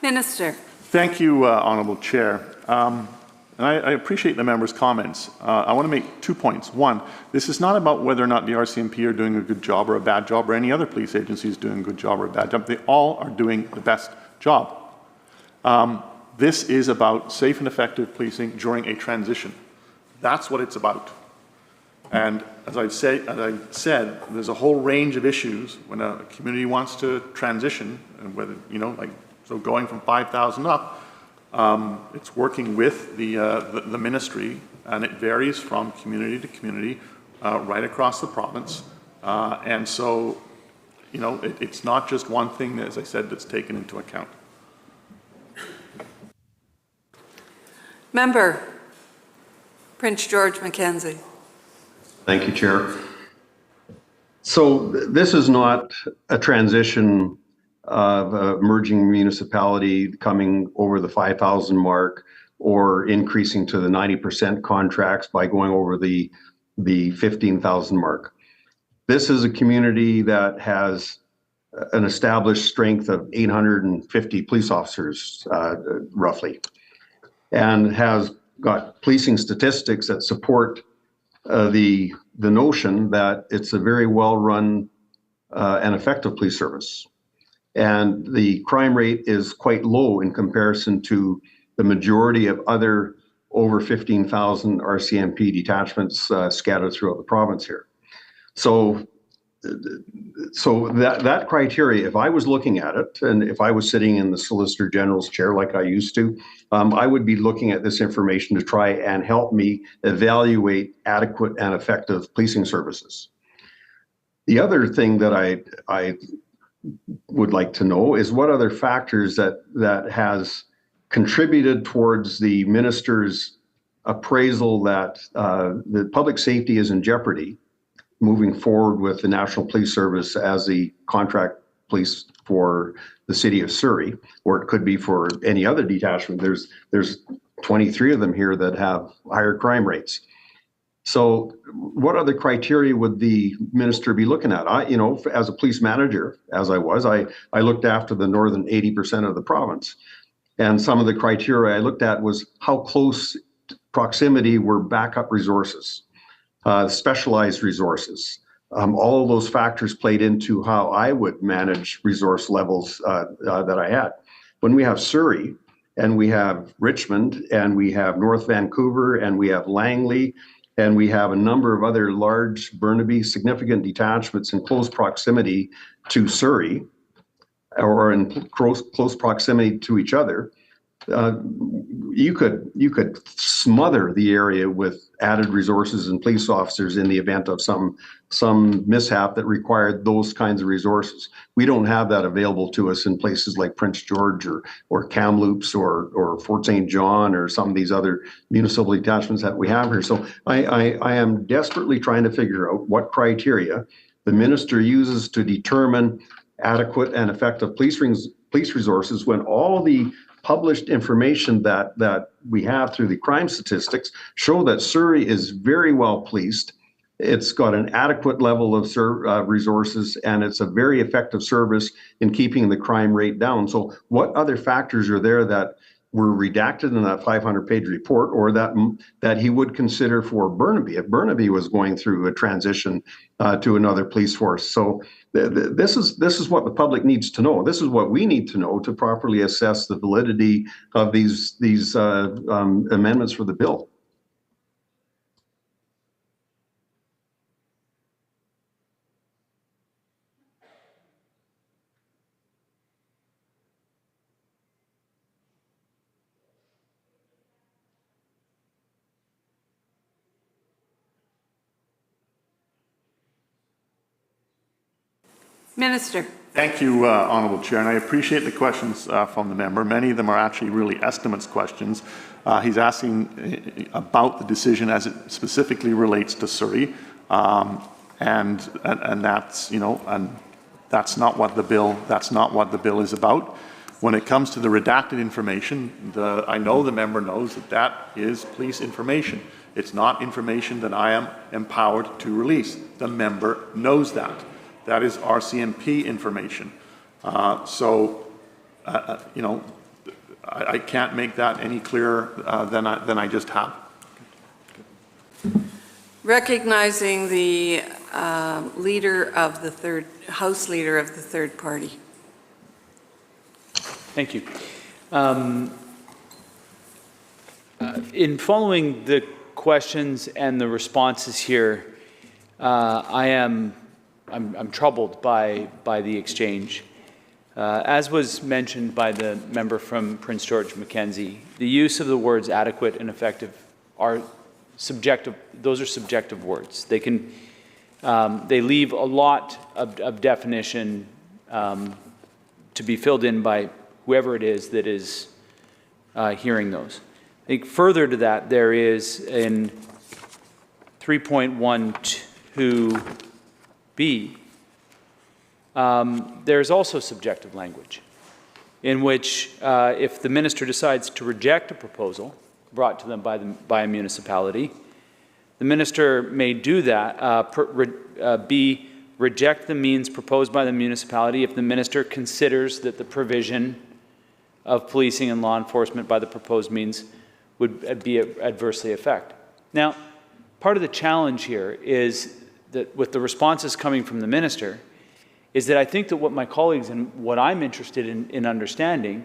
Minister. Thank you, Honourable Chair. And I appreciate the member's comments. I want to make 2 points. One, this is not about whether or not the RCMP are doing a good job or a bad job, or any other police agency is doing a good job or a bad job. They all are doing the best job. This is about safe and effective policing during a transition. That's what it's about. And as I said, there's a whole range of issues when a community wants to transition, and whether, you know, like, so going from 5,000 up, it's working with the ministry, and it varies from community to community right across the province. And so, you know, it's not just one thing, as I said, that's taken into account. Member, Prince George Mackenzie. Thank you, Chair. So this is not a transition of a merging municipality coming over the 5,000 mark or increasing to the 90% contracts by going over the 15,000 mark. This is a community that has an established strength of 850 police officers, roughly, and has got policing statistics that support the notion that it's a very well-run and effective police service. And the crime rate is quite low in comparison to the majority of other over 15,000 RCMP detachments scattered throughout the province here. So that criteria, if I was looking at it, and if I was sitting in the Solicitor General's chair like I used to, I would be looking at this information to try and help me evaluate adequate and effective policing services. The other thing that I would like to know is what other factors that has contributed towards the minister's appraisal that the public safety is in jeopardy moving forward with the National Police Service as the contract police for the city of Surrey, or it could be for any other detachment. There's 23 of them here that have higher crime rates. So what other criteria would the minister be looking at? You know, as a police manager, as I was, I looked after the northern 80% of the province. And some of the criteria I looked at was how close proximity were backup resources, specialized resources. All of those factors played into how I would manage resource levels that I had. When we have Surrey, and we have Richmond, and we have North Vancouver, and we have Langley, and we have a number of other large Burnaby significant detachments in close proximity to Surrey, or in close proximity to each other. You could smother the area with added resources and police officers in the event of some mishap that required those kinds of resources. We don't have that available to us in places like Prince George or Kamloops or Fort St. John or some of these other municipal detachments that we have here. So I am desperately trying to figure out what criteria the minister uses to determine adequate and effective police resources when all the published information that we have through the crime statistics show that Surrey is very well policed. It's got an adequate level of resources, and it's a very effective service in keeping the crime rate down. So what other factors are there that were redacted in that 500-page report, or that he would consider for Burnaby if Burnaby was going through a transition to another police force? So this is what the public needs to know. This is what we need to know to properly assess the validity of these amendments for the bill. Minister. Thank you, Honourable Chair, and I appreciate the questions from the member. Many of them are actually really estimates questions. He's asking about the decision as it specifically relates to Surrey, and that's, you know, and that's not what the bill is about. When it comes to the redacted information, I know the member knows that is police information. It's not information that I am empowered to release. The member knows that. That is RCMP information. You know, I can't make that any clearer than I just have. Recognizing the leader of the House Leader of the third party. Thank you. In following the questions and the responses here, I'm troubled by the exchange. As was mentioned by the member from Prince George Mackenzie, the use of the words adequate and effective are subjective. Those are subjective words. They can they leave a lot of definition to be filled in by whoever it is that is hearing those. I think further to that, there is in 3.12b, there's also subjective language in which if the minister decides to reject a proposal brought to them by a municipality, the minister may do that, B, reject the means proposed by the municipality if the minister considers that the provision of policing and law enforcement by the proposed means would be adversely affect. Now, part of the challenge here is that with the responses coming from the minister, is that I think that what my colleagues and what I'm interested in understanding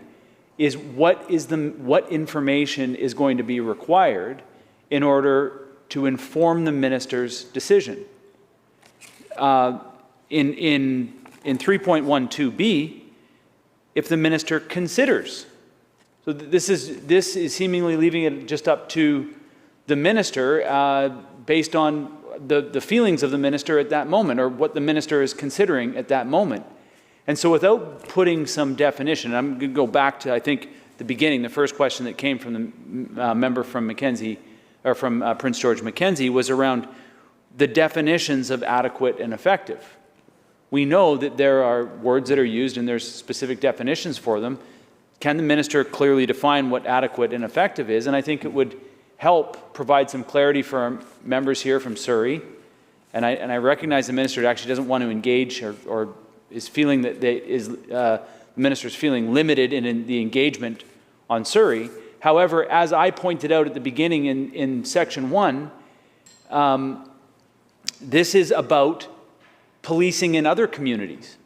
is what information is going to be required in order to inform the minister's decision. In 3.12b, if the minister considers, so this is seemingly leaving it just up to the minister based on the feelings of the minister at that moment, or what the minister is considering at that moment. And so without putting some definition, I'm going to go back to, I think, the beginning, the first question that came from the member from Mackenzie, or from Prince George Mackenzie, was around the definitions of adequate and effective. We know that there are words that are used and there's specific definitions for them. Can the minister clearly define what adequate and effective is? And I think it would help provide some clarity for our members here from Surrey. And I recognize the minister actually doesn't want to engage or is feeling that the minister's feeling limited in the engagement on Surrey. However, as I pointed out at the beginning in section 1, this is about policing in other communities.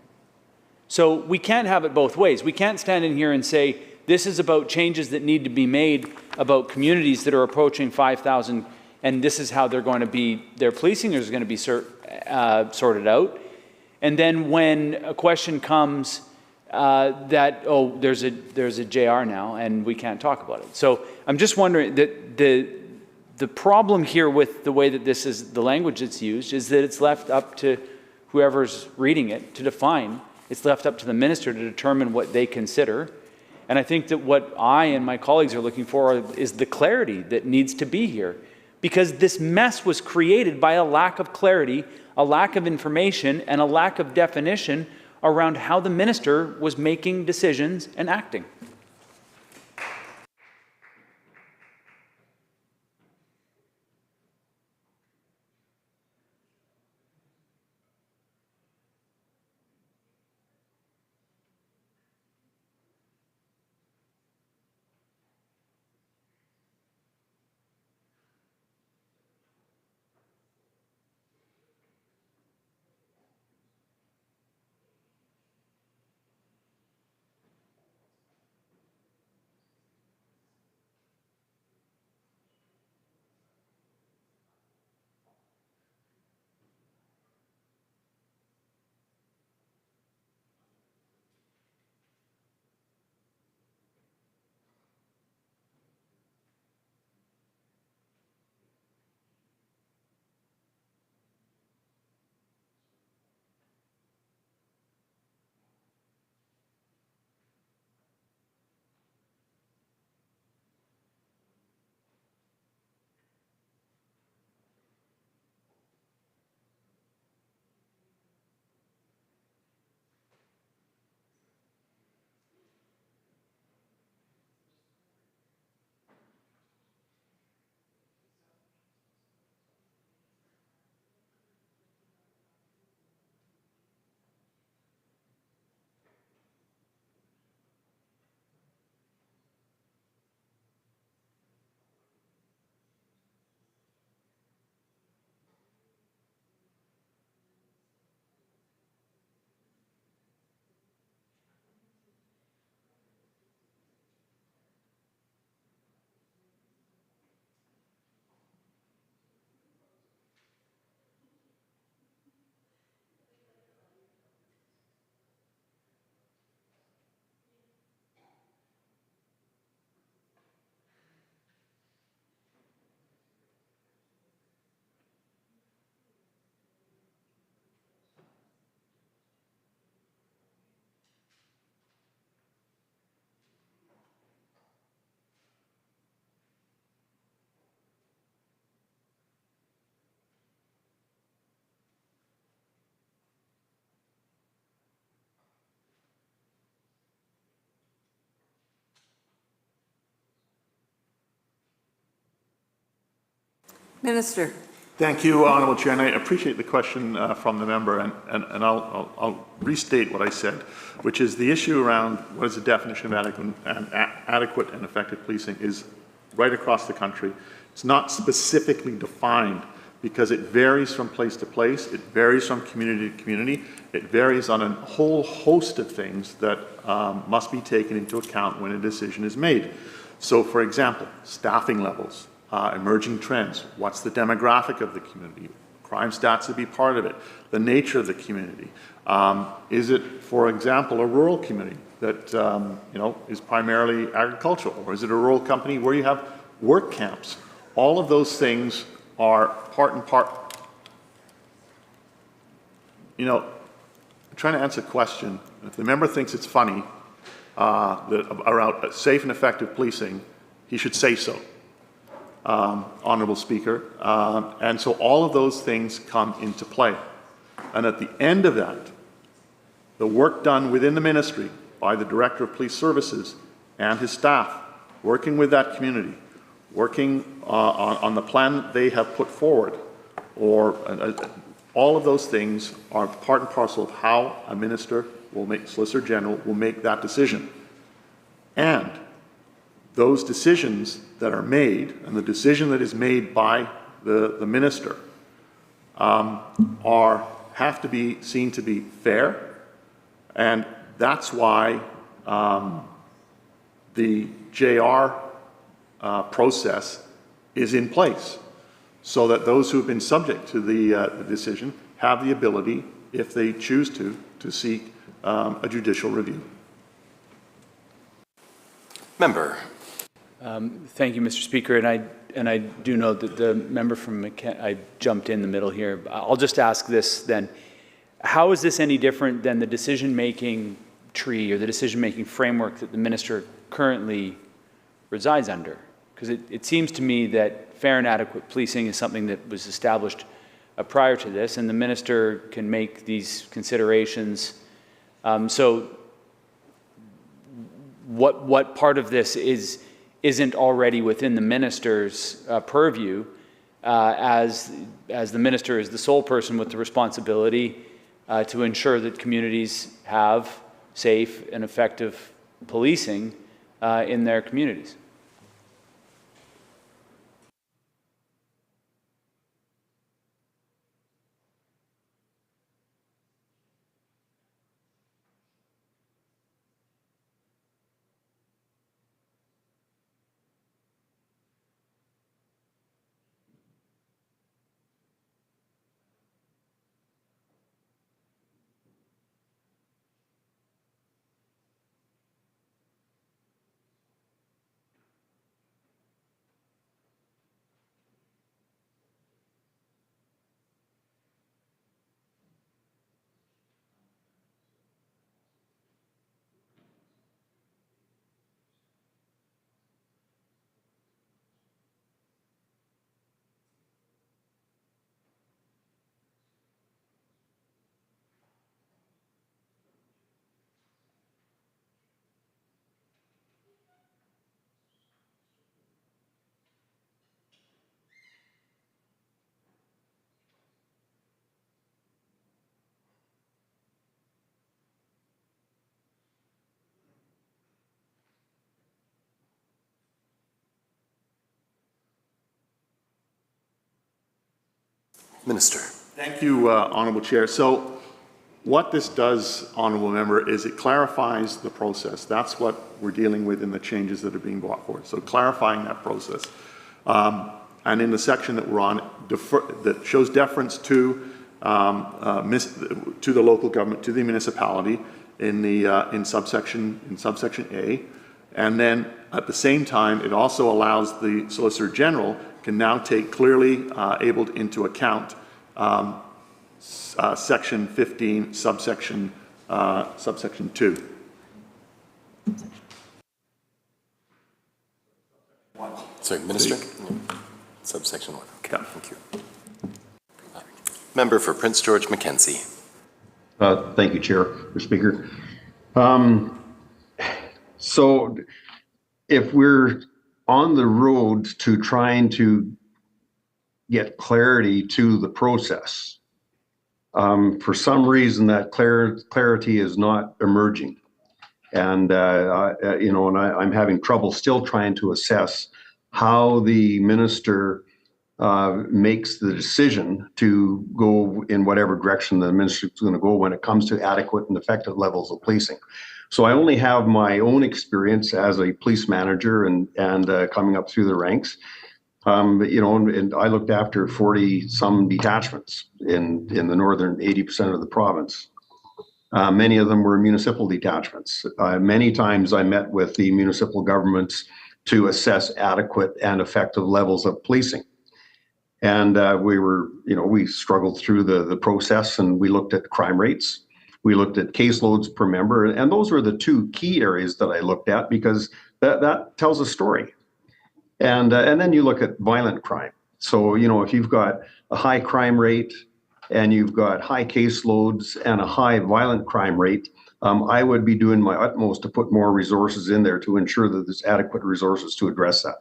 So we can't have it both ways. We can't stand in here and say This is about changes that need to be made about communities that are approaching 5,000, and this is how they're going to be, their policing is going to be sorted out. And then when a question comes that, oh, there's a JR now and we can't talk about it. So I'm just wondering that the problem here with the way that this is, the language that's used, is that it's left up to whoever's reading it to define. It's left up to the minister to determine what they consider. And I think that what I and my colleagues are looking for is the clarity that needs to be here. Because this mess was created by a lack of clarity, a lack of information, and a lack of definition around how the minister was making decisions and acting. Minister. Thank you, Honourable Chair, and I appreciate the question from the member, and I'll restate what I said, which is the issue around what is the definition of adequate and effective policing is right across the country. It's not specifically defined because it varies from place to place, it varies from community to community, it varies on a whole host of things that must be taken into account when a decision is made. So, for example, staffing levels. Emerging trends, what's the demographic of the community, crime stats would be part of it, the nature of the community. Is it, for example, a rural community that is primarily agricultural, or is it a rural company where you have work camps? All of those things are part and part. I'm trying to answer a question. If the member thinks it's funny around safe and effective policing, he should say so. Honourable Speaker, and so all of those things come into play. And at the end of that, the work done within the ministry by the Director of Police Services and his staff, working with that community, working on the plan that they have put forward, or all of those things are part and parcel of how a minister will make, Solicitor General will make that decision. And those decisions that are made, and the decision that is made by the minister, have to be seen to be fair, and that's why the JR process is in place, so that those who have been subject to the decision have the ability, if they choose to seek a judicial review. Member. Thank you, Mr. Speaker, and I do know that the member from I jumped in the middle here. I'll just ask this then. How is this any different than the decision-making tree or the decision-making framework that the minister currently resides under? Because it seems to me that fair and adequate policing is something that was established prior to this, and the minister can make these considerations. So what part of this isn't already within the minister's purview, as the minister is the sole person with the responsibility to ensure that communities have safe and effective policing in their communities? Minister. Thank you, Honourable Chair. So what this does, Honourable Member, is it clarifies the process. That's what we're dealing with in the changes that are being brought forward. So clarifying that process. And in the section that we're on, that shows deference to the local government, to the municipality in subsection A. And then at the same time, it also allows the Solicitor General can now take clearly able into account section 15, subsection 2. Sorry, Minister? Subsection 1. Okay, thank you. Member for Prince George Mackenzie. Thank you, Chair, or Speaker. So if we're on the road to trying to get clarity to the process, for some reason that clarity is not emerging. And, I'm having trouble still trying to assess how the minister makes the decision to go in whatever direction the minister is going to go when it comes to adequate and effective levels of policing. So I only have my own experience as a police manager and coming up through the ranks. And I looked after 40 some detachments in the northern 80% of the province. Many of them were municipal detachments. Many times I met with the municipal governments to assess adequate and effective levels of policing. And we struggled through the process, and we looked at crime rates. We looked at caseloads per member, and those were the two key areas that I looked at because that tells a story. And then you look at violent crime. So, if you've got a high crime rate and you've got high caseloads and a high violent crime rate, I would be doing my utmost to put more resources in there to ensure that there's adequate resources to address that.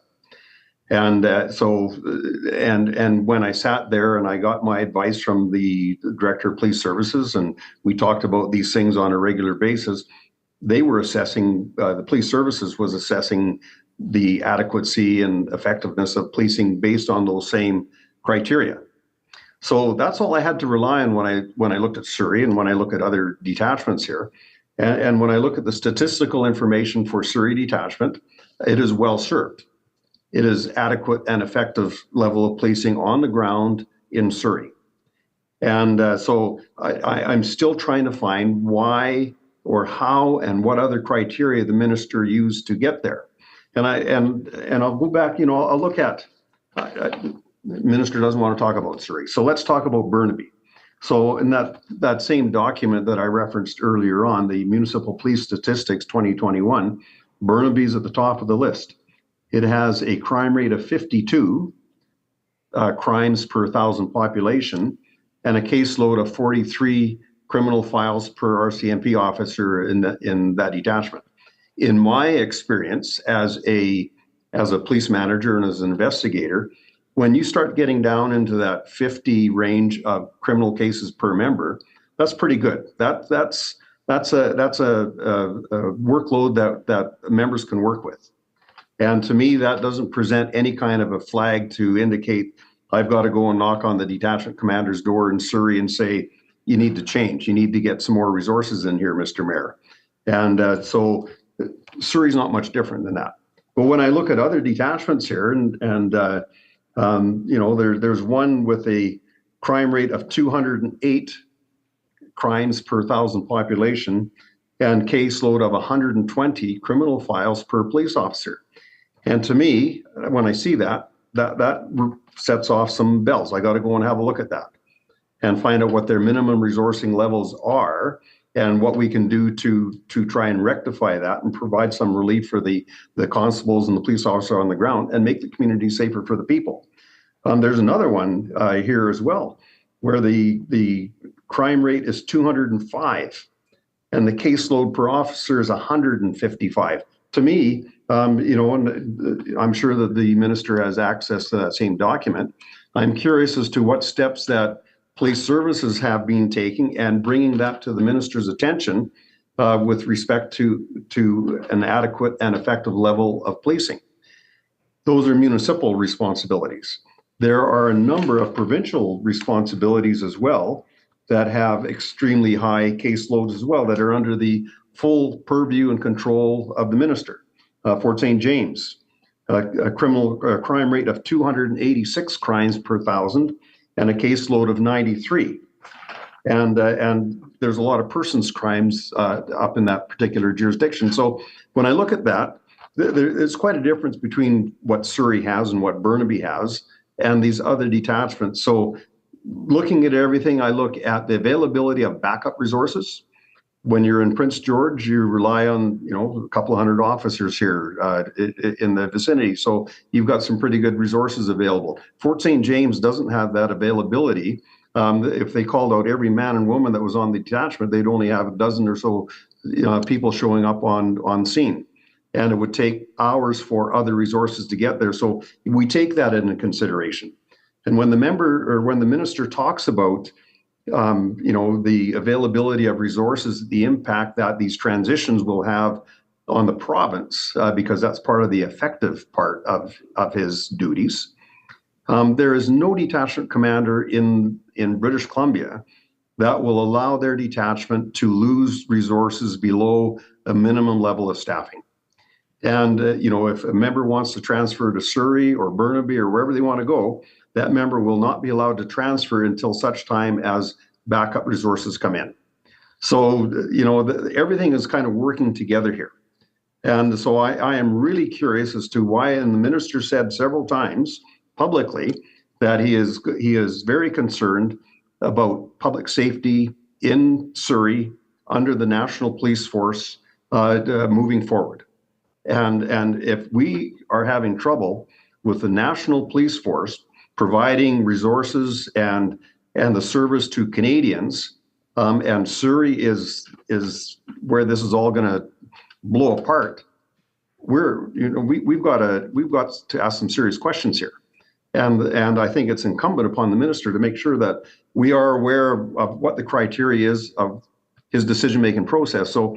And and when I sat there and I got my advice from the Director of Police Services, and we talked about these things on a regular basis, they were assessing, the police services was assessing the adequacy and effectiveness of policing based on those same criteria. So that's all I had to rely on when I looked at Surrey and when I look at other detachments here. And when I look at the statistical information for Surrey detachment, it is well served. It is adequate and effective level of policing on the ground in Surrey. And so I'm still trying to find why or how and what other criteria the minister used to get there. And I'll go back, I'll look at, the minister doesn't want to talk about Surrey. So let's talk about Burnaby. So in that same document that I referenced earlier on, the Municipal Police Statistics 2021, Burnaby's at the top of the list. It has a crime rate of 52 crimes per 1,000 population and a caseload of 43 criminal files per RCMP officer in that detachment. In my experience as a police manager and as an investigator, when you start getting down into that 50 range of criminal cases per member, that's pretty good. That's a workload that members can work with. And to me, that doesn't present any kind of a flag to indicate I've got to go and knock on the detachment commander's door in Surrey and say, you need to change. You need to get some more resources in here, Mr. Mayor. And so Surrey's not much different than that. But when I look at other detachments here, there's one with a crime rate of 208 crimes per 1,000 population and caseload of 120 criminal files per police officer. And to me, when I see that sets off some bells. I got to go and have a look at that and find out what their minimum resourcing levels are and what we can do to try and rectify that and provide some relief for the constables and the police officer on the ground and make the community safer for the people. There's another one here as well, where the crime rate is 205 and the caseload per officer is 155. To me, and I'm sure that the minister has access to that same document. I'm curious as to what steps that police services have been taking and bringing that to the minister's attention with respect to an adequate and effective level of policing. Those are municipal responsibilities. There are a number of provincial responsibilities as well that have extremely high caseloads as well that are under the full purview and control of the minister. Fort St. James, a crime rate of 286 crimes per 1,000 and a caseload of 93. And there's a lot of persons crimes up in that particular jurisdiction. So when I look at that, there's quite a difference between what Surrey has and what Burnaby has and these other detachments. So looking at everything, I look at the availability of backup resources. When you're in Prince George, you rely on, a couple of hundred officers here in the vicinity. So you've got some pretty good resources available. Fort St. James doesn't have that availability. If they called out every man and woman that was on the detachment, they'd only have a dozen or so people showing up on scene. And it would take hours for other resources to get there. So we take that into consideration. And when the minister talks about the availability of resources, the impact that these transitions will have on the province, because that's part of the effective part of his duties. There is no detachment commander in British Columbia that will allow their detachment to lose resources below a minimum level of staffing. And, if a member wants to transfer to Surrey or Burnaby or wherever they want to go, that member will not be allowed to transfer until such time as backup resources come in. So, everything is kind of working together here. And so I am really curious as to why, and the minister said several times publicly that he is very concerned about public safety in Surrey under the National Police Force moving forward. And if we are having trouble with the National Police Force providing resources and the service to Canadians, and Surrey is where this is all going to blow apart, we've got to ask some serious questions here. And I think it's incumbent upon the minister to make sure that we are aware of what the criteria is of his decision-making process. So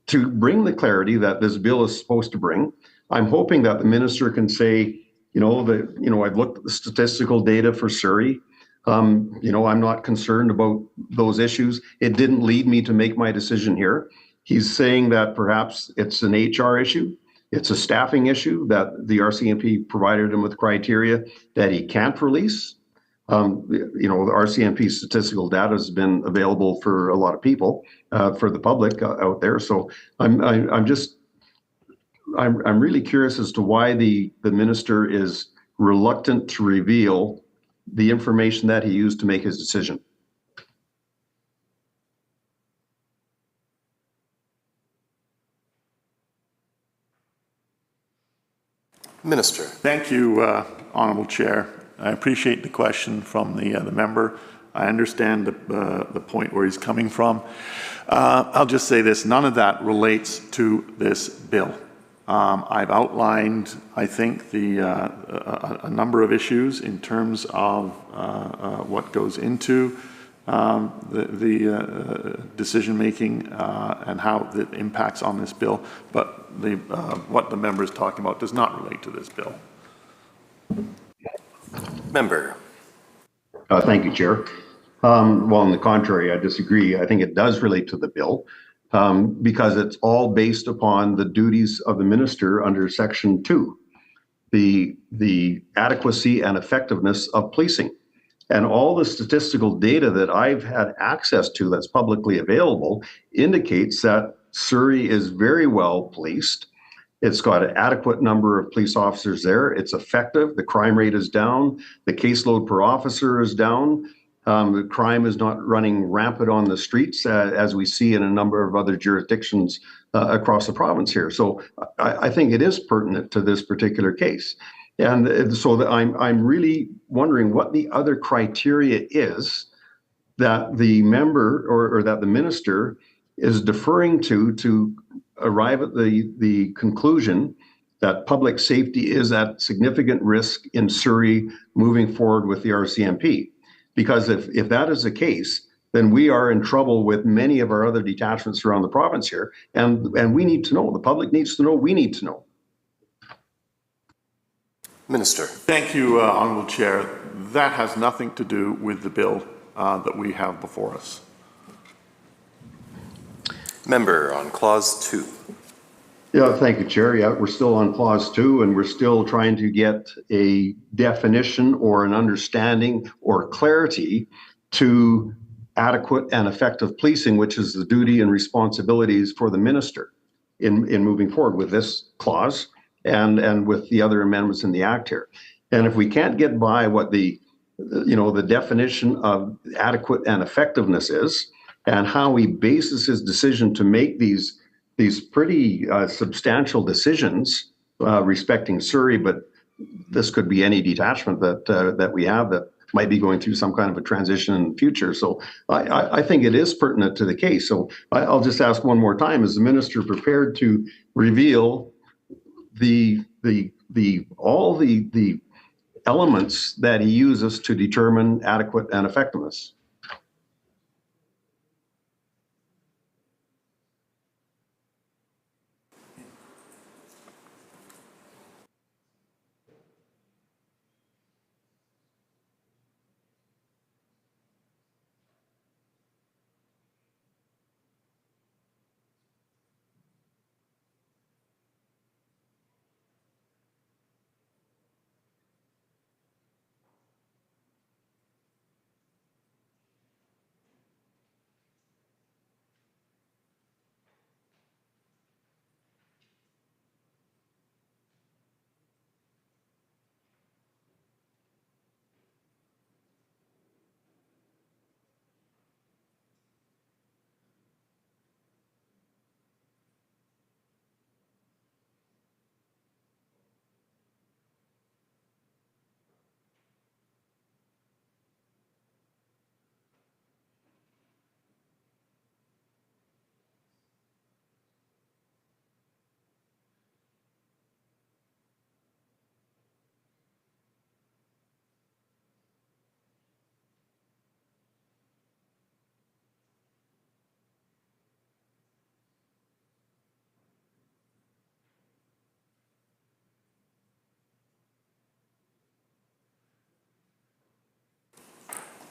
to bring the clarity that this bill is supposed to bring, I'm hoping that the minister can say, I've looked at the statistical data for Surrey. I'm not concerned about those issues. It didn't lead me to make my decision here. He's saying that perhaps it's an HR issue, it's a staffing issue, that the RCMP provided him with criteria that he can't release. The RCMP statistical data has been available for a lot of people, for the public out there. So I'm really curious as to why the minister is reluctant to reveal the information that he used to make his decision. Minister. Thank you, Honourable Chair. I appreciate the question from the member. I understand the point where he's coming from. I'll just say this, none of that relates to this bill. I've outlined, I think, a number of issues in terms of what goes into the decision-making and how it impacts on this bill, but what the member is talking about does not relate to this bill. Member. Thank you, Chair. Well, on the contrary, I disagree. I think it does relate to the bill because it's all based upon the duties of the minister under Section 2, the adequacy and effectiveness of policing. And all the statistical data that I've had access to that's publicly available indicates that Surrey is very well policed. It's got an adequate number of police officers there. It's effective. The crime rate is down. The caseload per officer is down. The crime is not running rampant on the streets as we see in a number of other jurisdictions across the province here. So I think it is pertinent to this particular case. And so I'm really wondering what the other criteria is that the member or that the minister is deferring to arrive at the conclusion that public safety is at significant risk in Surrey moving forward with the RCMP. Because if that is the case, then we are in trouble with many of our other detachments around the province here. And we need to know, the public needs to know, we need to know. Minister. Thank you, Honourable Chair. That has nothing to do with the bill that we have before us. Member on Clause 2. Yeah, thank you, Chair. Yeah, we're still on Clause 2, and we're still trying to get a definition or an understanding or clarity to adequate and effective policing, which is the duty and responsibilities for the minister in moving forward with this clause and with the other amendments in the Act here. And if we can't get by what the definition of adequate and effectiveness is, and how he bases his decision to make these pretty substantial decisions respecting Surrey, but this could be any detachment that we have that might be going through some kind of a transition in the future. So I think it is pertinent to the case. So I'll just ask one more time: is the minister prepared to reveal all the elements that he uses to determine adequate and effectiveness?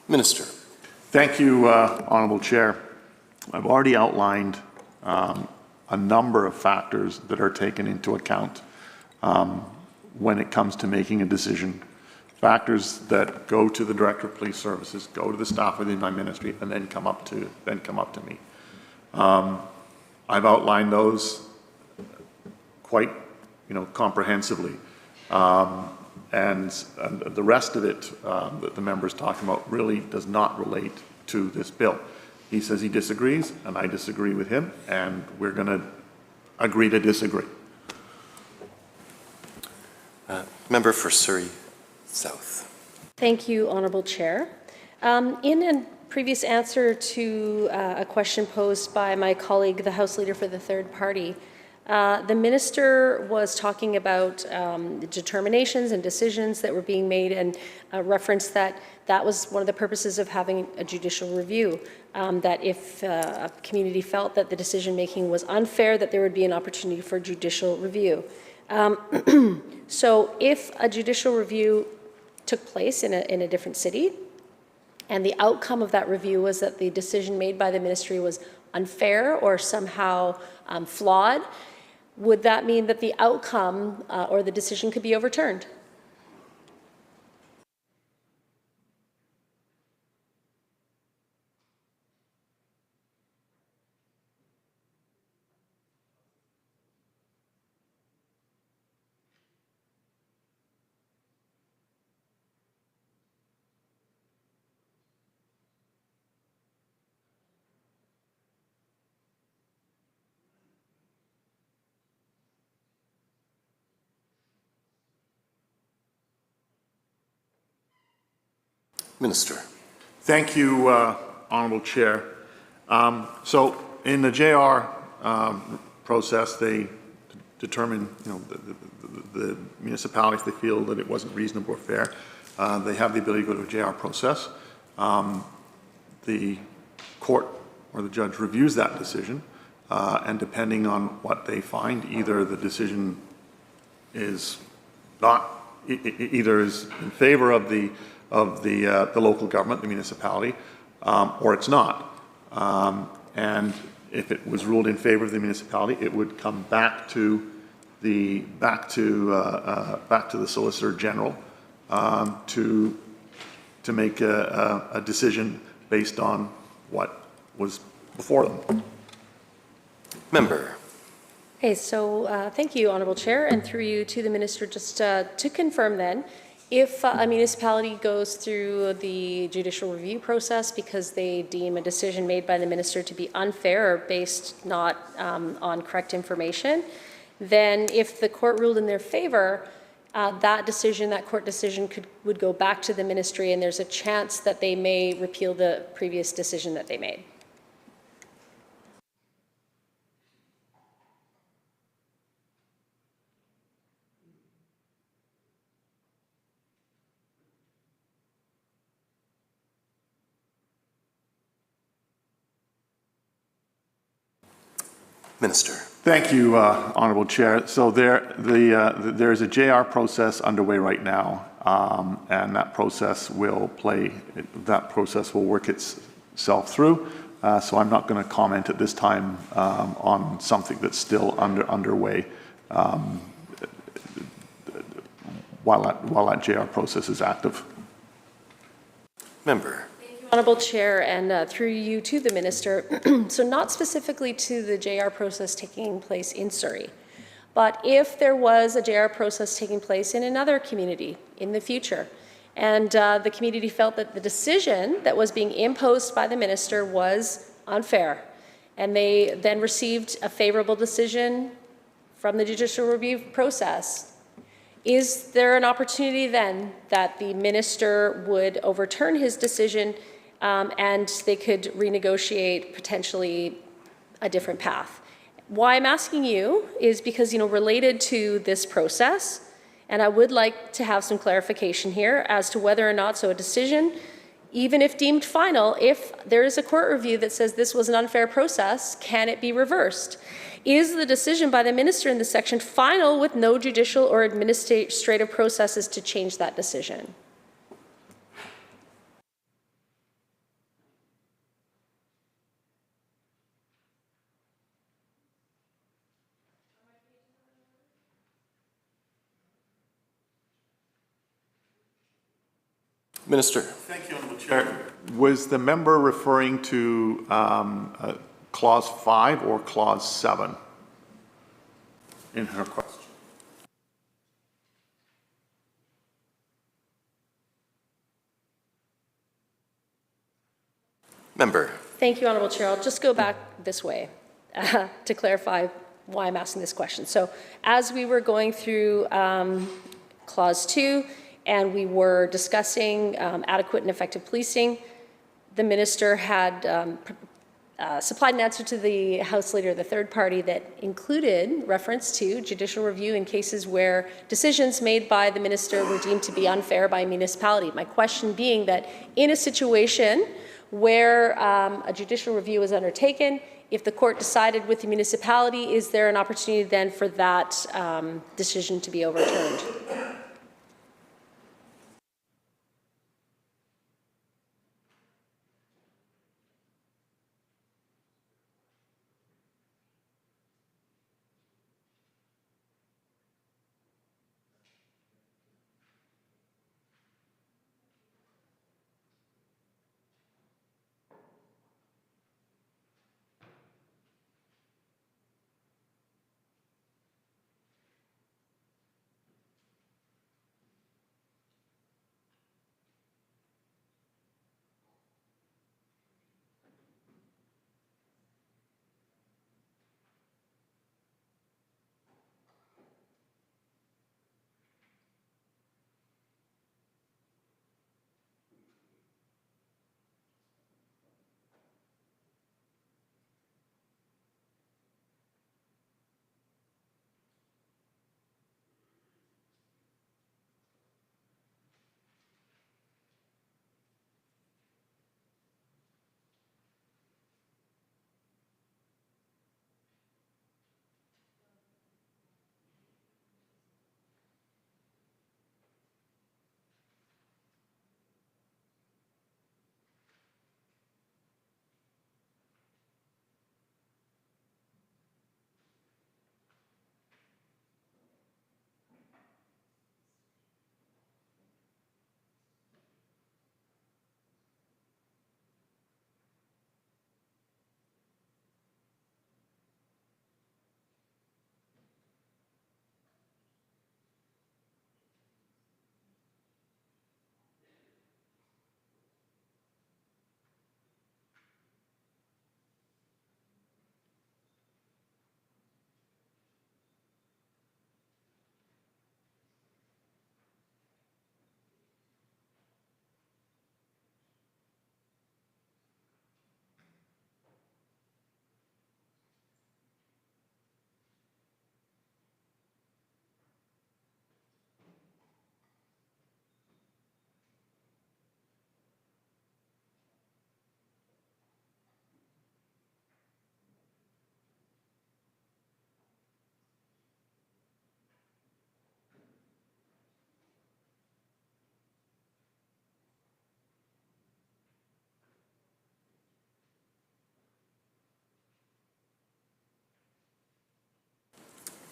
Minister. Thank you, Honourable Chair. I've already outlined a number of factors that are taken into account when it comes to making a decision. Factors that go to the Director of Police Services, go to the staff within my ministry, and then come up to me. I've outlined those quite, comprehensively. And the rest of it that the member is talking about really does not relate to this bill. He says he disagrees, and I disagree with him, and we're going to agree to disagree. Member for Surrey South. Thank you, Honourable Chair. In a previous answer to a question posed by my colleague, the House Leader for the Third Party, the Minister was talking about determinations and decisions that were being made, and referenced that was one of the purposes of having a judicial review, that if a community felt that the decision-making was unfair, that there would be an opportunity for judicial review. So if a judicial review took place in a different city, and the outcome of that review was that the decision made by the ministry was unfair or somehow flawed, would that mean that the outcome or the decision could be overturned? Minister. Thank you, Honourable Chair. So in the JR process, they determine, the municipalities, they feel that it wasn't reasonable or fair. They have the ability to go to a JR process. The court or the judge reviews that decision, and depending on what they find, either the decision is either is in favor of the local government, the municipality, or it's not. And if it was ruled in favor of the municipality, it would come back to the Solicitor General to make a decision based on what was before them. Member. Okay, so thank you, Honourable Chair, and through you to the Minister, just to confirm then, if a municipality goes through the judicial review process because they deem a decision made by the Minister to be unfair or based not on correct information, then if the court ruled in their favour, that court decision would go back to the Ministry, and there's a chance that they may repeal the previous decision that they made. Minister. Thank you, Honourable Chair. So there is a JR process underway right now, and that process will work itself through. So I'm not going to comment at this time on something that's still underway while that JR process is active. Member. Honourable Chair, and through you to the Minister, so not specifically to the JR process taking place in Surrey, but if there was a JR process taking place in another community in the future, and the community felt that the decision that was being imposed by the Minister was unfair, and they then received a favourable decision from the judicial review process, is there an opportunity then that the Minister would overturn his decision and they could renegotiate potentially a different path? Why I'm asking you is because, related to this process, and I would like to have some clarification here as to whether or not, so a decision, even if deemed final, if there is a court review that says this was an unfair process, can it be reversed? Is the decision by the Minister in this section final with no judicial or administrative processes to change that decision? Minister. Thank you, Honourable Chair. Was the member referring to Clause 5 or Clause 7 in her question? Member. Thank you, Honourable Chair. I'll just go back this way to clarify why I'm asking this question. So as we were going through Clause 2 and we were discussing adequate and effective policing, the minister had supplied an answer to the House Leader, the third party, that included reference to judicial review in cases where decisions made by the minister were deemed to be unfair by a municipality. My question being that in a situation where a judicial review is undertaken, if the court decided with the municipality, is there an opportunity then for that decision to be overturned?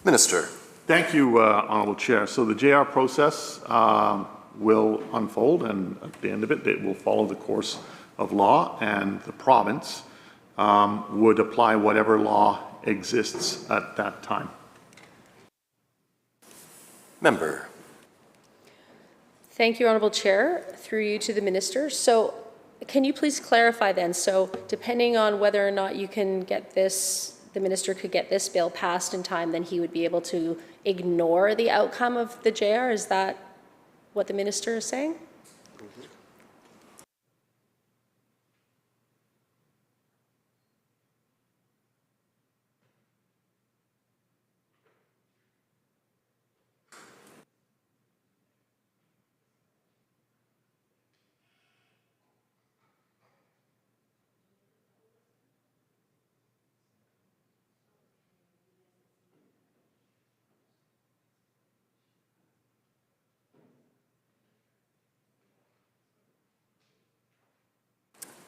Minister. Thank you, Honourable Chair. So the JR process will unfold, and at the end of it, it will follow the course of law, and the province would apply whatever law exists at that time. Member. Thank you, Honourable Chair. Through you to the Minister. So can you please clarify then, so depending on whether or not you can get this, the Minister could get this bill passed in time, then he would be able to ignore the outcome of the JR? Is that what the Minister is saying?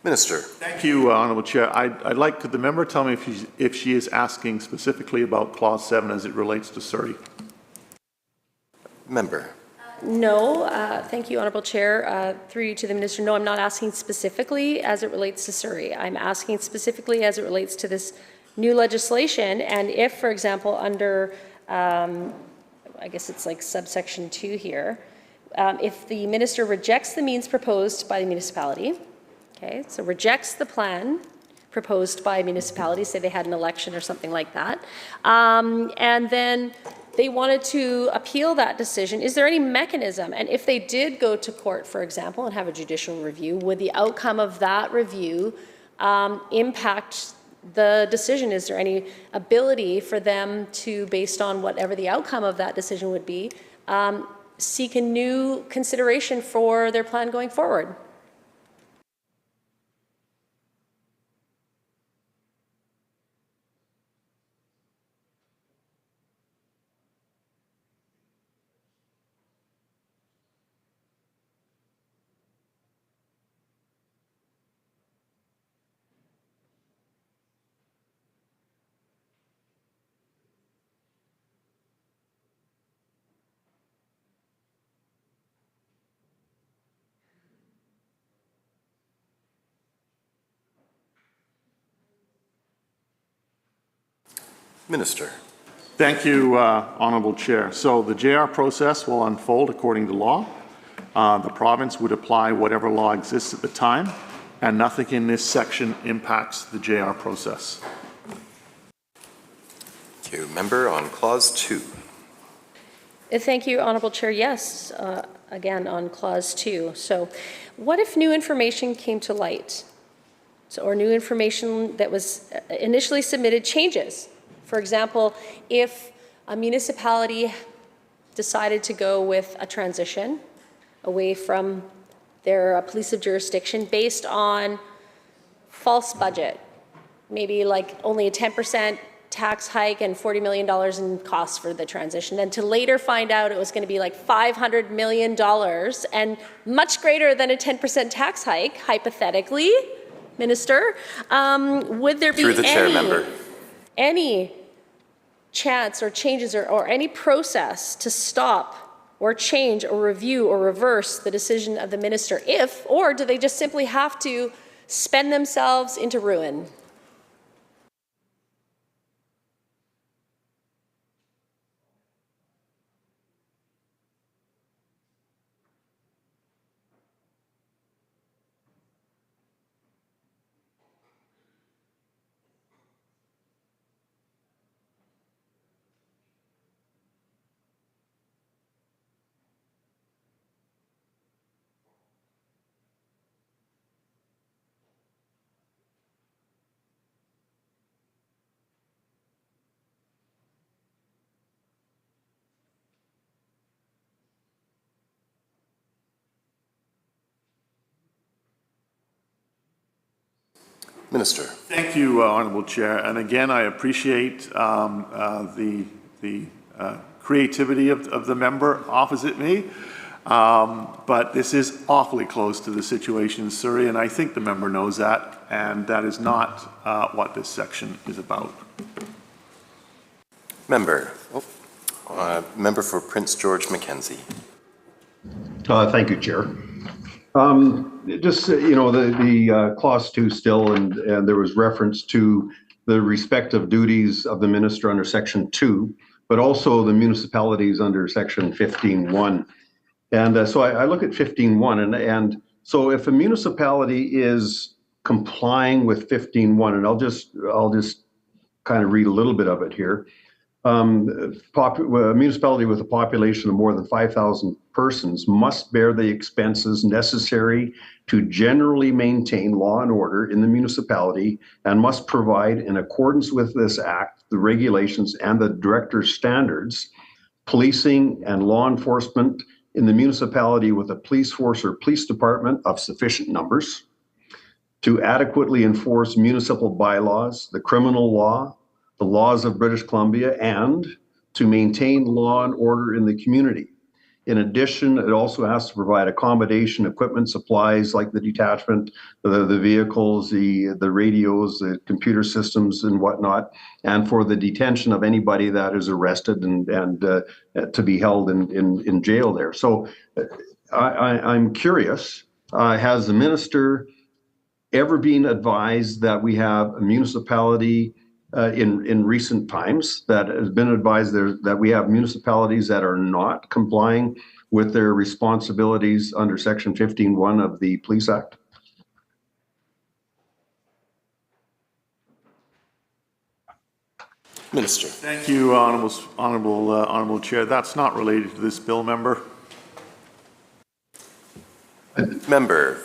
Minister. Thank you, Honourable Chair. I'd like, could the member tell me if she is asking specifically about Clause 7 as it relates to Surrey? Member. No, thank you, Honourable Chair. Through you to the Minister, no, I'm not asking specifically as it relates to Surrey. I'm asking specifically as it relates to this new legislation, and if, for example, under, I guess it's like subsection 2 here, if the Minister rejects the means proposed by the municipality, okay, so rejects the plan proposed by a municipality, say they had an election or something like that, and then they wanted to appeal that decision, is there any mechanism? And if they did go to court, for example, and have a judicial review, would the outcome of that review impact the decision? Is there any ability for them to, based on whatever the outcome of that decision would be, seek a new consideration for their plan going forward? Minister. Thank you, Honourable Chair. So the JR process will unfold according to law. The province would apply whatever law exists at the time, and nothing in this section impacts the JR process. Thank you. Member on Clause 2. Thank you, Honourable Chair. Yes, again on Clause 2. So what if new information came to light? So, or new information that was initially submitted changes? For example, if a municipality decided to go with a transition away from their police of jurisdiction based on false budget, maybe like only a 10% tax hike and $40 million in costs for the transition, and to later find out it was going to be like $500 million and much greater than a 10% tax hike, hypothetically, Minister, would there be Through the chair, member. Any chance or changes or any process to stop or change or review or reverse the decision of the Minister if, or do they just simply have to spend themselves into ruin? Minister. Thank you, Honourable Chair. And again, I appreciate the creativity of the member opposite me. But this is awfully close to the situation in Surrey, and I think the member knows that, and that is not what this section is about. Member. Member for Prince George Mackenzie. Thank you, Chair. Just, the Clause 2 still, and there was reference to the respective duties of the minister under Section 2, but also the municipalities under Section 15.1. And so I look at 15.1, and so if a municipality is complying with 15.1, and I'll just kind of read a little bit of it here. A municipality with a population of more than 5,000 persons must bear the expenses necessary to generally maintain law and order in the municipality and must provide, in accordance with this act, the regulations and the director's standards, policing and law enforcement in the municipality with a police force or police department of sufficient numbers, to adequately enforce municipal bylaws, the criminal law, the laws of British Columbia, and to maintain law and order in the community. In addition, it also has to provide accommodation, equipment, supplies like the detachment, the vehicles, the radios, the computer systems and whatnot, and for the detention of anybody that is arrested and to be held in jail there. So I'm curious, has the minister ever been advised that we have a municipality in recent times that has been advised that we have municipalities that are not complying with their responsibilities under Section 15(1) of the Police Act? Minister. Thank you, Honourable Chair. That's not related to this bill, member. Member.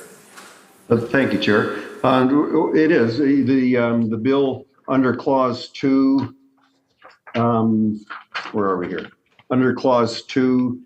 Thank you, Chair. It is the bill under Clause 2. Where are we here? Under Clause 2,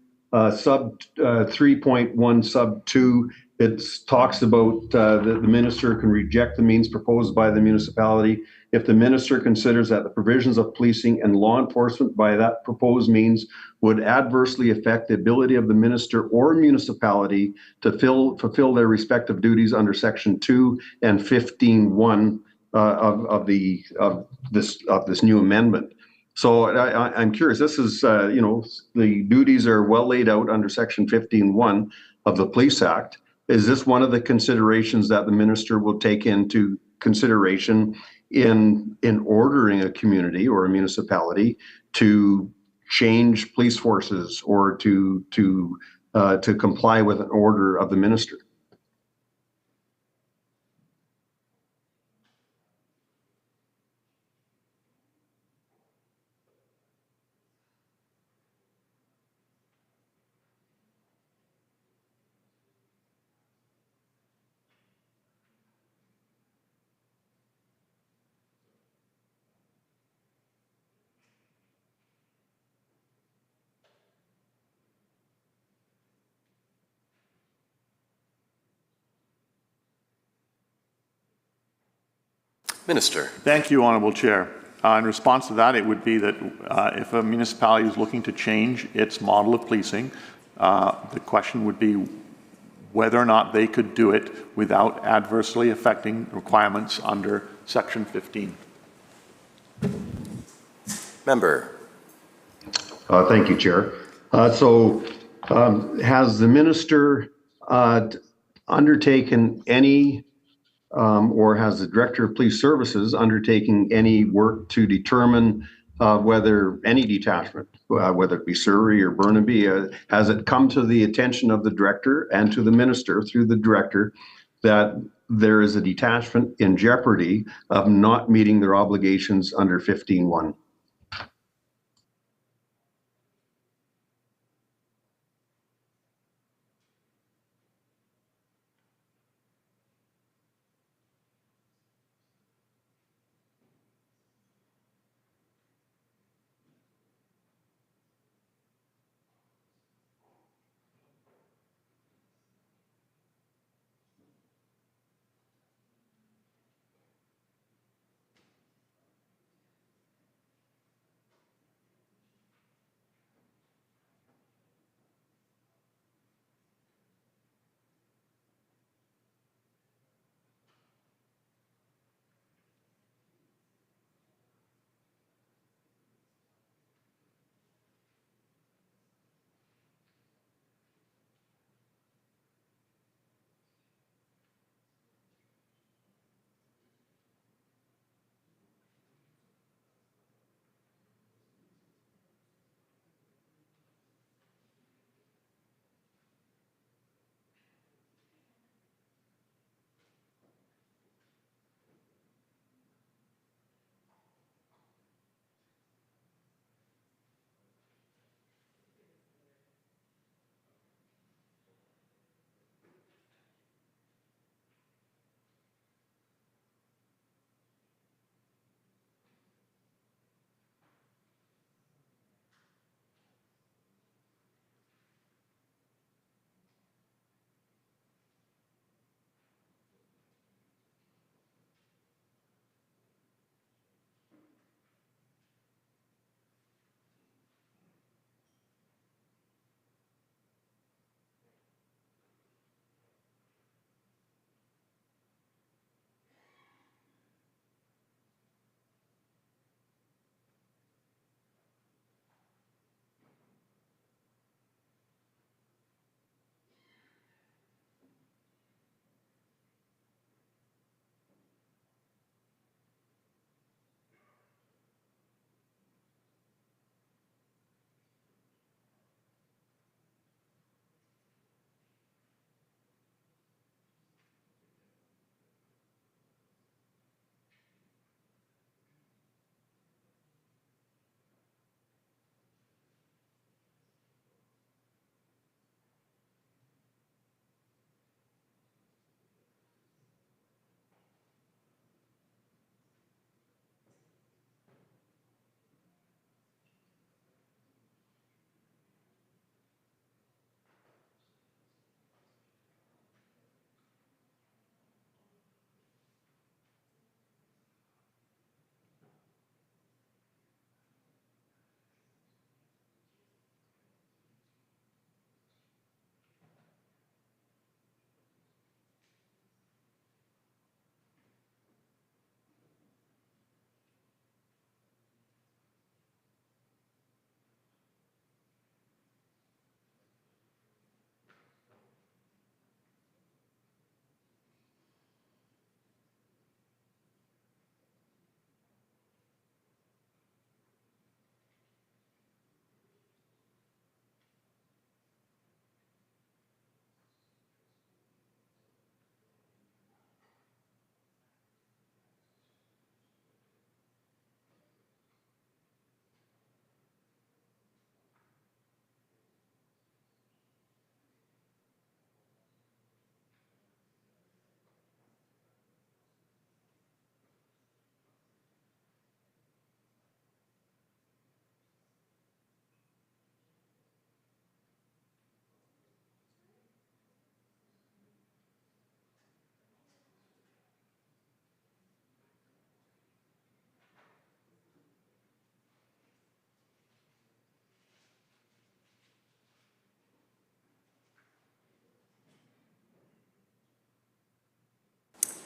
sub 3.1 sub 2, it talks about the minister can reject the means proposed by the municipality if the minister considers that the provisions of policing and law enforcement by that proposed means would adversely affect the ability of the minister or municipality to fulfill their respective duties under Section 2 and 15(1) of this new amendment. So I'm curious, this is, the duties are well laid out under Section 15(1) of the Police Act. Is this one of the considerations that the minister will take into consideration in ordering a community or a municipality to change police forces or to comply with an order of the minister? Minister. Thank you, Honourable Chair. In response to that, it would be that if a municipality is looking to change its model of policing, the question would be whether or not they could do it without adversely affecting requirements under Section 15. Member. Thank you, Chair. Has the minister undertaken any or has the Director of Police Services undertaken any work to determine whether any detachment, whether it be Surrey or Burnaby, has it come to the attention of the Director and to the Minister through the Director that there is a detachment in jeopardy of not meeting their obligations under 15(1)?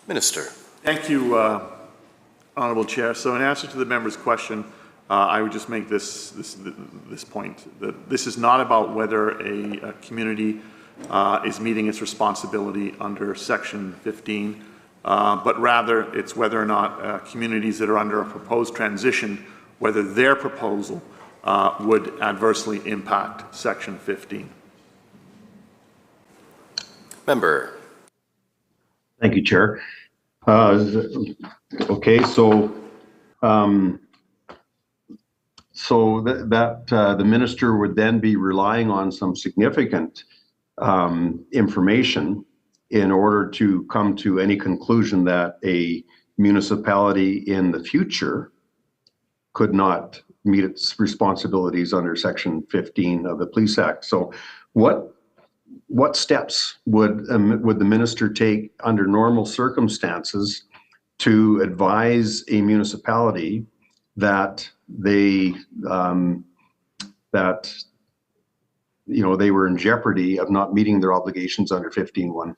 Minister. Thank you, Honourable Chair. So in answer to the member's question, I would just make this point, that this is not about whether a community is meeting its responsibility under Section 15, but rather it's whether or not communities that are under a proposed transition, whether their proposal would adversely impact Section 15. Member. Thank you, Chair. Okay, so the minister would then be relying on some significant information in order to come to any conclusion that a municipality in the future could not meet its responsibilities under Section 15 of the Police Act. So what steps would the minister take under normal circumstances to advise a municipality that they they were in jeopardy of not meeting their obligations under 15.1?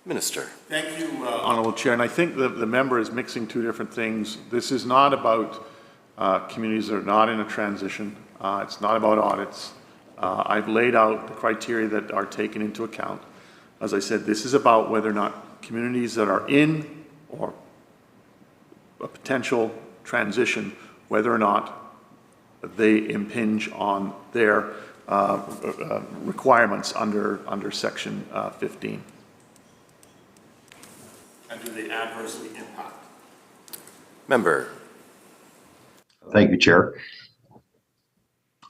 Minister. Thank you, Honourable Chair. And I think the member is mixing two different things. This is not about communities that are not in a transition. It's not about audits. I've laid out the criteria that are taken into account. As I said, this is about whether or not communities that are in or a potential transition, whether or not they impinge on their requirements under Section 15. And do they adversely impact? Member. Thank you, Chair.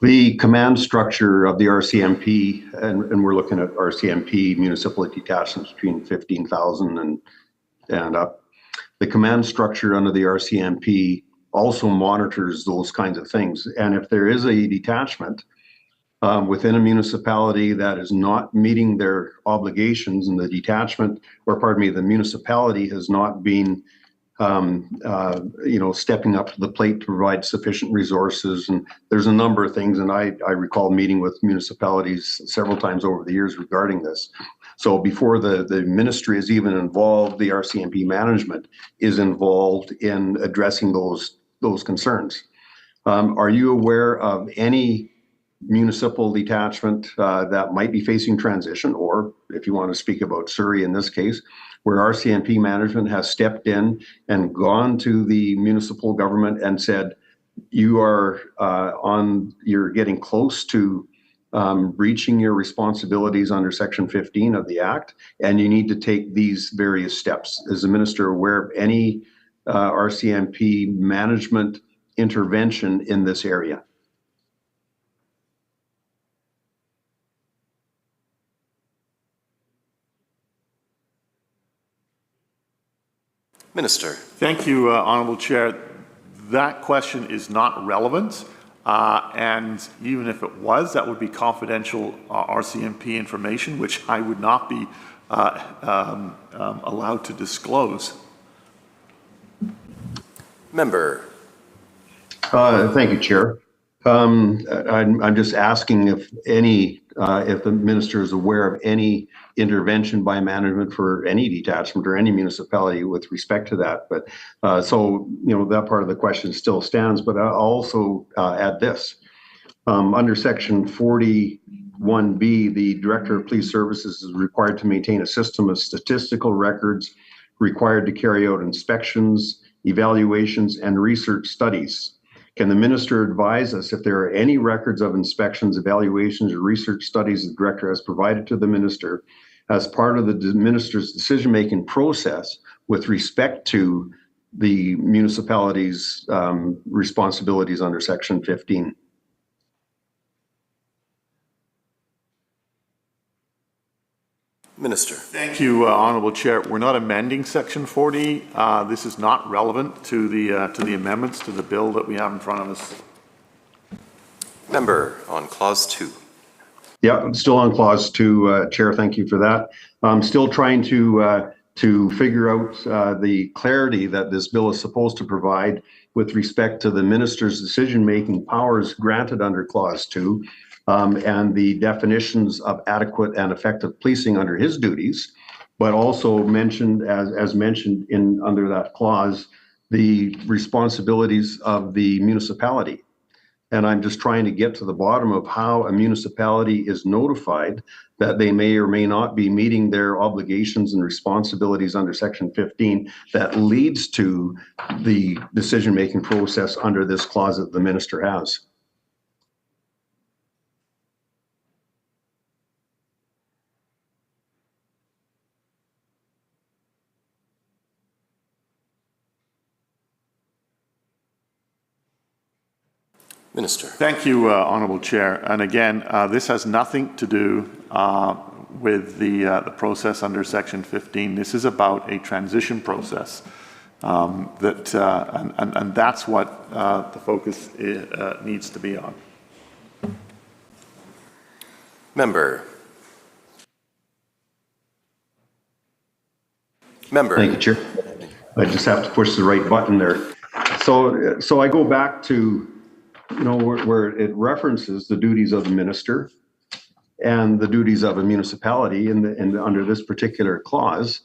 The command structure of the RCMP, and we're looking at RCMP municipal detachments between 15,000 and up. The command structure under the RCMP also monitors those kinds of things. And if there is a detachment within a municipality that is not meeting their obligations, and the detachment, or pardon me, the municipality has not been stepping up to the plate to provide sufficient resources. And there's a number of things, and I recall meeting with municipalities several times over the years regarding this. So before the ministry is even involved, the RCMP management is involved in addressing those concerns. Are you aware of any municipal detachment that might be facing transition, or if you want to speak about Surrey in this case, where RCMP management has stepped in and gone to the municipal government and said, you're getting close to reaching your responsibilities under Section 15 of the Act, and you need to take these various steps. Is the minister aware of any RCMP management intervention in this area? Minister. Thank you, Honourable Chair. That question is not relevant, and even if it was, that would be confidential RCMP information, which I would not be allowed to disclose. Member. Thank you, Chair. I'm just asking if the minister is aware of any intervention by management for any detachment or any municipality with respect to that. But so that part of the question still stands. But I'll also add this: under Section 41B, the Director of Police Services is required to maintain a system of statistical records, required to carry out inspections, evaluations, and research studies. Can the minister advise us if there are any records of inspections, evaluations, or research studies the director has provided to the minister as part of the minister's decision-making process with respect to the municipality's responsibilities under Section 15? Minister. Thank you, Honourable Chair. We're not amending Section 40. This is not relevant to the amendments to the bill that we have in front of us. Member on Clause 2. Yeah, I'm still on Clause 2, Chair. Thank you for that. I'm still trying to figure out the clarity that this bill is supposed to provide with respect to the minister's decision-making powers granted under Clause 2 and the definitions of adequate and effective policing under his duties, but also mentioned, as mentioned in under that clause, the responsibilities of the municipality. And I'm just trying to get to the bottom of how a municipality is notified that they may or may not be meeting their obligations and responsibilities under Section 15 that leads to the decision-making process under this clause that the minister has. Minister. Thank you, Honourable Chair. And again, this has nothing to do with the process under Section 15. This is about a transition process and that's what the focus needs to be on. Member. Thank you, Chair. I just have to push the right button there. So I go back to, you know, where it references the duties of the minister and the duties of a municipality under this particular clause,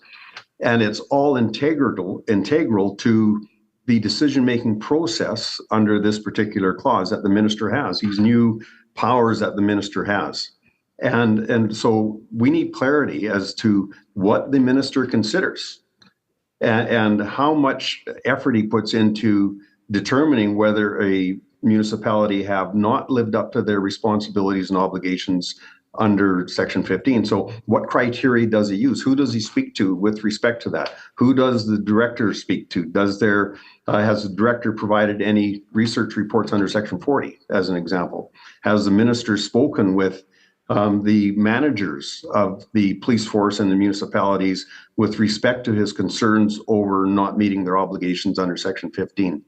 and it's all integral to the decision-making process under this particular clause that the minister has, these new powers that the minister has. And so we need clarity as to what the minister considers and how much effort he puts into determining whether a municipality have not lived up to their responsibilities and obligations under Section 15. So what criteria does he use? Who does he speak to with respect to that? Who does the director speak to? Has the director provided any research reports under Section 40, as an example? Has the minister spoken with the managers of the police force and the municipalities with respect to his concerns over not meeting their obligations under Section 15?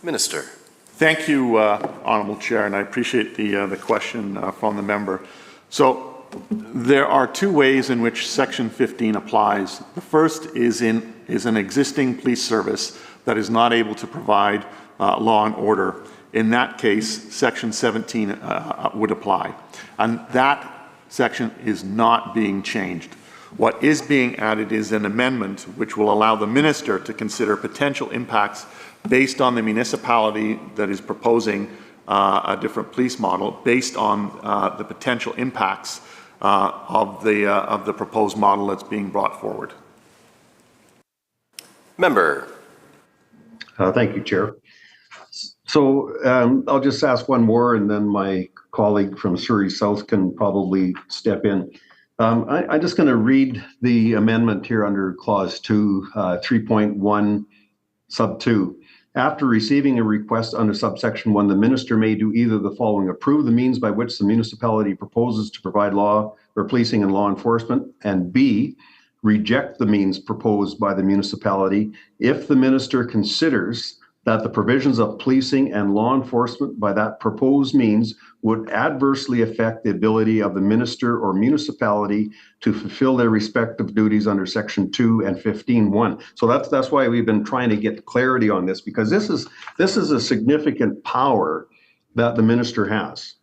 Minister. Thank you, Honourable Chair, and I appreciate the question from the member. So there are two ways in which Section 15 applies. The first is an existing police service that is not able to provide law and order. In that case, Section 17 would apply. And that section is not being changed. What is being added is an amendment which will allow the minister to consider potential impacts based on the municipality that is proposing a different police model, based on the potential impacts of the proposed model that's being brought forward. Member. Thank you, Chair. So I'll just ask one more, and then my colleague from Surrey South can probably step in. I'm just going to read the amendment here under Clause 2, 3.1, Sub 2. After receiving a request under subsection 1, the minister may do either the following: approve the means by which the municipality proposes to provide law or policing and law enforcement, and B, reject the means proposed by the municipality if the minister considers that the provisions of policing and law enforcement by that proposed means would adversely affect the ability of the minister or municipality to fulfill their respective duties under Section 2 and 15.1. So that's why we've been trying to get clarity on this, because this is a significant power that the minister has,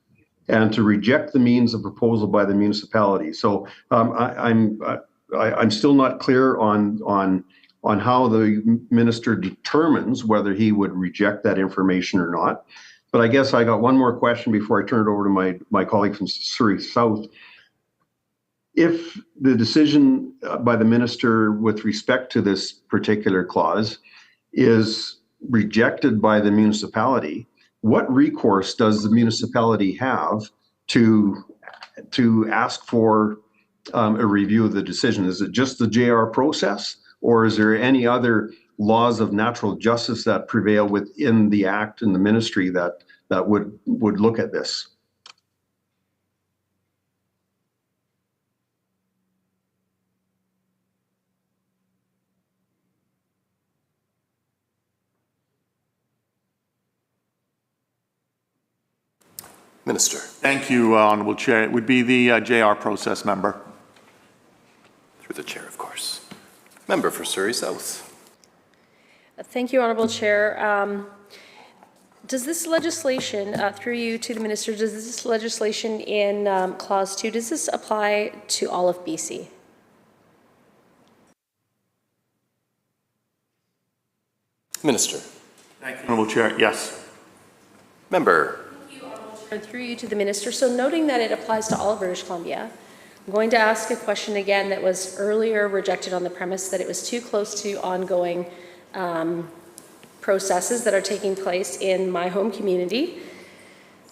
and to reject the means of proposal by the municipality. So I'm still not clear on how the minister determines whether he would reject that information or not. But I guess I got one more question before I turn it over to my colleague from Surrey South. If the decision by the minister with respect to this particular clause is rejected by the municipality, what recourse does the municipality have to ask for a review of the decision? Is it just the JR process? Or is there any other laws of natural justice that prevail within the Act and the ministry that would look at this? Minister. Thank you, Honourable Chair. It would be the JR process, member. Through the chair, of course. Member for Surrey South. Thank you, Honourable Chair. Does this legislation, through you to the minister, does this legislation in Clause 2, does this apply to all of BC? Minister. Thank you, Honourable Chair. Yes. Member. Thank you, Honourable Chair. Through you to the minister. So noting that it applies to all of British Columbia, I'm going to ask a question again that was earlier rejected on the premise that it was too close to ongoing processes that are taking place in my home community.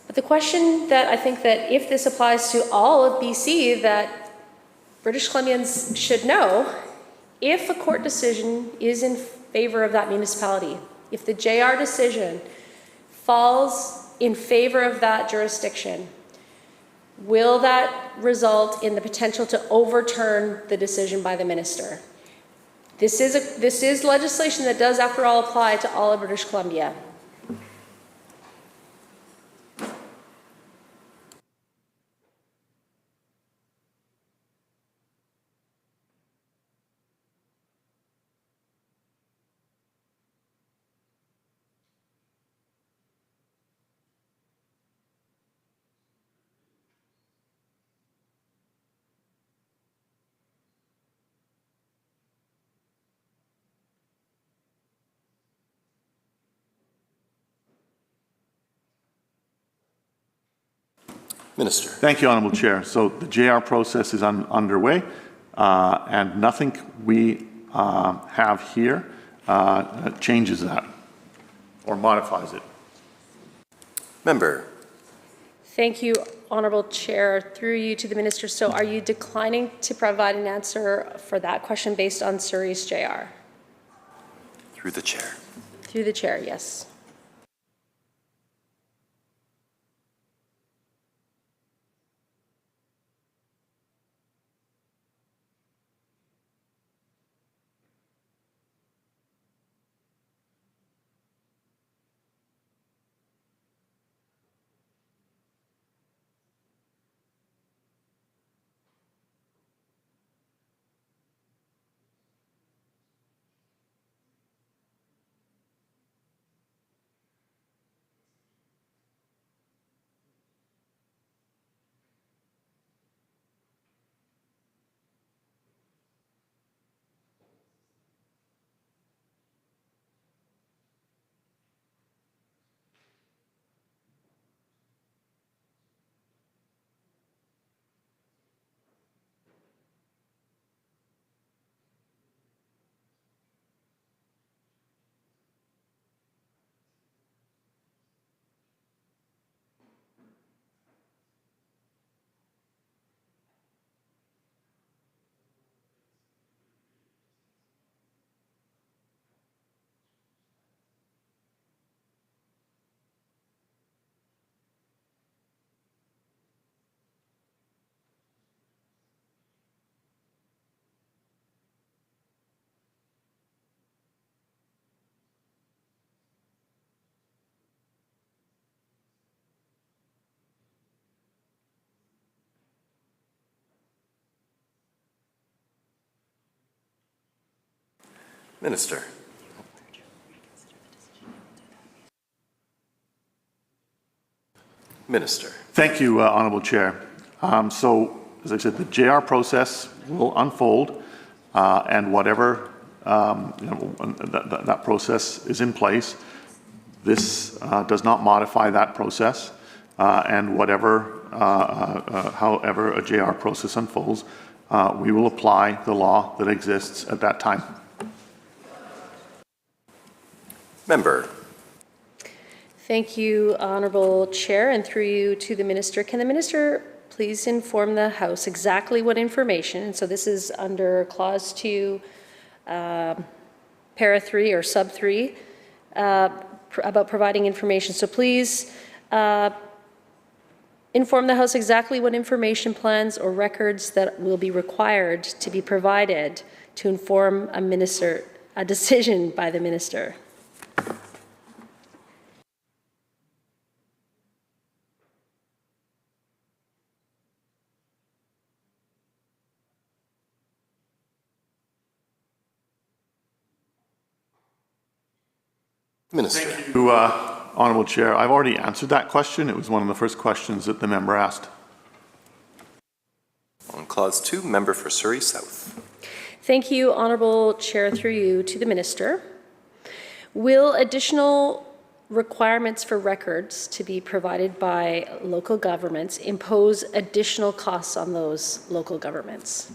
But the question that I think that if this applies to all of BC, that British Columbians should know, if a court decision is in favor of that municipality, if the JR decision falls in favor of that jurisdiction, will that result in the potential to overturn the decision by the minister? This is legislation that does, after all, apply to all of British Columbia. Minister. Thank you, Honourable Chair. So the JR process is underway, and nothing we have here changes that or modifies it. Member. Thank you, Honourable Chair. Through you to the minister. So are you declining to provide an answer for that question based on Surrey's JR? Through the chair. Through the chair, yes. Minister. Minister. Thank you, Honourable Chair. So, as I said, the JR process will unfold, and whatever that process is in place, this does not modify that process, and however a JR process unfolds, we will apply the law that exists at that time. Member. Thank you, Honourable Chair, and through you to the Minister. Can the Minister please inform the House exactly what information, and so this is under Clause 2, Para 3 or Sub 3, about providing information. So please inform the House exactly what information, plans, or records that will be required to be provided to inform a decision by the Minister. Minister. Thank you, Honourable Chair. I've already answered that question. It was one of the first questions that the member asked. On Clause 2, Member for Surrey South. Thank you, Honourable Chair, through you to the Minister. Will additional requirements for records to be provided by local governments impose additional costs on those local governments?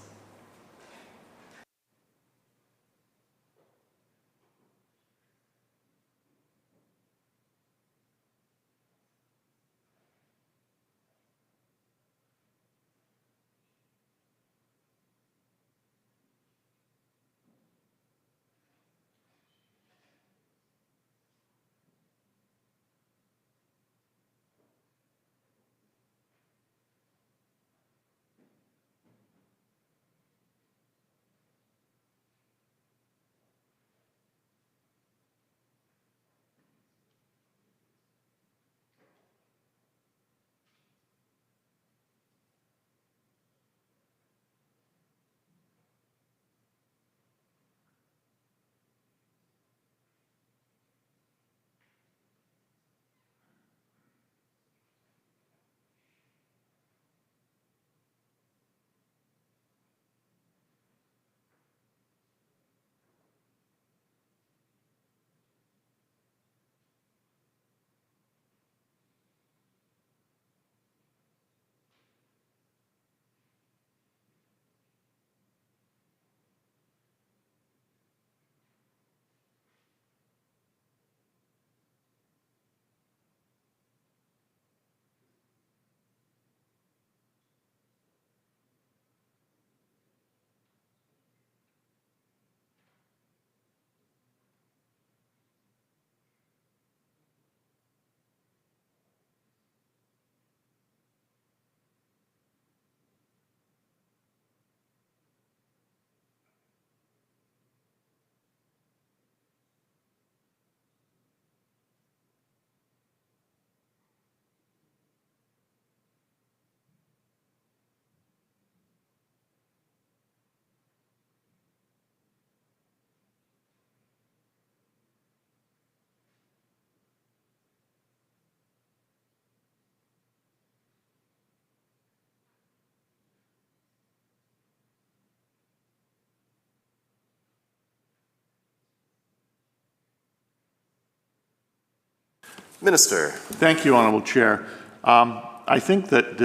Minister. Thank you, Honourable Chair. I think that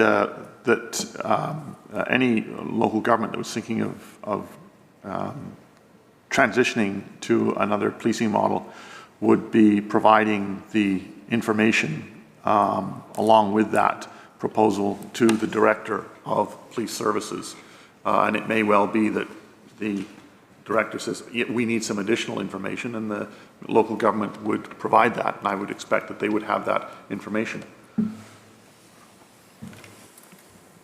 any local government that was thinking of transitioning to another policing model would be providing the information along with that proposal to the Director of Police Services. And it may well be that the Director says, we need some additional information, and the local government would provide that, and I would expect that they would have that information.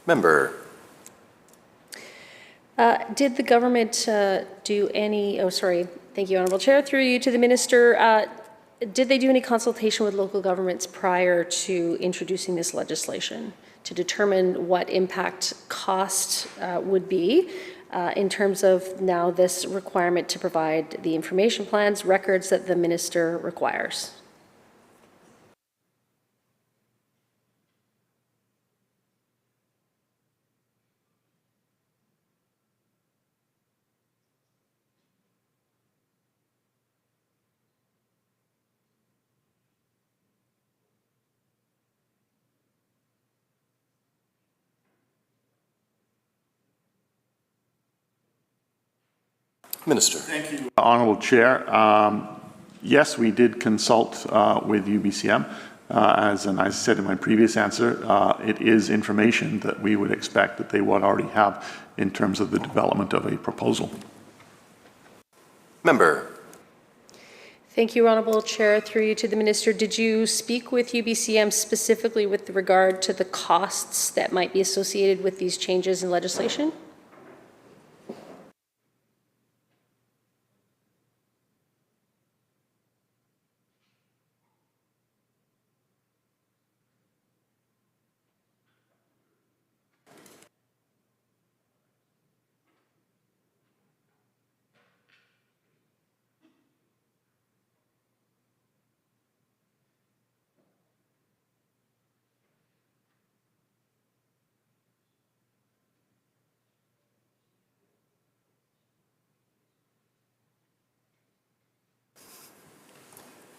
Member. Did the government do any, thank you, Honourable Chair, through you to the Minister, did they do any consultation with local governments prior to introducing this legislation to determine what impact cost would be in terms of now this requirement to provide the information plans, records that the minister requires. Minister. Thank you, Honourable Chair. Yes, we did consult with UBCM. As I said in my previous answer, it is information that we would expect that they would already have in terms of the development of a proposal. Member. Thank you, Honourable Chair. Through you to the Minister, did you speak with UBCM specifically with regard to the costs that might be associated with these changes in legislation?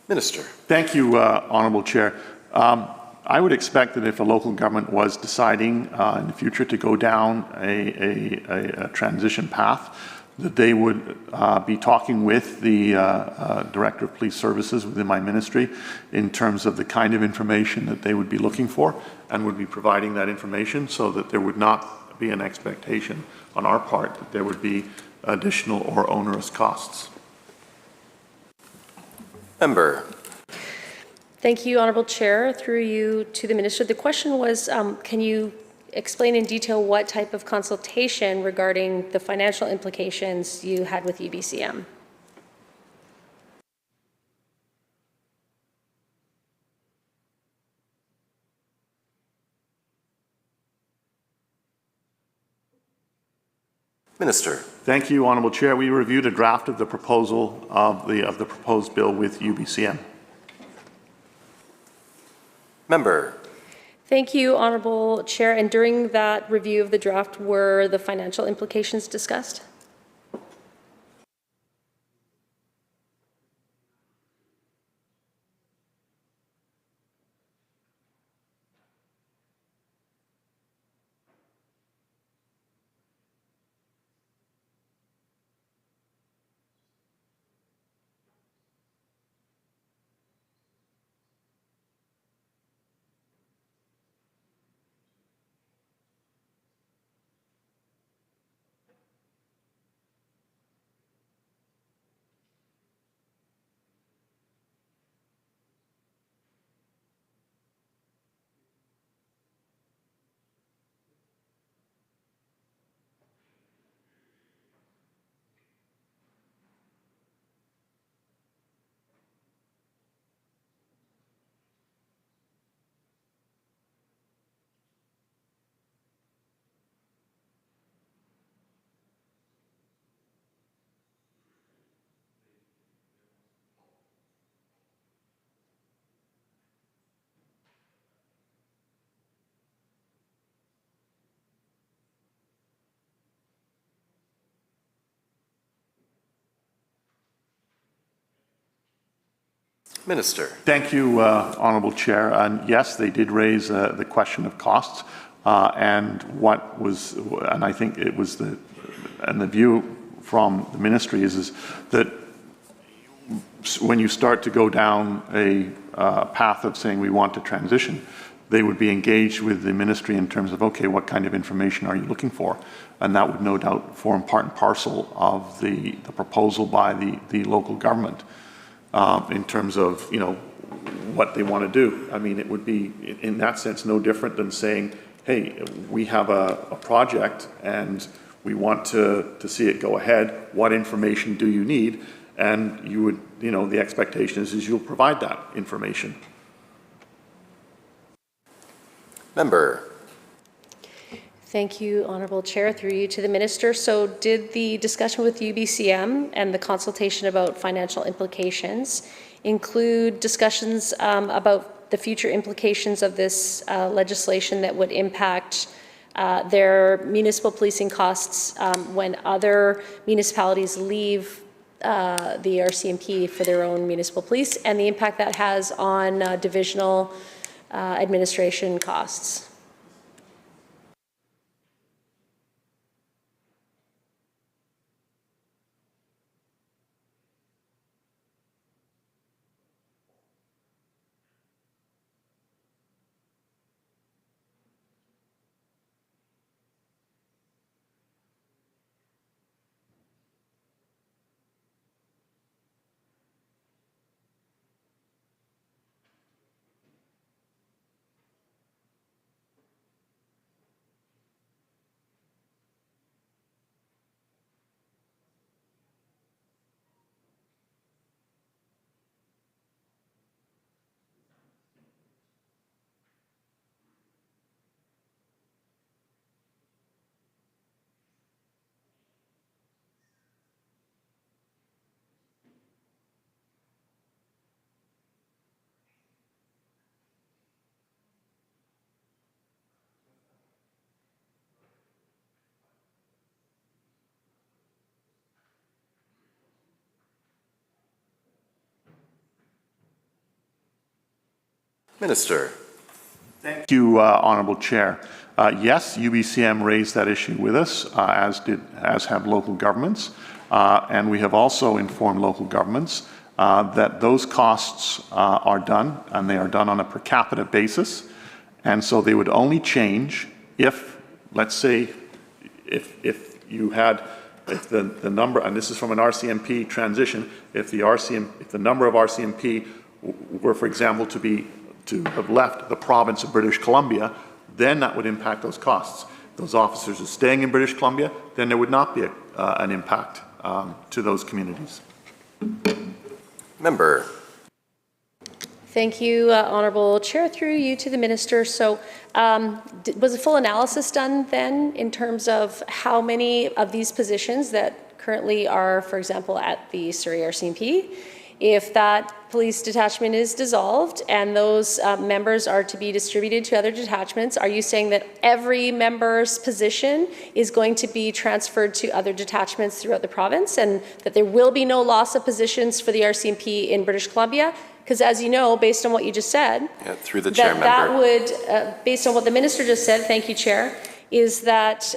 Minister. Thank you, Honourable Chair. I would expect that if a local government was deciding in the future to go down a transition path, that they would be talking with the Director of Police Services within my ministry in terms of the kind of information that they would be looking for, and would be providing that information so that there would not be an expectation on our part that there would be additional or onerous costs. Member. Thank you, Honourable Chair. Through you to the Minister. The question was, can you explain in detail what type of consultation regarding the financial implications you had with UBCM? Minister. Thank you, Honourable Chair. We reviewed a draft of the proposal of the proposed bill with UBCM. Member. Thank you, Honourable Chair. And during that review of the draft, were the financial implications discussed? Minister. Thank you, Honourable Chair. And yes, they did raise the question of costs, and what was, and I think it was the view from the ministry is that when you start to go down a path of saying we want to transition, they would be engaged with the ministry in terms of, okay, what kind of information are you looking for? And that would no doubt form part and parcel of the proposal by the local government. In terms of, you know, what they want to do. I mean, it would be, in that sense, no different than saying, hey, we have a project and we want to see it go ahead. What information do you need? And you would, you know, the expectation is you'll provide that information. Member. Thank you, Honourable Chair. Through you to the Minister. So did the discussion with UBCM and the consultation about financial implications include discussions about the future implications of this legislation that would impact their municipal policing costs when other municipalities leave the RCMP for their own municipal police, and the impact that has on divisional administration costs? Minister. Thank you, Honourable Chair. Yes, UBCM raised that issue with us, as have local governments, and we have also informed local governments that those costs are done, and they are done on a per capita basis, and so they would only change if, let's say, if you had, if the number, and this is from an RCMP transition, if the number of RCMP were, for example, to have left the province of British Columbia, then that would impact those costs. Those officers are staying in British Columbia, then there would not be an impact to those communities. Member. Thank you, Honourable Chair. Through you to the Minister. So was a full analysis done then in terms of how many of these positions that currently are, for example, at the Surrey RCMP, if that police detachment is dissolved and those members are to be distributed to other detachments, are you saying that every member's position is going to be transferred to other detachments throughout the province and that there will be no loss of positions for the RCMP in British Columbia? Because as you know, based on what you just said, through the chair, that would, based on what the Minister just said, thank you, Chair, is that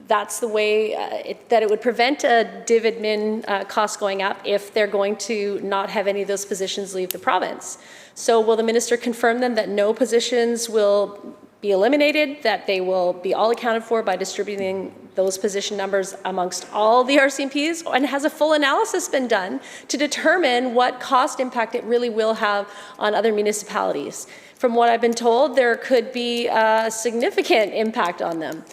that's the way that it would prevent a div admin cost going up if they're going to not have any of those positions leave the province. So will the Minister confirm then that no positions will be eliminated, that they will be all accounted for by distributing those position numbers amongst all the RCMPs? And has a full analysis been done to determine what cost impact it really will have on other municipalities? From what I've been told, there could be a significant impact on them,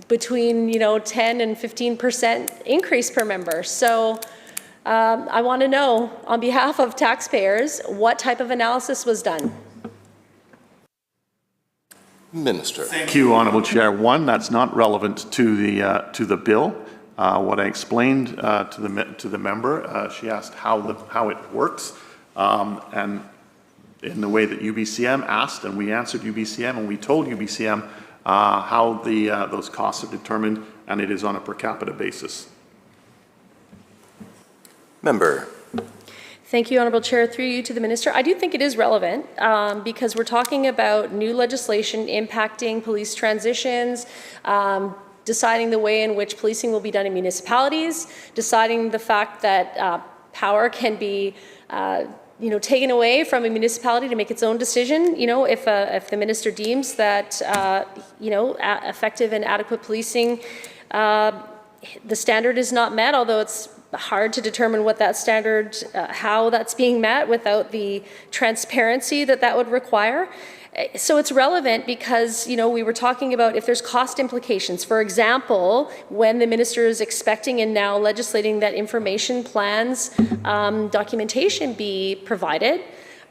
between 10 and 15% increase per member. So I want to know, on behalf of taxpayers, what type of analysis was done? Minister. Thank you, Honourable Chair. One, that's not relevant to the bill. What I explained to the member, she asked how it works, and in the way that UBCM asked, and we answered UBCM, and we told UBCM how those costs are determined, and it is on a per capita basis. Member. Thank you, Honourable Chair. Through you to the Minister. I do think it is relevant because we're talking about new legislation impacting police transitions, deciding the way in which policing will be done in municipalities, deciding the fact that power can be taken away from a municipality to make its own decision. If the Minister deems that effective and adequate policing, the standard is not met, although it's hard to determine what that standard, how that's being met without the transparency that would require. So it's relevant because, we were talking about if there's cost implications. For example, when the Minister is expecting and now legislating that information plans, documentation be provided,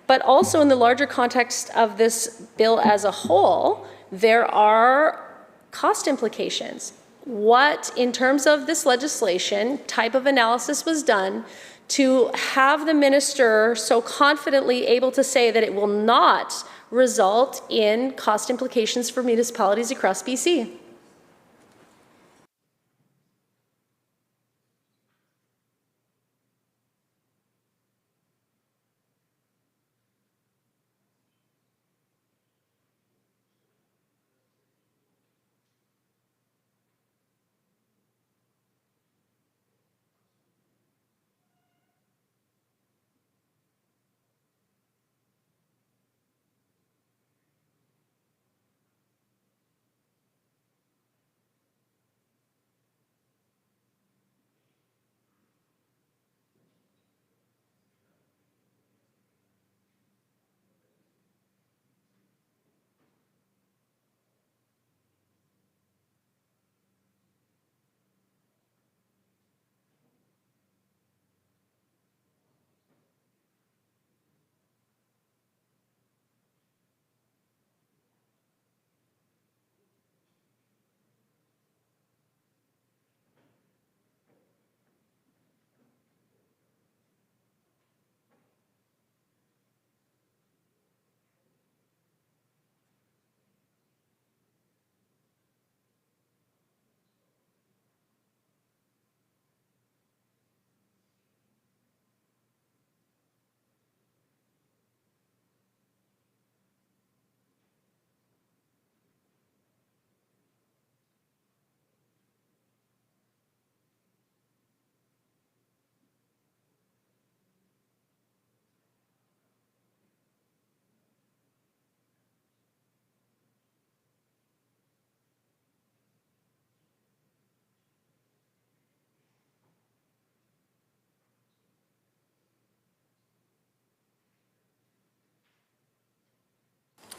but also in the larger context of this bill as a whole, there are cost implications. What, in terms of this legislation, type of analysis was done to have the minister so confidently able to say that it will not result in cost implications for municipalities across BC?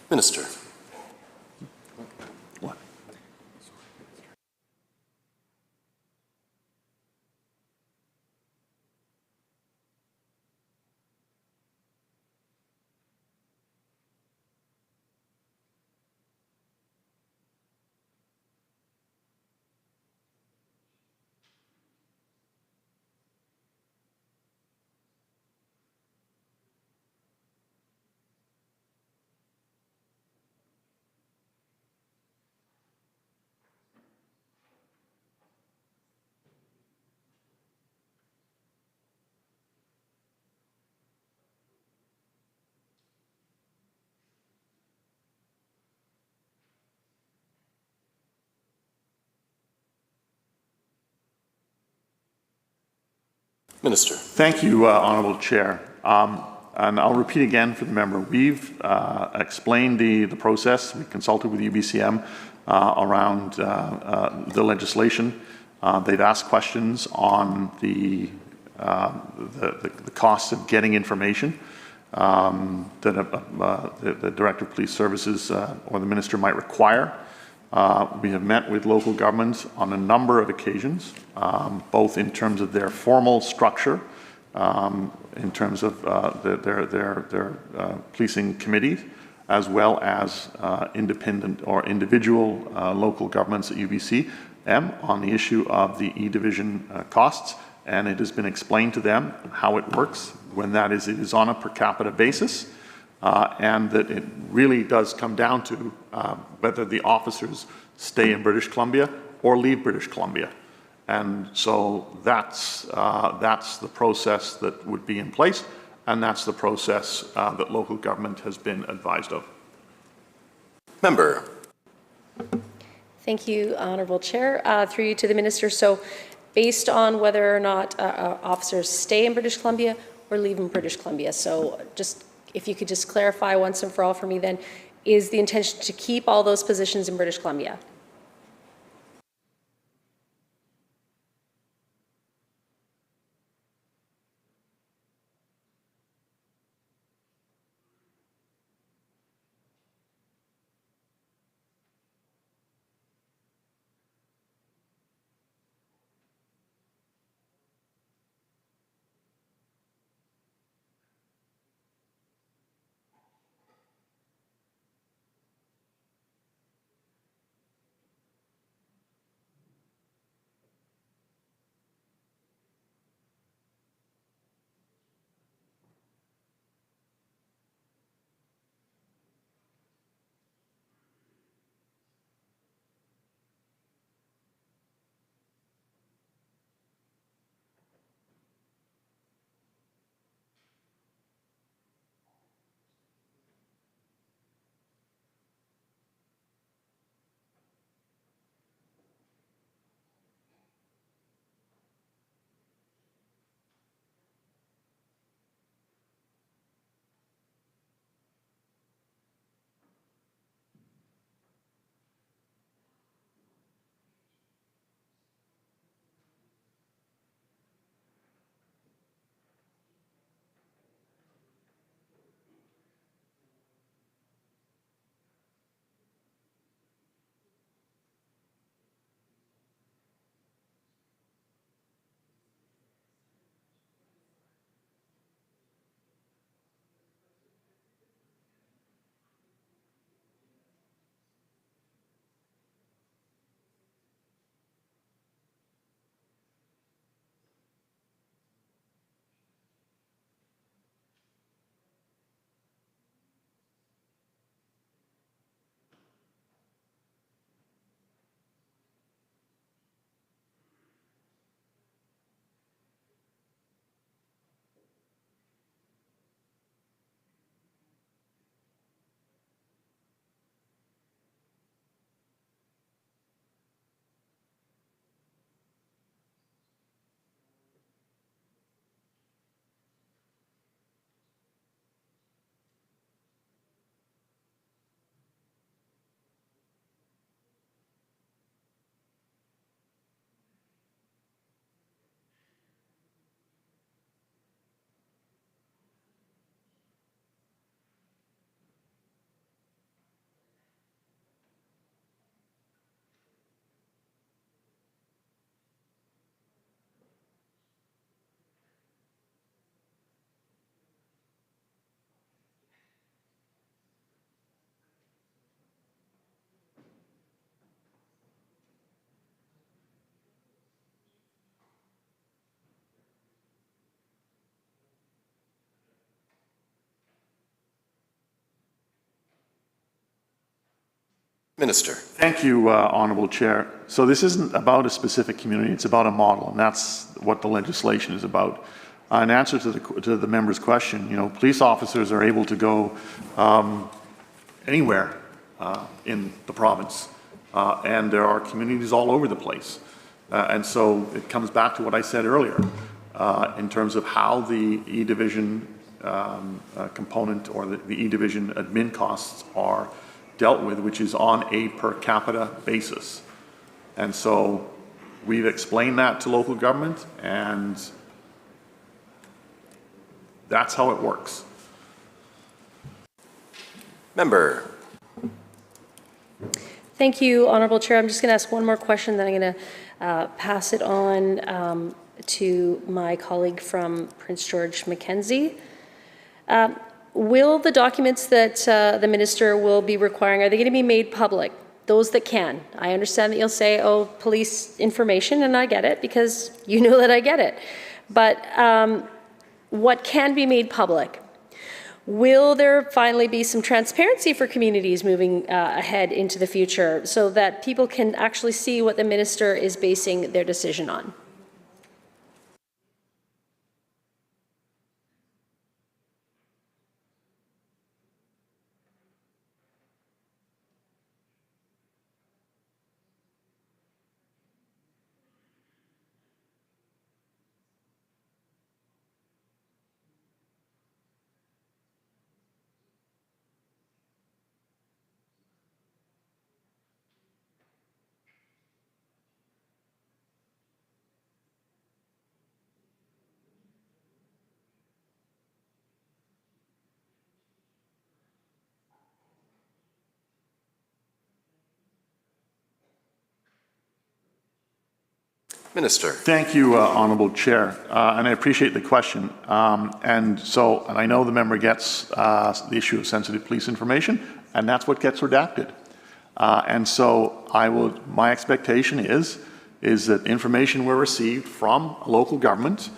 Minister. Minister. Thank you, Honourable Chair. And I'll repeat again for the member. We've explained the process. We consulted with UBCM around the legislation. They've asked questions on the costs of getting information that the Director of Police Services or the Minister might require. We have met with local governments on a number of occasions, both in terms of their formal structure, in terms of their policing committees, as well as independent or individual local governments at UBCM on the issue of the E-Division costs. And it has been explained to them how it works when it is on a per capita basis, and that it really does come down to whether the officers stay in British Columbia or leave British Columbia. And so that's the process that would be in place, and that's the process that local government has been advised of. Member. Thank you, Honourable Chair. Through you to the Minister. So based on whether or not officers stay in British Columbia or leave in British Columbia. So just if you could just clarify once and for all for me then, is the intention to keep all those positions in British Columbia? Minister. Thank you, Honourable Chair. So this isn't about a specific community, it's about a model, and that's what the legislation is about. In answer to the member's question, police officers are able to go anywhere in the province, and there are communities all over the place. And so it comes back to what I said earlier in terms of how the E-Division component or the E-Division admin costs are dealt with, which is on a per capita basis. And so we've explained that to local government, and that's how it works. Member. Thank you, Honourable Chair. I'm just going to ask one more question, then I'm going to pass it on to my colleague from Prince George Mackenzie. Will the documents that the minister will be requiring, are they going to be made public? Those that can. I understand that you'll say, oh, police information, and I get it because you know that I get it. But what can be made public? Will there finally be some transparency for communities moving ahead into the future so that people can actually see what the minister is basing their decision on? Minister. Thank you, Honourable Chair, and I appreciate the question. And I know the member gets the issue of sensitive police information, and that's what gets redacted. And so my expectation is that information we're received from a local government,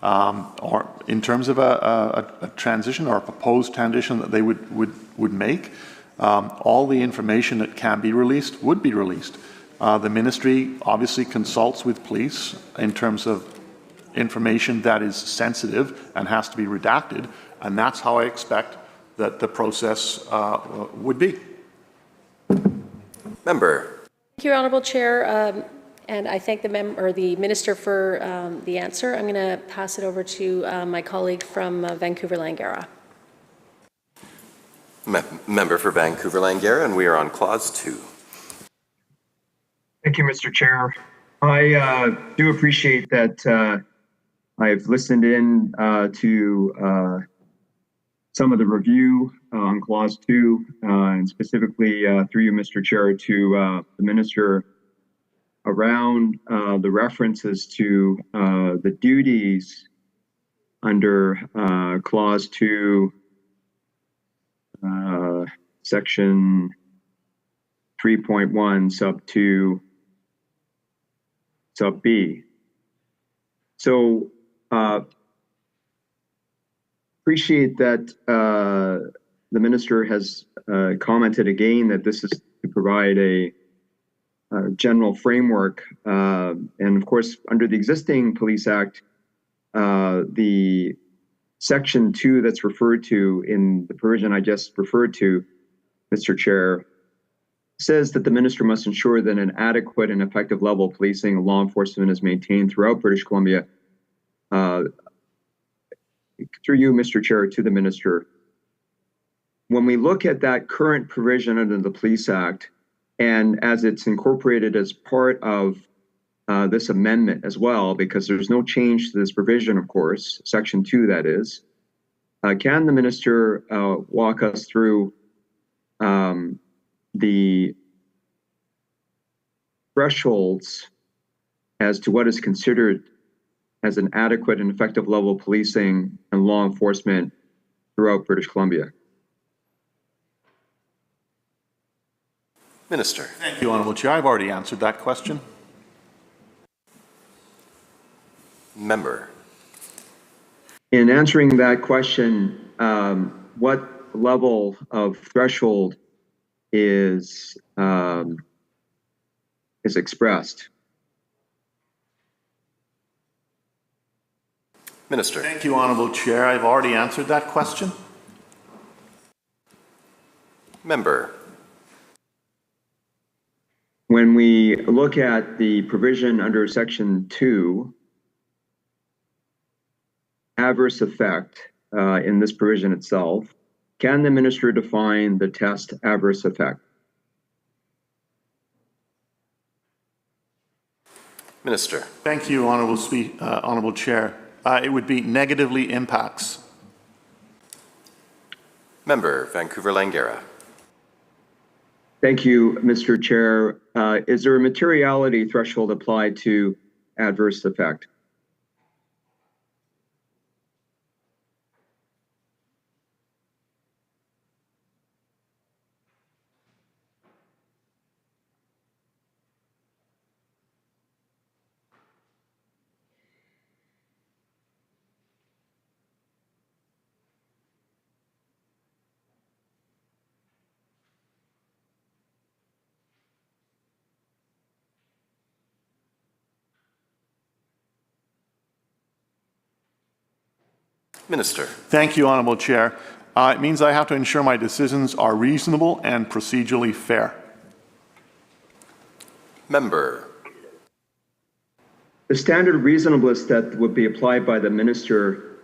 or in terms of a transition or a proposed transition that they would make, all the information that can be released would be released. The ministry obviously consults with police in terms of information that is sensitive and has to be redacted, and that's how I expect that the process would be. Member. Thank you, Honourable Chair, and I thank the minister for the answer. I'm going to pass it over to my colleague from Vancouver-Langara. Member for Vancouver-Langara, and we are on clause 2. Thank you, Mr. Chair. I do appreciate that I've listened in to some of the review on clause 2, and specifically through you, Mr. Chair, to the minister around the references to the duties under clause 2, section 3.1, sub 2, sub B. So appreciate that the minister has commented again that this is to provide a general framework. And of course, under the existing Police Act, the section 2 that's referred to in the provision I just referred to, Mr. Chair, says that the minister must ensure that an adequate and effective level of policing and law enforcement is maintained throughout British Columbia. Through you, Mr. Chair, to the minister, when we look at that current provision under the Police Act, and as it's incorporated as part of this amendment as well, because there's no change to this provision, of course, section 2 that is, can the minister walk us through the thresholds as to what is considered as an adequate and effective level of policing and law enforcement throughout British Columbia? Minister. Thank you, Honourable Chair. I've already answered that question. Member. In answering that question, what level of threshold is expressed. Minister. Thank you, Honourable Chair. I've already answered that question. Member. When we look at the provision under Section 2, adverse effect in this provision itself, can the minister define the test adverse effect? Minister. Thank you, Honourable Chair. It would be negatively impacts. Member, Vancouver-Langara. Thank you, Mr. Chair. Is there a materiality threshold applied to adverse effect? Minister. Thank you, Honourable Chair. It means I have to ensure my decisions are reasonable and procedurally fair. Member. The standard reasonableness that would be applied by the minister,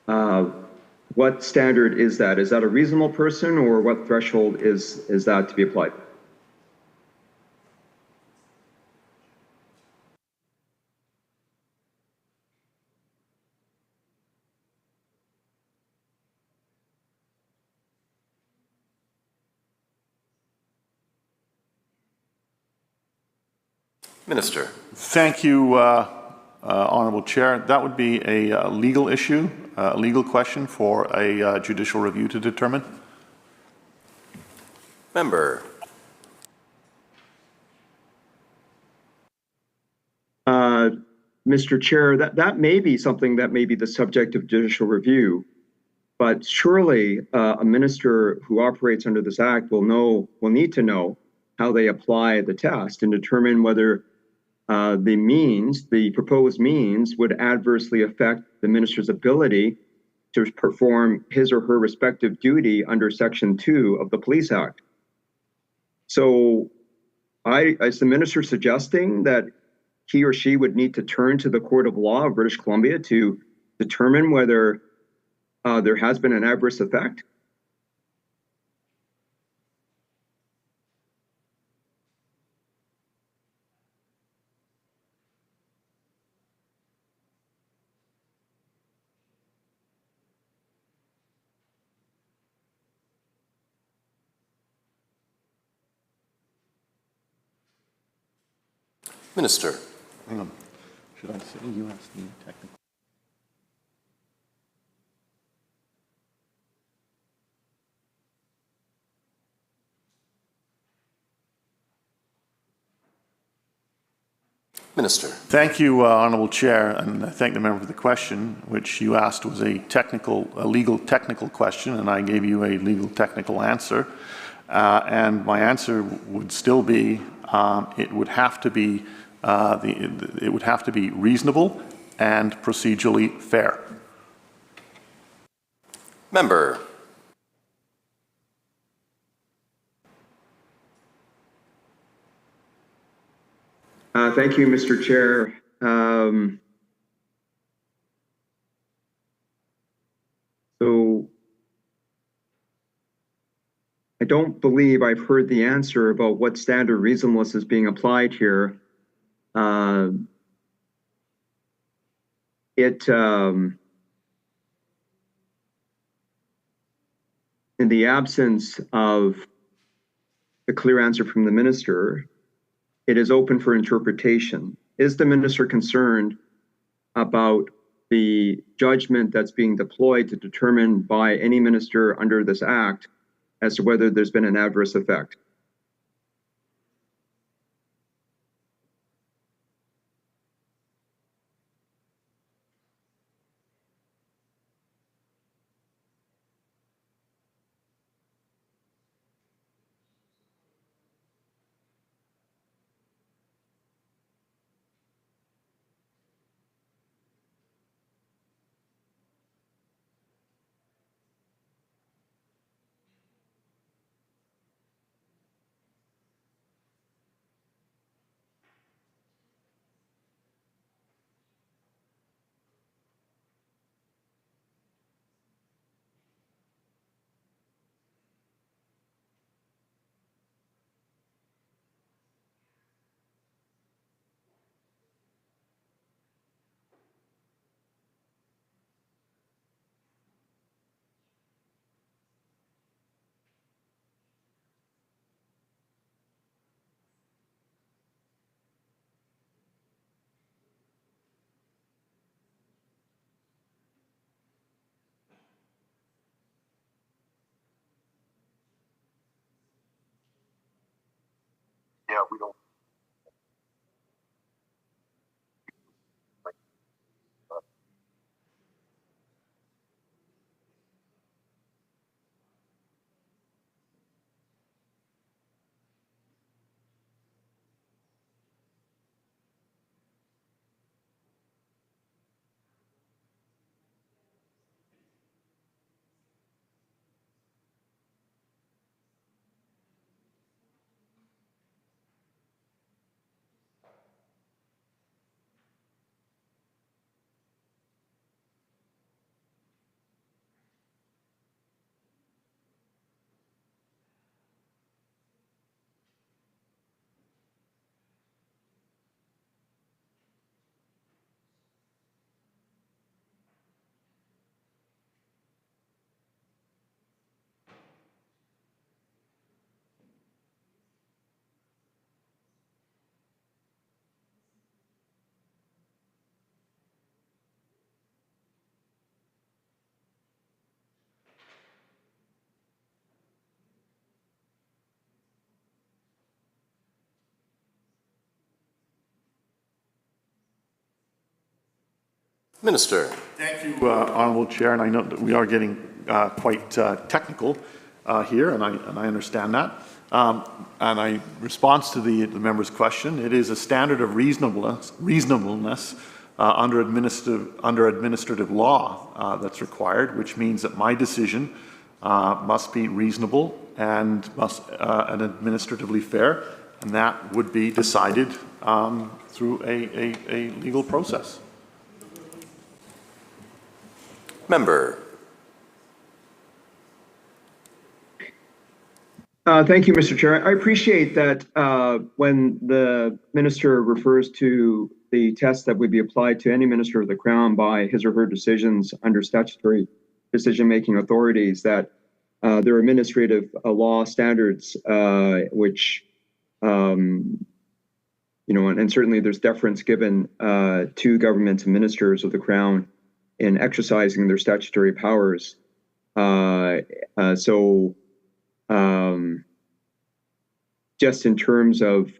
what standard is that? Is that a reasonable person, or what threshold is that to be applied? Minister. Thank you, Honourable Chair. That would be a legal issue, a legal question for a judicial review to determine. Member. Mr. Chair, that may be something that may be the subject of judicial review, but surely a minister who operates under this act will need to know how they apply the test and determine whether the proposed means would adversely affect the minister's ability to perform his or her respective duty under Section 2 of the Police Act. So is the minister suggesting that he or she would need to turn to the Court of Law of British Columbia to determine whether there has been an adverse effect? Minister. Hang on. Should I say you asked me technical? Minister. Thank you, Honourable Chair, and I thank the member for the question, which you asked was a legal technical question, and I gave you a legal technical answer. And my answer would still be it would have to be reasonable and procedurally fair. Member. Thank you, Mr. Chair. So I don't believe I've heard the answer about what standard reasonableness is being applied here. In the absence of a clear answer from the minister, it is open for interpretation. Is the minister concerned about the judgment that's being deployed to determine by any minister under this act as to whether there's been an adverse effect? we don't. Minister. Thank you, Honourable Chair, and I know that we are getting quite technical here, and I understand that. And in response to the member's question, it is a standard of reasonableness under administrative law that's required, which means that my decision must be reasonable and administratively fair, and that would be decided through a legal process. Member. Thank you, Mr. Chair. I appreciate that when the minister refers to the test that would be applied to any minister of the Crown by his or her decisions under statutory decision-making authorities, that there are administrative law standards which, and certainly there's deference given to government and ministers of the Crown in exercising their statutory powers. Just in terms of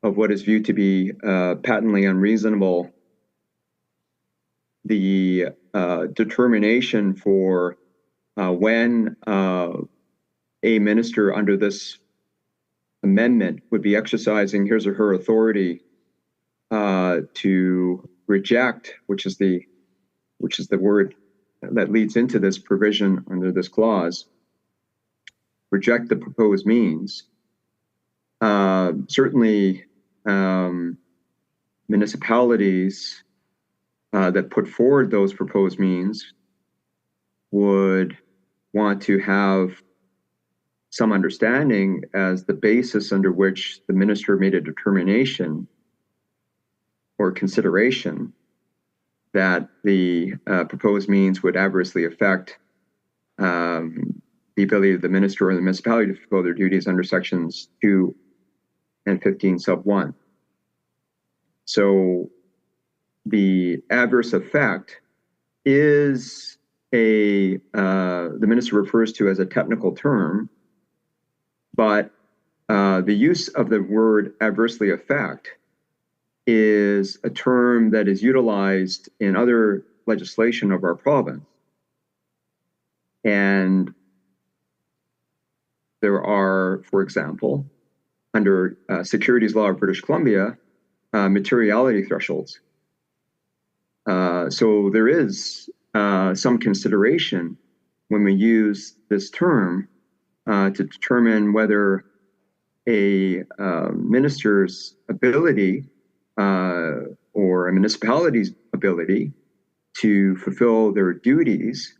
what is viewed to be patently unreasonable, the determination for when a minister under this amendment would be exercising his or her authority to reject, which is the word that leads into this provision under this clause, reject the proposed means. Certainly, municipalities that put forward those proposed means would want to have some understanding as the basis under which the minister made a determination or consideration that the proposed means would adversely affect the ability of the minister or the municipality to fulfill their duties under sections 2 and 15 sub 1. So the adverse effect is the minister refers to as a technical term, but the use of the word adversely affect is a term that is utilized in other legislation of our province. And there are, for example, under securities law of British Columbia, materiality thresholds. So there is some consideration when we use this term to determine whether a minister's ability or a municipality's ability to fulfill their duties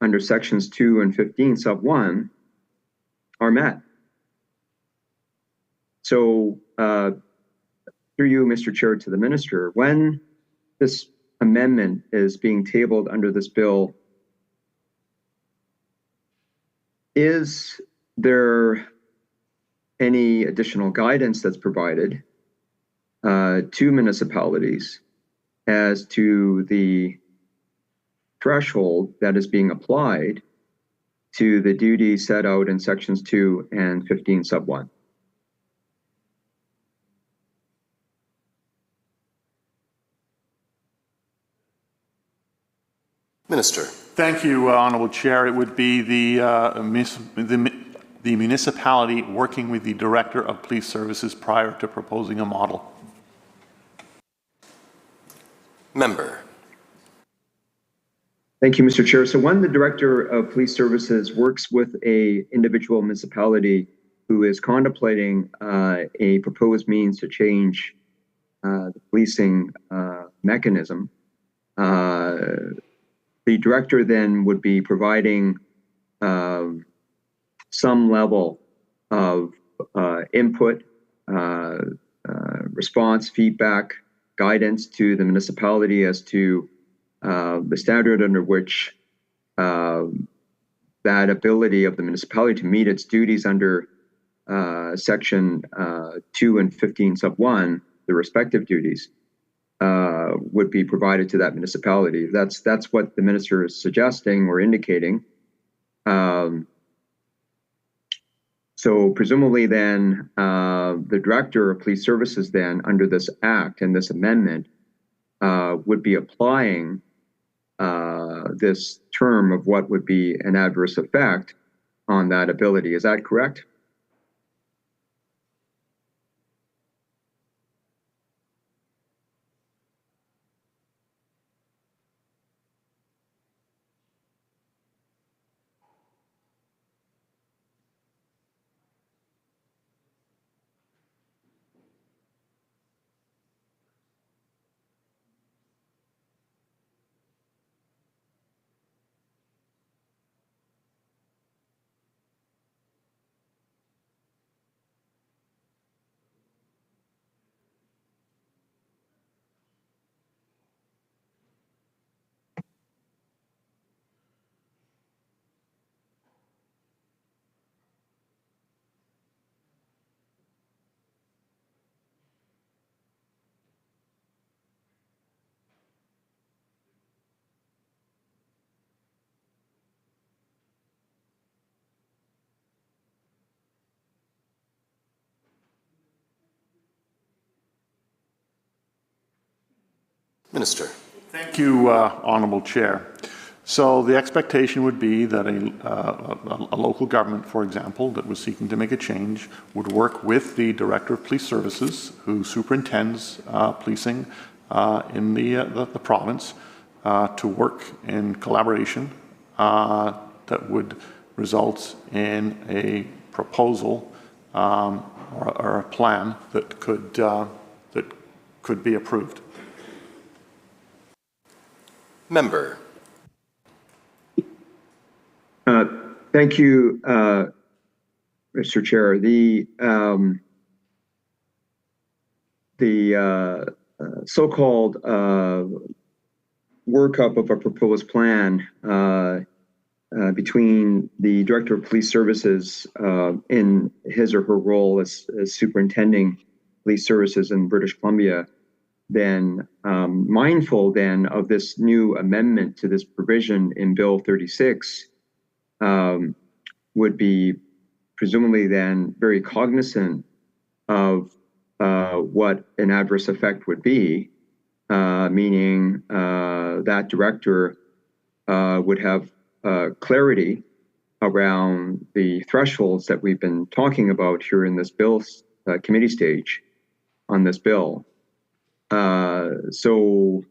under sections 2 and 15 sub 1 are met. So through you, Mr. Chair, to the minister, when this amendment is being tabled under this bill, is there any additional guidance that's provided to municipalities as to the threshold that is being applied to the duties set out in sections 2 and 15 sub 1? Minister. Thank you, Honourable Chair. It would be the municipality working with the Director of Police Services prior to proposing a model. Member. Thank you, Mr. Chair. So when the Director of Police Services works with a individual municipality who is contemplating a proposed means to change the policing mechanism, the director then would be providing some level of input, response, feedback, guidance to the municipality as to the standard under which that ability of the municipality to meet its duties under Section 2 and 15 sub 1, the respective duties, would be provided to that municipality. That's what the minister is suggesting or indicating. So presumably then the Director of Police Services then under this act and this amendment would be applying this term of what would be an adverse effect on that ability. Is that correct? Minister. Thank you, Honourable Chair. So the expectation would be that a local government, for example, that was seeking to make a change would work with the Director of Police Services, who superintends policing in the province, to work in collaboration that would result in a proposal or a plan that could be approved. Member. Thank you, Mr. Chair. The so-called workup of a proposed plan between the Director of Police Services in his or her role as superintending police services in British Columbia, then mindful then of this new amendment to this provision in Bill 36, would be presumably then very cognizant of what an adverse effect would be, meaning that director would have clarity around the thresholds that we've been talking about here in this bill committee stage on this bill. So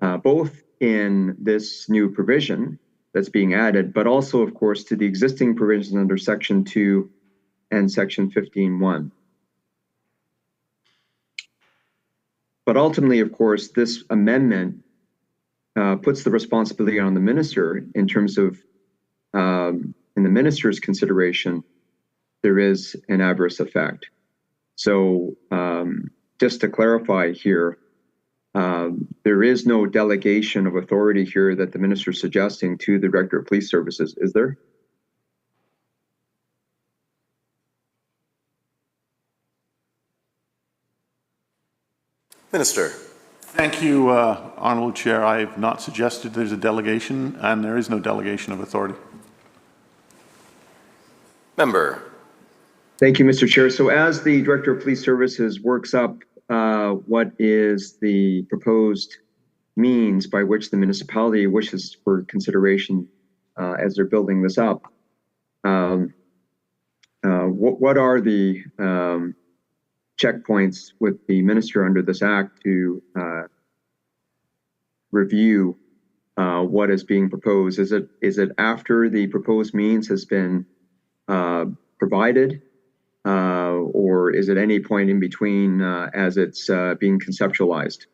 both in this new provision that's being added, but also, of course, to the existing provisions under Section 2 and Section 15.1. But ultimately, of course, this amendment puts the responsibility on the minister in terms of, in the minister's consideration, there is an adverse effect. So just to clarify here, there is no delegation of authority here that the minister is suggesting to the Director of Police Services, is there? Minister. Thank you, Honourable Chair. I have not suggested there's a delegation, and there is no delegation of authority. Member. Thank you, Mr. Chair. So as the Director of Police Services works up what is the proposed means by which the municipality wishes for consideration as they're building this up. What are the checkpoints with the minister under this act to review what is being proposed? Is it after the proposed means has been provided, or is it any point in between as it's being conceptualized?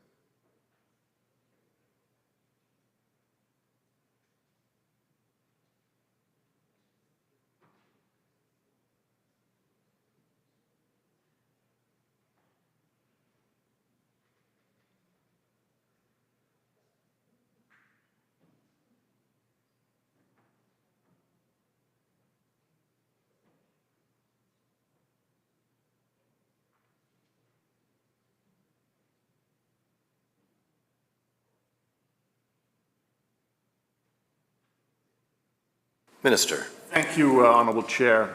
Minister. Thank you, Honourable Chair.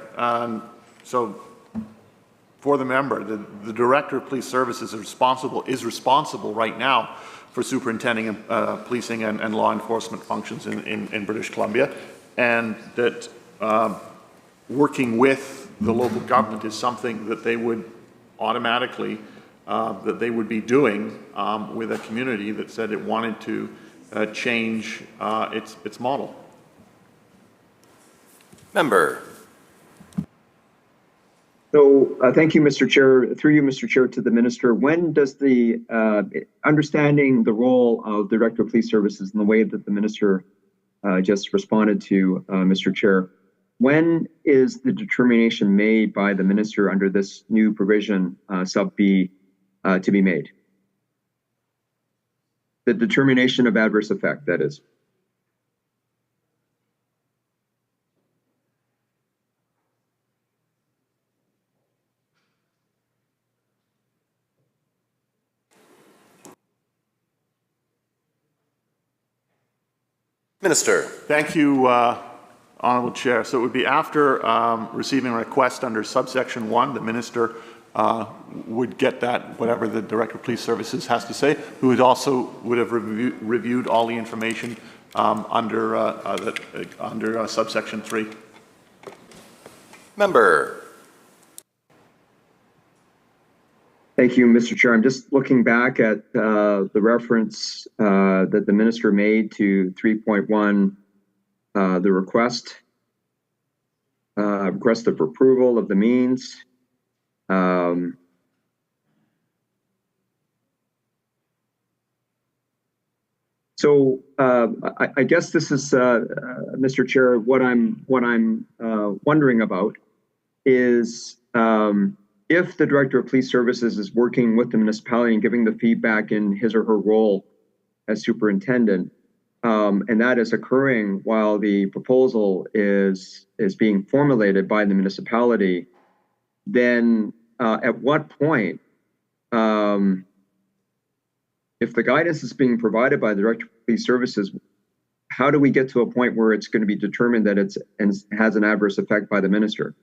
So, for the member, the Director of Police Services is responsible right now for superintending policing and law enforcement functions in British Columbia, and that working with the local government is something that they would automatically that they would be doing with a community that said it wanted to change its model. Member. So thank you, Mr. Chair. Through you, Mr. Chair, to the minister. When does the understanding the role of the Director of Police Services in the way that the minister just responded to, Mr. Chair, when is the determination made by the minister under this new provision, sub B, to be made? The determination of adverse effect, that is. Minister. Thank you, Honourable Chair. So it would be after receiving a request under subsection 1, the Minister would get that, whatever the Director of Police Services has to say, who would also have reviewed all the information under subsection 3. Member. Thank you, Mr. Chair. I'm just looking back at the reference that the minister made to 3.1, the request of approval of the means. So I guess this is, Mr. Chair, what I'm wondering about is if the Director of Police Services is working with the municipality and giving the feedback in his or her role as superintendent, and that is occurring while the proposal is being formulated by the municipality, then at what point, if the guidance is being provided by the Director of Police Services, how do we get to a point where it's going to be determined that it has an adverse effect by the minister?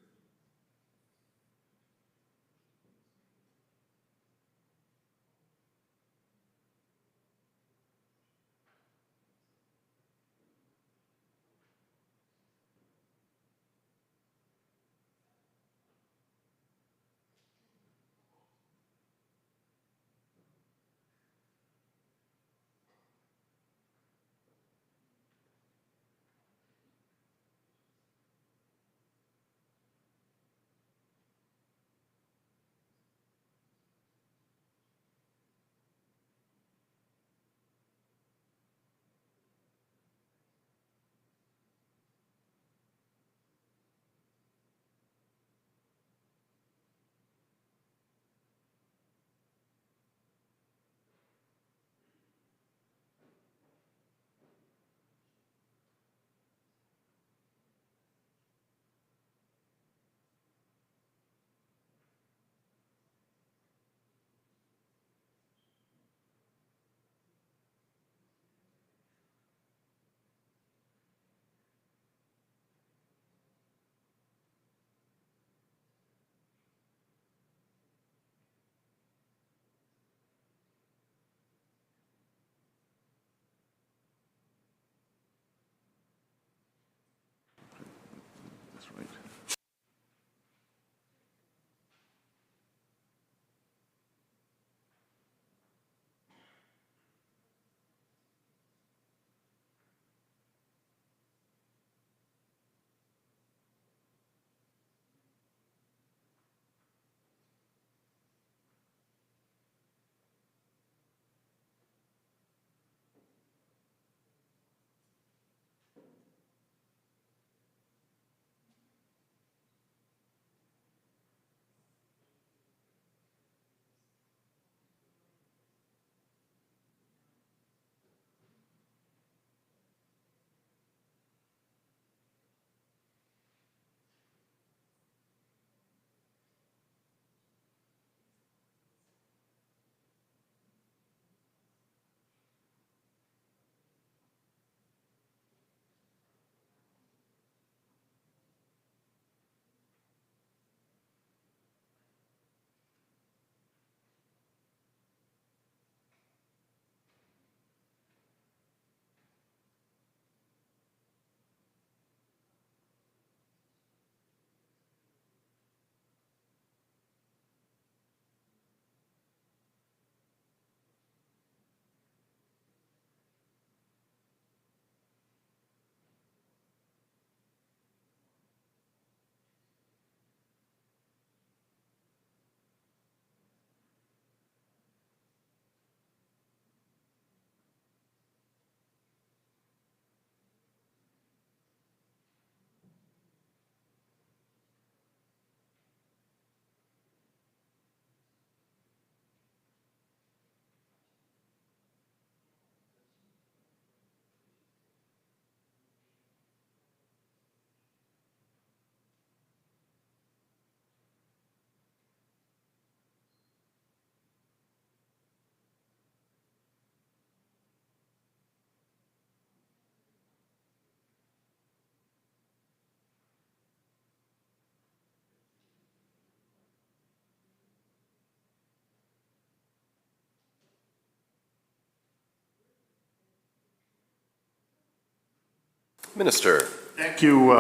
Minister. Thank you,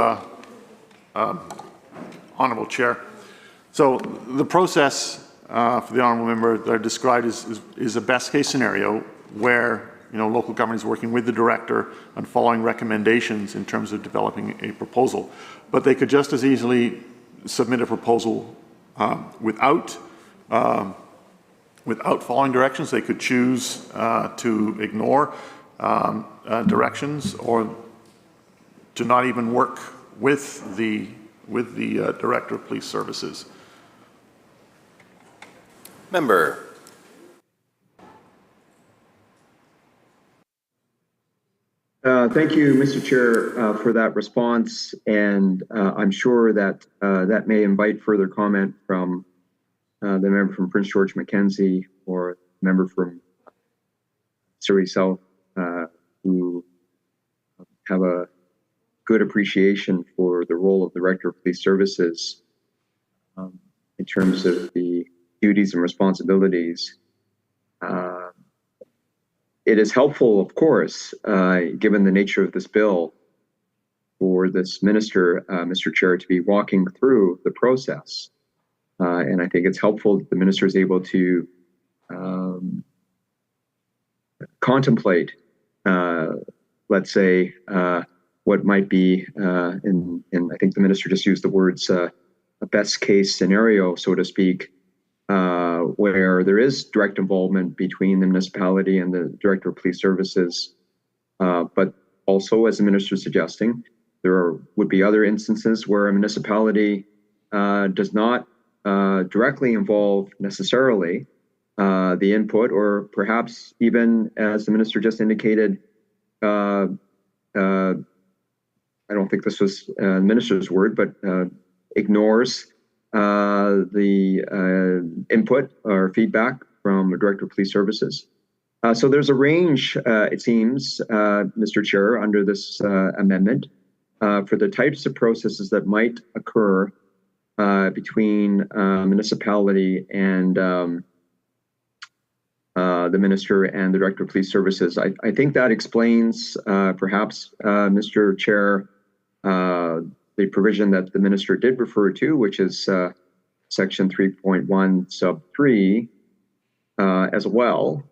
Honourable Chair. So the process for the Honourable Member that I described is a best case scenario where local government is working with the director and following recommendations in terms of developing a proposal. But they could just as easily submit a proposal without following directions. They could choose to ignore directions or to not even work with the Director of Police Services. Member. Thank you, Mr. Chair, for that response, and I'm sure that that may invite further comment from the member from Prince George Mackenzie or the member from Surrey South, who have a good appreciation for the role of the Director of Police Services in terms of the duties and responsibilities. It is helpful, of course, given the nature of this bill, for this minister, Mr. Chair, to be walking through the process. And I think it's helpful that the minister is able to contemplate, let's say, what might be, and I think the minister just used the words, a best case scenario, so to speak, where there is direct involvement between the municipality and the Director of Police Services. But also, as the minister is suggesting, there would be other instances where a municipality does not directly involve necessarily the input, or perhaps even, as the minister just indicated, I don't think this was the minister's word, but ignores the input or feedback from the Director of Police Services. So there's a range, it seems, Mr. Chair, under this amendment for the types of processes that might occur between municipality and the minister and the Director of Police Services. I think that explains, perhaps, Mr. Chair, the provision that the minister did refer to, which is section 3.1 sub 3 as well,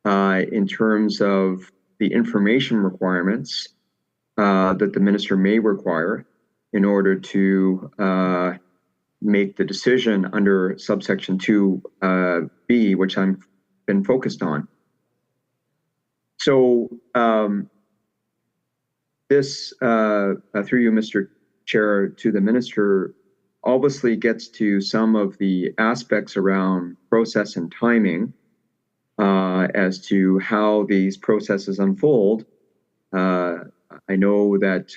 in terms of the information requirements that the minister may require in order to make the decision under subsection 2B, which I've been focused on. So this, through you, Mr. Chair, to the minister, obviously gets to some of the aspects around process and timing as to how these processes unfold. I know that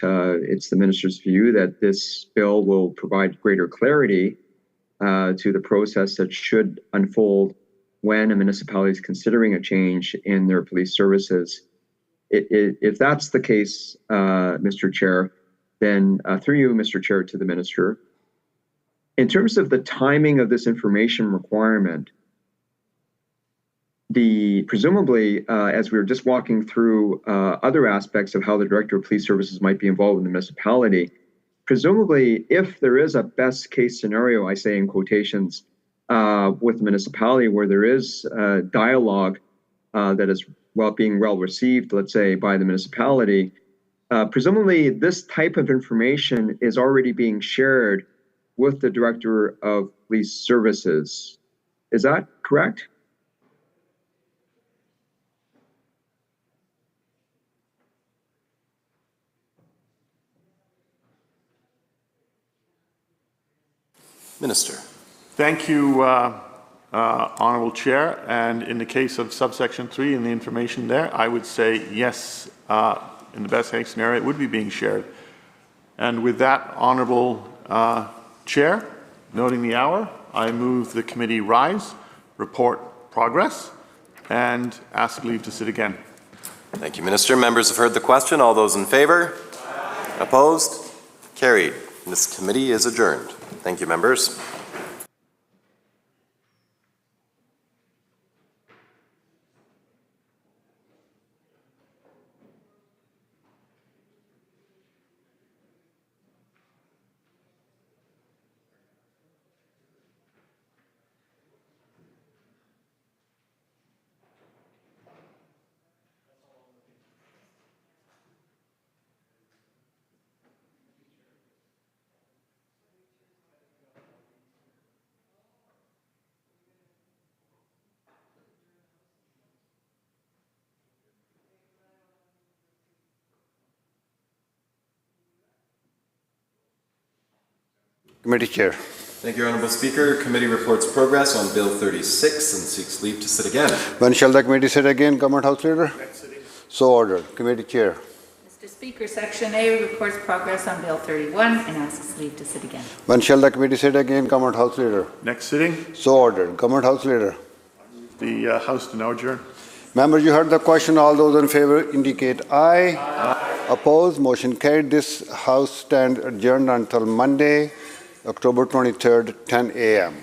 it's the minister's view that this bill will provide greater clarity to the process that should unfold when a municipality is considering a change in their police services. If that's the case, Mr. Chair, then through you, Mr. Chair, to the minister, in terms of the timing of this information requirement, presumably, as we were just walking through other aspects of how the Director of Police Services might be involved in the municipality, presumably, if there is a best case scenario, I say in quotations, with the municipality where there is dialogue that is being well received, let's say, by the municipality, presumably this type of information is already being shared with the Director of Police Services. Is that correct? Minister. Thank you, Honourable Chair. And in the case of subsection 3 and the information there, I would say yes, in the best case scenario, it would be being shared. And with that, Honourable Chair, noting the hour, I move the committee rise, report progress, and ask leave to sit again. Thank you, Minister. Members have heard the question. All those in favour? Aye. Opposed? Carried. This committee is adjourned. Thank you, members. Committee Chair. Thank you, Honourable Speaker. Committee reports progress on Bill 36 and seeks leave to sit again. When shall the committee sit again, Government House Leader? Next sitting. So ordered. Committee Chair. Mr. Speaker, Section A reports progress on Bill 31 and asks leave to sit again. When shall the committee sit again, Government House Leader? Next sitting. So ordered. Government House Leader. The House to now adjourn. Members, you heard the question. All those in favor indicate aye. Aye. Opposed? Motion carried. This House stands adjourned until Monday, October 23rd, 10 a.m.